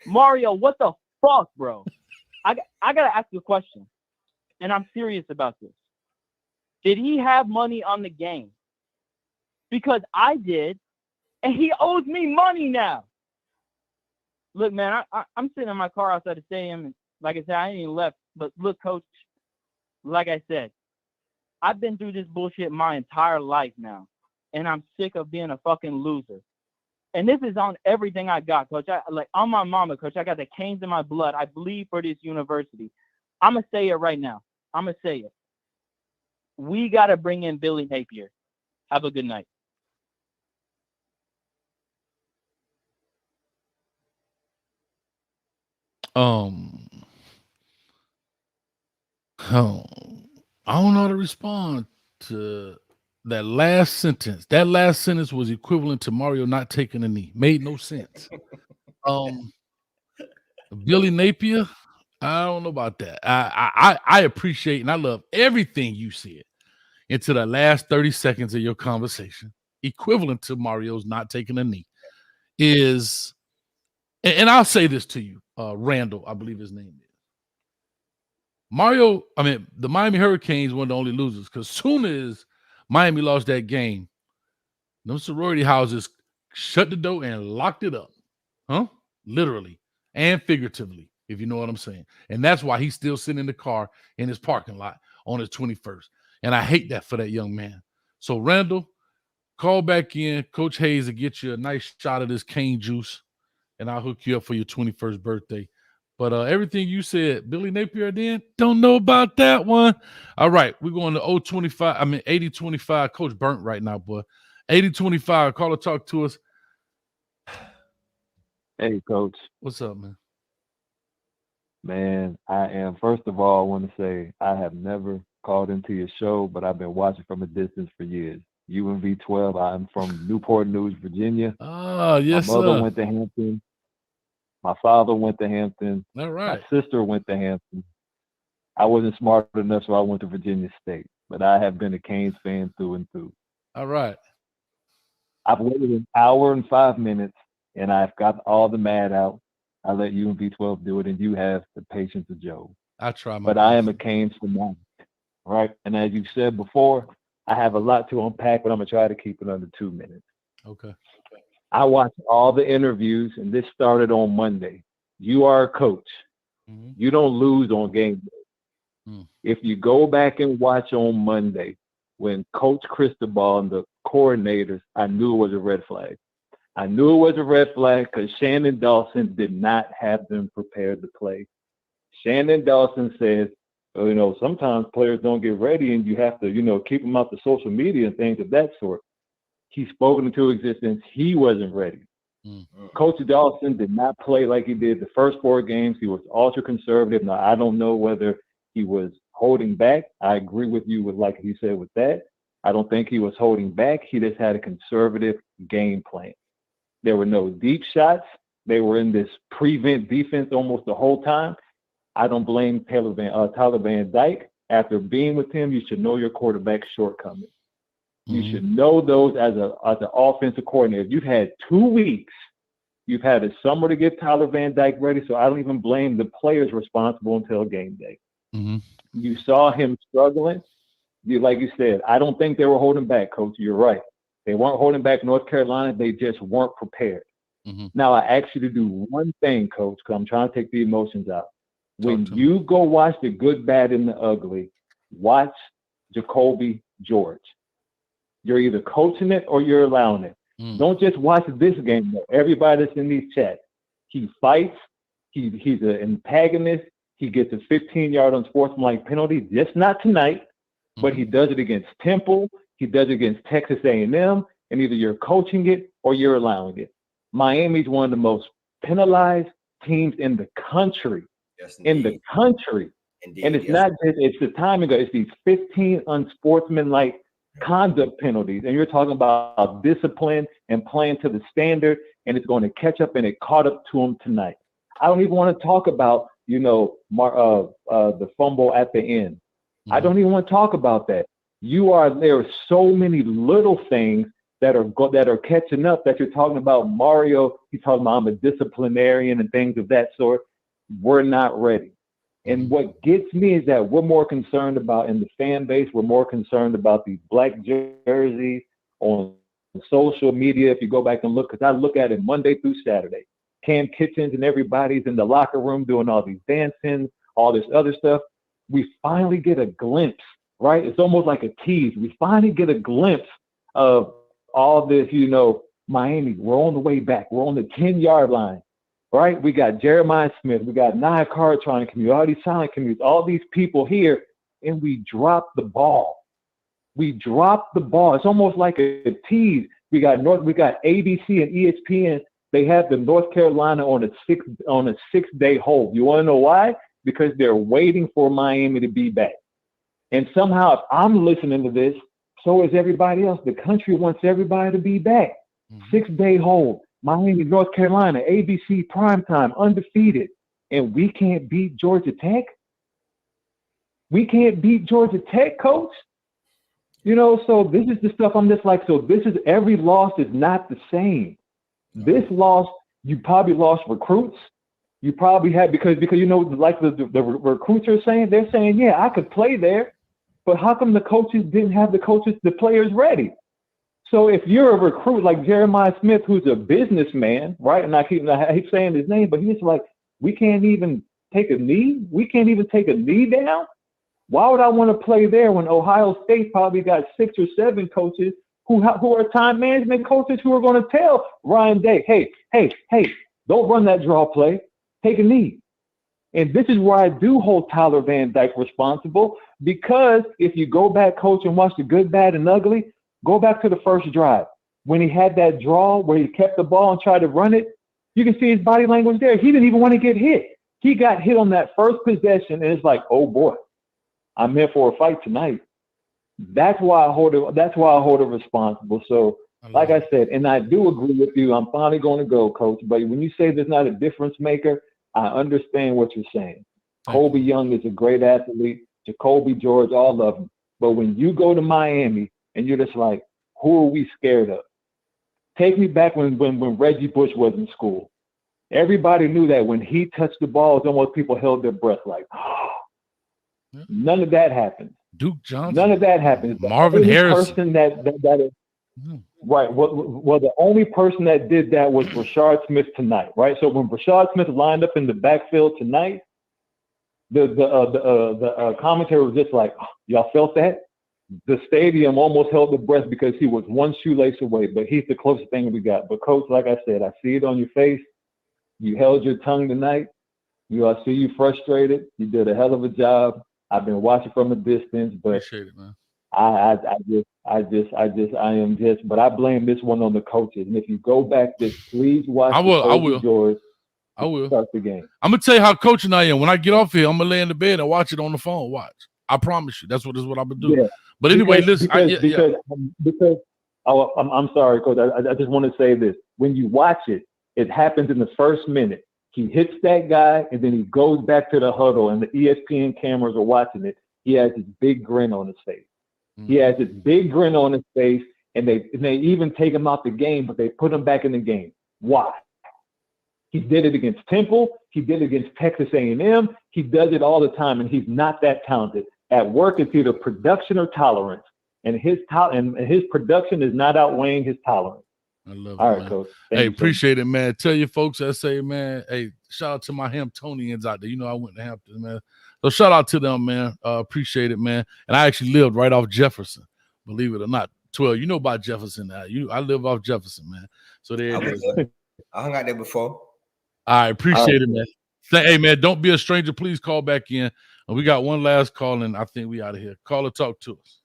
Mario, what the fuck, bro? I got to ask you a question, and I'm serious about this. Did he have money on the game? Because I did, and he owes me money now. Look, man, I'm sitting in my car outside the stadium, and like I said, I ain't even left. But look, Coach, like I said, I've been through this bullshit my entire life now, and I'm sick of being a fucking loser. And this is on everything I got, Coach. On my mama, Coach. I got the Canes in my blood. I bleed for this university. I'm going to say it right now. I'm going to say it. We got to bring in Billy Napier. Have a good night. I don't know how to respond to that last sentence. That last sentence was equivalent to Mario not taking a knee. Made no sense. Billy Napier, I don't know about that. I appreciate and I love everything you said into the last 30 seconds of your conversation. Equivalent to Mario's not taking a knee is, and I'll say this to you, Randall, I believe his name is. The Miami Hurricanes were the only losers because soon as Miami lost that game, those sorority houses shut the door and locked it up. Literally and figuratively, if you know what I'm saying. And that's why he's still sitting in the car in his parking lot on his 21st. And I hate that for that young man. So, Randall, call back in, Coach Hayes, to get you a nice shot of this cane juice, and I'll hook you up for your 21st birthday. But everything you said, Billy Napier then, don't know about that one. All right, we're going to 80-25. Coach burnt right now, boy. 80-25, call or talk to us. Hey, Coach. What's up, man? Man, first of all, I want to say I have never called into your show, but I've been watching from a distance for years. UNV-12, I'm from Newport News, Virginia. Oh, yes, My mother sir. went to Hampton. My father went to Hampton. All right. My sister went to Hampton. I wasn't smart enough, so I went to Virginia State. But I have been a Canes fan through and through. All right. I've waited an hour and 5 minutes, and I've got all the mad out. I let UNV-12 do it, and you have the patience of Job. I try my But best. I am a Canes fanatic, right? And as you said before, I have a lot to unpack, but I'm going to try to keep it under 2 minutes. Okay. I watched all the interviews, and this started on Monday. You are a coach. Mm-hmm. You don't lose on game day. If you go back and watch on Monday, when Coach Cristobal and the coordinators, I knew it was a red flag. I knew it was a red flag because Shannon Dawson did not have them prepared to play. Shannon Dawson says, sometimes players don't get ready and you have to, keep them off the social media and things of that sort. He spoke into existence. He wasn't ready. Coach Dawson did not play like he did the first 4 games. He was ultra conservative. Now, I don't know whether he was holding back. I agree with you with like you said with that. I don't think he was holding back. He just had a conservative game plan. There were no deep shots. They were in this prevent defense almost the whole time. I don't blame Tyler Van Dyke. After being with him, you should know your quarterback's shortcomings. You should know those as an offensive coordinator. You've had 2 weeks. You've had a summer to get Tyler Van Dyke ready, so I don't even blame the players responsible until game day. Mm-hmm. You saw him struggling. Like you said, I don't think they were holding back, Coach. You're right. They weren't holding back North Carolina. They just weren't prepared. Mm-hmm. Now, I ask you to do one thing, Coach, because I'm trying to take the emotions out. When you go watch the good, bad, and the ugly, watch Jacoby George. You're either coaching it or you're allowing it. Don't just watch this game, though. Everybody that's in these chats, he fights. He's an antagonist. He gets a 15-yard unsportsmanlike penalty, just not tonight, but he does it against Temple. He does it against Texas A&M, and either you're coaching it or you're allowing it. Miami's one of the most penalized teams in the country. Yes, in the country. Indeed, and it's not just, it's the timing, it's these 15 unsportsmanlike conduct penalties. And you're talking about discipline and playing to the standard, and it's going to catch up, and it caught up to them tonight. I don't even want to talk about, the fumble at the end. I don't even want to talk about that. There are so many little things that are catching up that you're talking about. Mario, he's talking about I'm a disciplinarian and things of that sort. We're not ready. And what gets me is that we're more concerned about, in the fan base, we're more concerned about these black jerseys on social media. If you go back and look, because I look at it Monday through Saturday, Cam Kitchens and everybody's in the locker room doing all these dancing, all this other stuff. We finally get a glimpse, right? It's almost like a tease. We finally get a glimpse of all this, Miami, we're on the way back. We're on the 10-yard line, right? We got Jeremiah Smith. We got Nia Carr trying to commute, all these silent commutes, all these people here, and we dropped the ball. We dropped the ball. It's almost like a tease. We got ABC and ESPN. They have the North Carolina on a 6-day hold. You want to know why? Because they're waiting for Miami to be back. And somehow, if I'm listening to this, so is everybody else. The country wants everybody to be back. 6-day hold. Miami, North Carolina, ABC, primetime, undefeated. And we can't beat Georgia Tech? We can't beat Georgia Tech, coach? So this is the stuff I'm just like, so this is, every loss is not the same. This loss, you probably lost recruits. You probably had, because like the recruits are saying, they're saying, yeah, I could play there, but how come the coaches didn't have the players ready? So if you're a recruit like Jeremiah Smith, who's a businessman, right? And I keep saying his name, but he's like, we can't even take a knee. We can't even take a knee down. Why would I want to play there when Ohio State probably got 6 or 7 coaches who are time management coaches who are going to tell Ryan Day, hey, don't run that draw play. Take a knee. And this is where I do hold Tyler Van Dyke responsible, because if you go back, coach, and watch the good, bad, and ugly, go back to the first drive. When he had that draw where he kept the ball and tried to run it, you can see his body language there. He didn't even want to get hit. He got hit on that first possession, and it's like, oh boy, I'm here for a fight tonight. That's why I hold it responsible. So, like I said, and I do agree with you. I'm finally going to go, coach. But when you say there's not a difference maker, I understand what you're saying. Kobe Young is a great athlete. Jacoby George, all of them. But when you go to Miami and you're just like, who are we scared of? Take me back when Reggie Bush was in school. Everybody knew that when he touched the ball, it's almost people held their breath like, None of that happened. Duke Johnson. None of that happened. Marvin Harrison. Person that is, right. Well, the only person that did that was Rashard Smith tonight, right? So when Rashard Smith lined up in the backfield tonight, the commentary was just like, y'all felt that? The stadium almost held their breath because he was one shoelace away, but he's the closest thing we got. But coach, like I said, I see it on your face. You held your tongue tonight. I see you frustrated. You did a hell of a job. I've been watching from a distance, but appreciate it, man. But I blame this one on the coaches. And if you go back, just please watch. I will. George. I will start the game. I'm gonna tell you how coaching I am. When I get off here, I'm gonna lay in the bed and watch it on the phone. Watch. I promise you. That's what I'm gonna do. Yeah. But anyway, listen. Because I'm sorry, coach. I just want to say this. When you watch it, it happens in the first minute. He hits that guy, and then he goes back to the huddle, and the ESPN cameras are watching it. He has this big grin on his face. He has this big grin on his face, and they even take him out the game, but they put him back in the game. Why? He did it against Temple. He did it against Texas A&M. He does it all the time, and he's not that talented. At work, it's either production or tolerance, and his production is not outweighing his tolerance. I love it. All right, man. coach. Hey, appreciate it, man. Tell your folks I say, man, hey, Shout out to my Hamptonians out there. You know, I went to Hampton, man. So shout out to them, man. Appreciate it, man. And I actually lived right off Jefferson, believe it or not. 12. You know about Jefferson now. I live off Jefferson, man. So there it is. I hung out there before. All right, appreciate it, man. Hey, man, don't be a stranger. Please call back in. We got one last call, and I think we out of here. Caller, talk to us.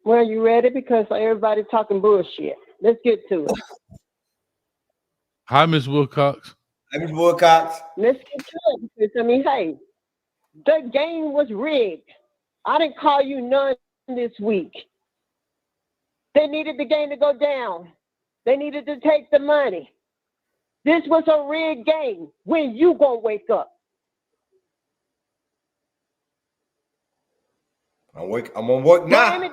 Well, you ready? Because everybody's talking bullshit. Let's get to it. Hi, Miss Wilcox. Hi, Miss Wilcox. Let's get to it. Because, I mean, hey, the game was rigged. I didn't call you none this week. They needed the game to go down. They needed to take the money. This was a rigged game. When you gonna wake up? I'm on work now. Every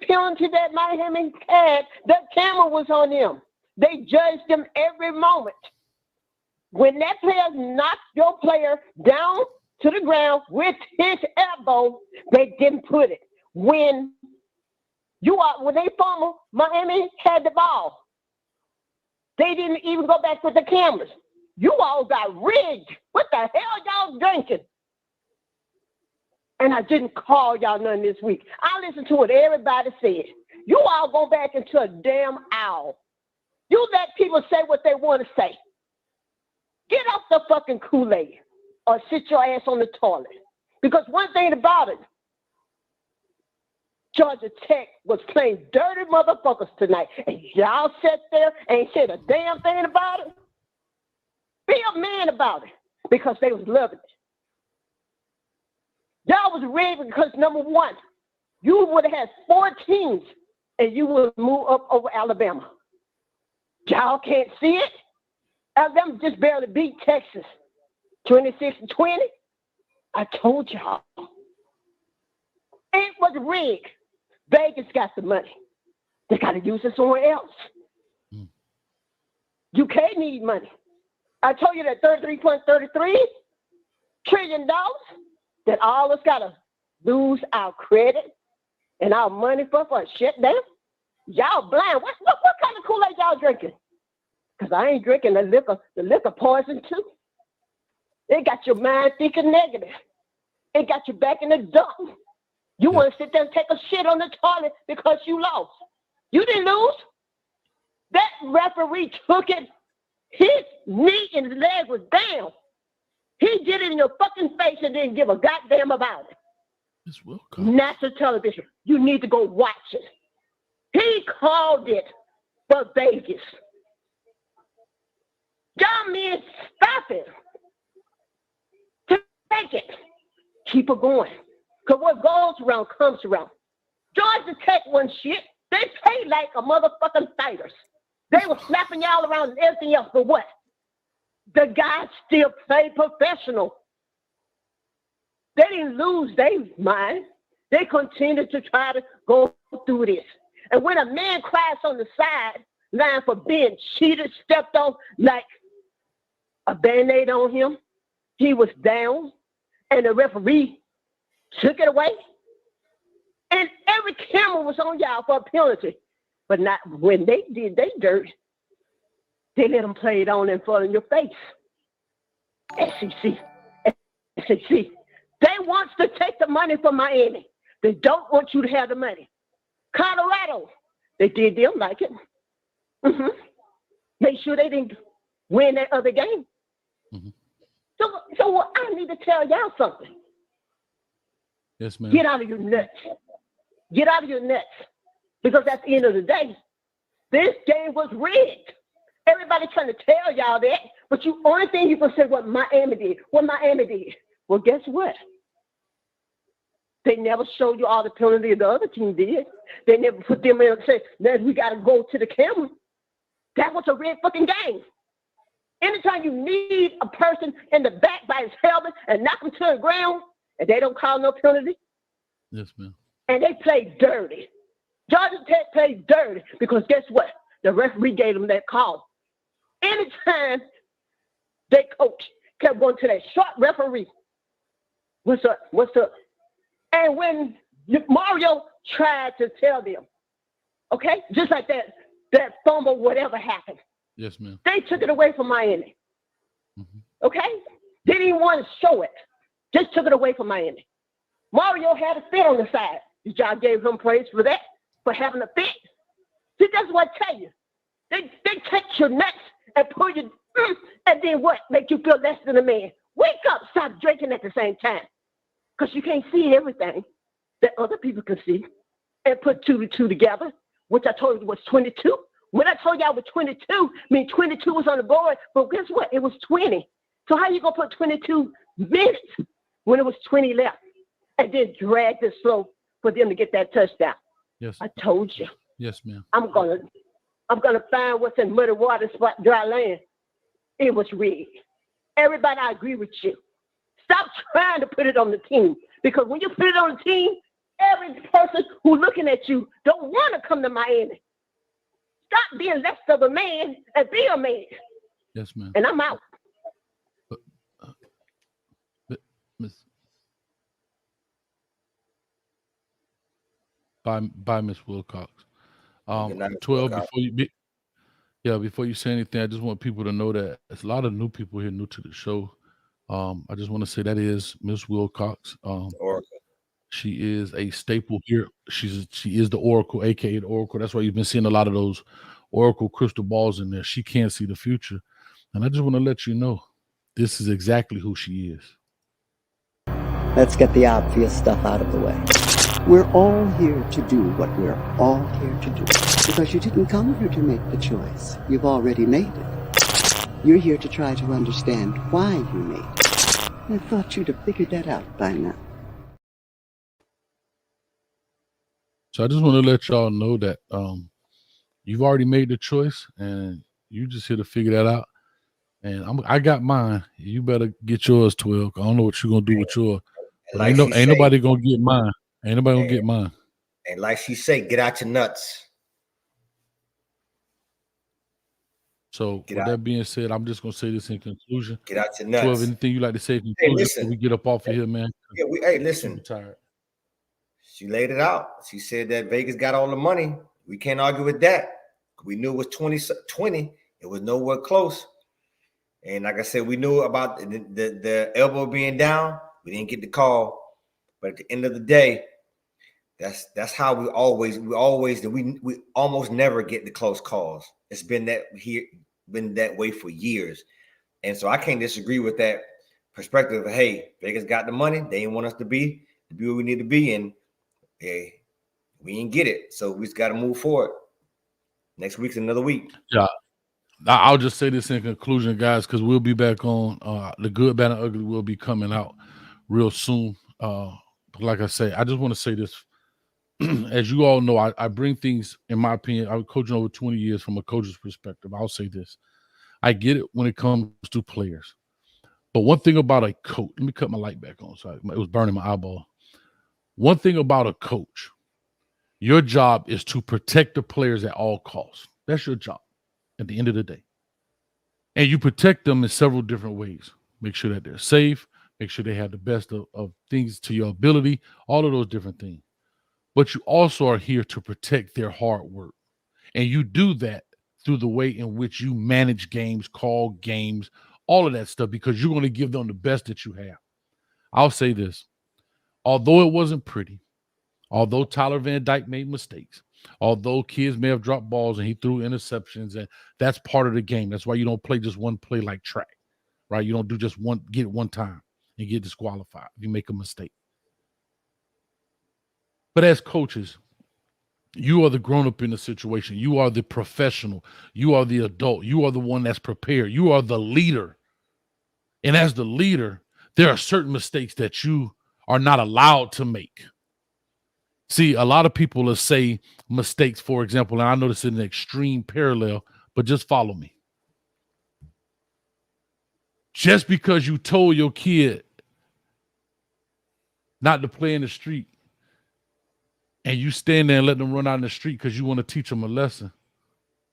penalty that Miami had, the camera was on them. They judged them every moment. When that player knocked your player down to the ground with his elbow, they didn't put it. When they fumbled, Miami had the ball. They didn't even go back with the cameras. You all got rigged. What the hell y'all drinking? And I didn't call y'all none this week. I listened to what everybody said. You all go back into a damn owl. You let people say what they want to say. Get off the fucking Kool-Aid or sit your ass on the toilet. Because one thing about it, Georgia Tech was playing dirty motherfuckers tonight. And y'all sat there and ain't said a damn thing about it. Be a man about it. Because they was loving it. Y'all was rigged because, number one, you would have had 4 teams and you would move up over Alabama. Y'all can't see it. Alabama just barely beat Texas 26-20. I told y'all. It was rigged. Vegas got the money. They got to use it somewhere else. UK need money. I told you that $33.33 trillion that all of us got to lose our credit and our money for shit down. Y'all blind. What kind of Kool-Aid y'all drinking? Because I ain't drinking the liquor poison too. It got your mind thinking negative. It got you back in the dump. You want to sit there and take a shit on the toilet because you lost. You didn't lose. That referee took it. His knee and his leg was down. He did it in your fucking face and didn't give a goddamn about it. National television. You need to go watch it. He called it for Vegas. Y'all men, stop it. Take it. Keep it going. Because what goes around comes around. Georgia Tech wasn't shit. They played like a motherfucking fighters. They were slapping y'all around and everything else, but what? The guys still play professional. They didn't lose their mind. They continued to try to go through this. And when a man cries on the sideline for being cheated, stepped on like a Band-Aid on him, he was down, and the referee took it away. And every camera was on y'all for a penalty. But not when they did they dirt, they let them play it on in front of your face. SEC. They want to take the money from Miami. They don't want you to have the money. Colorado, they did them like it. Make sure they didn't win that other game. So I need to tell y'all something. Yes, ma'am. Get out of your nuts. Get out of your nuts. Because at the end of the day, this game was rigged. Everybody trying to tell y'all that, but you only thing you can say what Miami did. Well, guess what? They never showed you all the penalty the other team did. They never put them in and said, man, we got to go to the camera. That was a rigged fucking game. Anytime you need a person in the back by his helmet and knock him to the ground, and they don't call no penalty. Yes, ma'am. And they played dirty. Georgia Tech played dirty because guess what? The referee gave them that call. Anytime their coach kept going to that short referee, what's up? And when Mario tried to tell them, okay, just like that fumble, whatever happened, Yes, ma'am. They took it away from Miami. Okay? They didn't even want to show it. Just took it away from Miami. Mario had a fit on the side. Y'all gave him praise for that, for having a fit. See, that's what I tell you. They take your nuts and pull you, and then what? Make you feel less than a man. Wake up, stop drinking at the same time. Because you can't see everything that other people can see. And put 2 to 2 together, which I told you was 22. When I told you I was 22, I mean 22 was on the board, but guess what? It was 20. So how you going to put 22 minutes when it was 20 left and then drag the slow for them to get that touchdown? Yes. I told you. Yes, ma'am. I'm gonna find what's in muddy water, spot dry land. It was rigged. Everybody, I agree with you. Stop trying to put it on the team, because when you put it on the team, every person who's looking at you don't want to come to Miami. Stop being less of a man and be a man. Yes, ma'am. And I'm out. By Miss Wilcox. Good night, Miss 12 Wilcox. before you say anything, I just want people to know that there's a lot of new people here new to the show. I just want to say that is Miss Wilcox. Oracle. She is a staple here. She is the Oracle, aka the Oracle. That's why you've been seeing a lot of those Oracle crystal balls in there. She can't see the future. And I just want to let you know this is exactly who she is. Let's get the obvious stuff out of the way. We're all here to do what we're all here to do. Because you didn't come here to make the choice. You've already made it. You're here to try to understand why you made it. I thought you'd have figured that out by now. So I just want to let y'all know that you've already made the choice, and you just here to figure that out. And I got mine. You better get yours, 12. I don't know what you're gonna do with yours. But Like ain't nobody gonna get mine. Ain't nobody gonna get mine. And like she say, get out your nuts. So with that being said, I'm just gonna say this in conclusion. Get out your nuts. 12, anything you like to say in conclusion listen. before we get up off of here, man? Yeah, listen. Tired. She laid it out. She said that Vegas got all the money. We can't argue with that. We knew it was 20. It was nowhere close. And like I said, we knew about the elbow being down. We didn't get the call. But at the end of the day, that's how we almost never get the close calls. It's been that way for years. And so I can't disagree with that perspective of, hey, Vegas got the money. They didn't want us to be where we need to be. And hey, we didn't get it. So we just got to move forward. Next week's another week. Yeah. I'll just say this in conclusion, guys, because we'll be back on The Good, Bad, and Ugly will be coming out real soon. But like I say, I just want to say this. As you all know, I bring things, in my opinion, I was coaching over 20 years from a coach's perspective. I'll say this. I get it when it comes to players. But one thing about a coach, let me cut my light back on. So it was burning my eyeball. One thing about a coach, your job is to protect the players at all costs. That's your job at the end of the day. And you protect them in several different ways. Make sure that they're safe. Make sure they have the best of things to your ability, all of those different things. But you also are here to protect their hard work. And you do that through the way in which you manage games, call games, all of that stuff, because you're going to give them the best that you have. I'll say this. Although it wasn't pretty, although Tyler Van Dyke made mistakes, although kids may have dropped balls and he threw interceptions, and that's part of the game. That's why you don't play just one play like track, right? You don't do just get it one time and get disqualified if you make a mistake. But as coaches, you are the grown-up in the situation. You are the professional. You are the adult. You are the one that's prepared. You are the leader. And as the leader, there are certain mistakes that you are not allowed to make. See, a lot of people will say mistakes, for example, and I know this is an extreme parallel, but just follow me. Just because you told your kid not to play in the street, and you stand there and let them run out in the street because you want to teach them a lesson,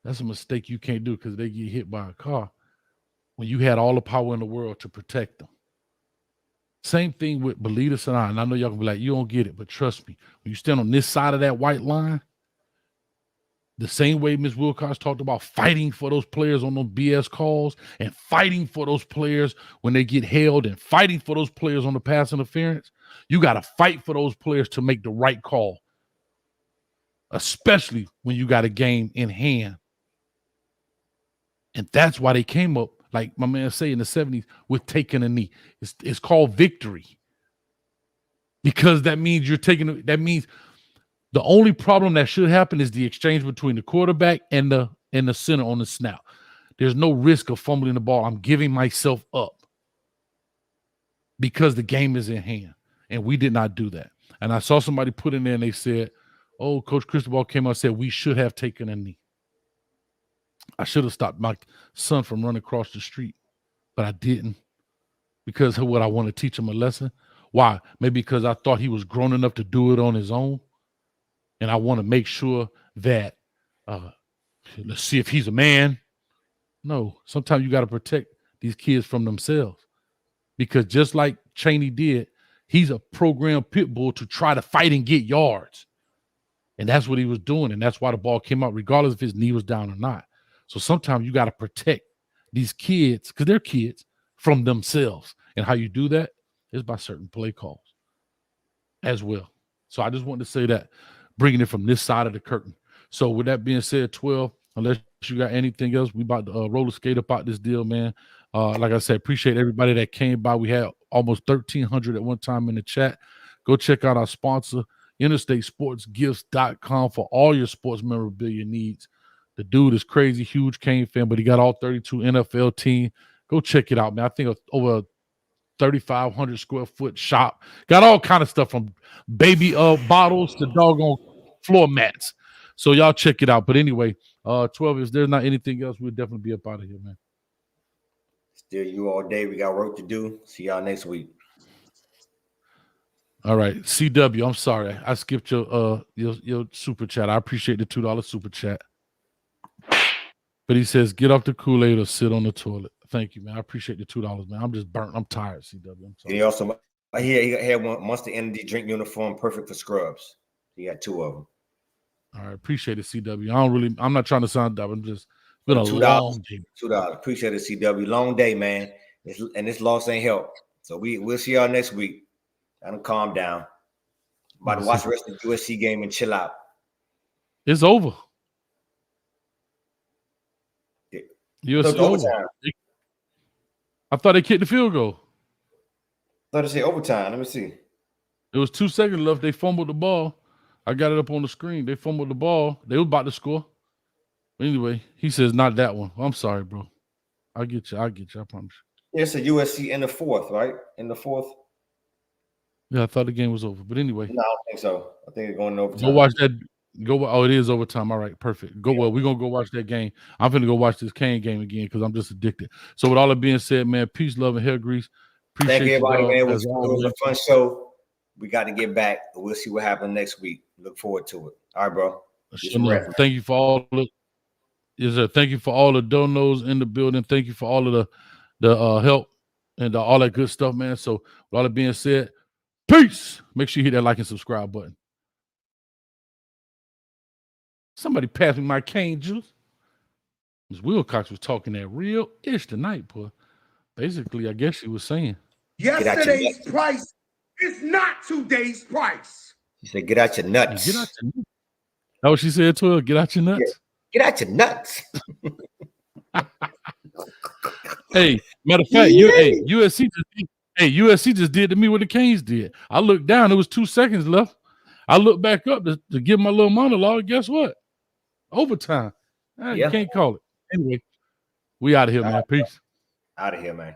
that's a mistake you can't do because they get hit by a car when you had all the power in the world to protect them. Same thing with, believe this or not, and I know y'all can be like, you don't get it, but trust me, when you stand on this side of that white line, The same way Ms. Wilcox talked about fighting for those players on those BS calls and fighting for those players when they get held and fighting for those players on the pass interference. You got to fight for those players to make the right call, especially when you got a game in hand. And that's why they came up, like my man say in the 70s, with taking a knee. It's called victory. Because that means that means the only problem that should happen is the exchange between the quarterback and the center on the snap. There's no risk of fumbling the ball. I'm giving myself up because the game is in hand. And we did not do that. And I saw somebody put in there and they said, oh, Coach Cristobal came out and said we should have taken a knee. I should have stopped my son from running across the street, but I didn't because of what I want to teach him a lesson. Why? Maybe because I thought he was grown enough to do it on his own. And I want to make sure that, let's see if he's a man. No, sometimes you got to protect these kids from themselves. Because just like Chaney did, he's a programmed pit bull to try to fight and get yards. And that's what he was doing. And that's why the ball came out, regardless if his knee was down or not. So sometimes you got to protect these kids, because they're kids, from themselves. And how you do that is by certain play calls as well. So I just wanted to say that, bringing it from this side of the curtain. So with that being said, 12, unless you got anything else, we about to roller skate about this deal, man. Like I said, appreciate everybody that came by. We had almost 1,300 at one time in the chat. Go check out our sponsor, InterstateSportsGifts.com, for all your sports memorabilia needs. The dude is crazy, huge Kane fan, but he got all 32 NFL team. Go check it out, man. I think over 3,500 square foot shop. Got all kind of stuff from baby bottles to doggone floor mats. So y'all check it out. But anyway, 12, if there's not anything else, we'll definitely be up out of here, man. Still you all day. We got work to do. See y'all next week. All right. CW, I'm sorry. I skipped your super chat. I appreciate the $2 super chat. But he says, get off the Kool-Aid or sit on the toilet. Thank you, man. I appreciate the $2, man. I'm just burnt. I'm tired, CW. I'm sorry. He also, he had one Monster Energy drink uniform, perfect for scrubs. He got 2 of them. All right, appreciate it, CW. I'm not trying to sound dumb. It's been a long day. $2. Appreciate it, CW. Long day, man. This loss ain't help. So we'll see y'all next week. Gotta calm down. About to watch the rest of the USC game and chill out. It's over. USC over. I thought they kicked the field goal. I thought they say overtime. Let me see. It was 2 seconds left. They fumbled the ball. I got it up on the screen. They fumbled the ball. They were about to score. But anyway, he says not that one. I'm sorry, bro. I'll get you. I promise you. It's a USC in the 4th, right? In the 4th. Yeah, I thought the game was over. But anyway. No, I don't think so. I think it's going to overtime. Go watch that. It is overtime. All right, perfect. Well, we're going to go watch that game. I'm going to go watch this Kane game again because I'm just addicted. So with all that being said, man, peace, love, and hair grease. Appreciate Thank you, everybody, man. It was always. A fun show. We got to get back. We'll see what happens next week. Look forward to it. All right, bro. Thank you for all thank you for all the donos in the building. Thank you for all of the help and all that good stuff, man. So with all that being said, peace. Make sure you hit that like and subscribe button. Somebody pass me my cane juice. Ms. Wilcox was talking that real ish tonight, boy. Basically, I guess she was saying yesterday's price is not today's price. She said, get out your nuts. Get out your nuts. That's what she said to her. Get out your nuts. Yeah. Get out your nuts. Hey, matter of fact, USC just did to me what the Canes did. I looked down, it was 2 seconds left. I looked back up to give my little monologue. Guess what? Overtime. You can't call it. Anyway, we out of here, man. Peace. Out of here, man.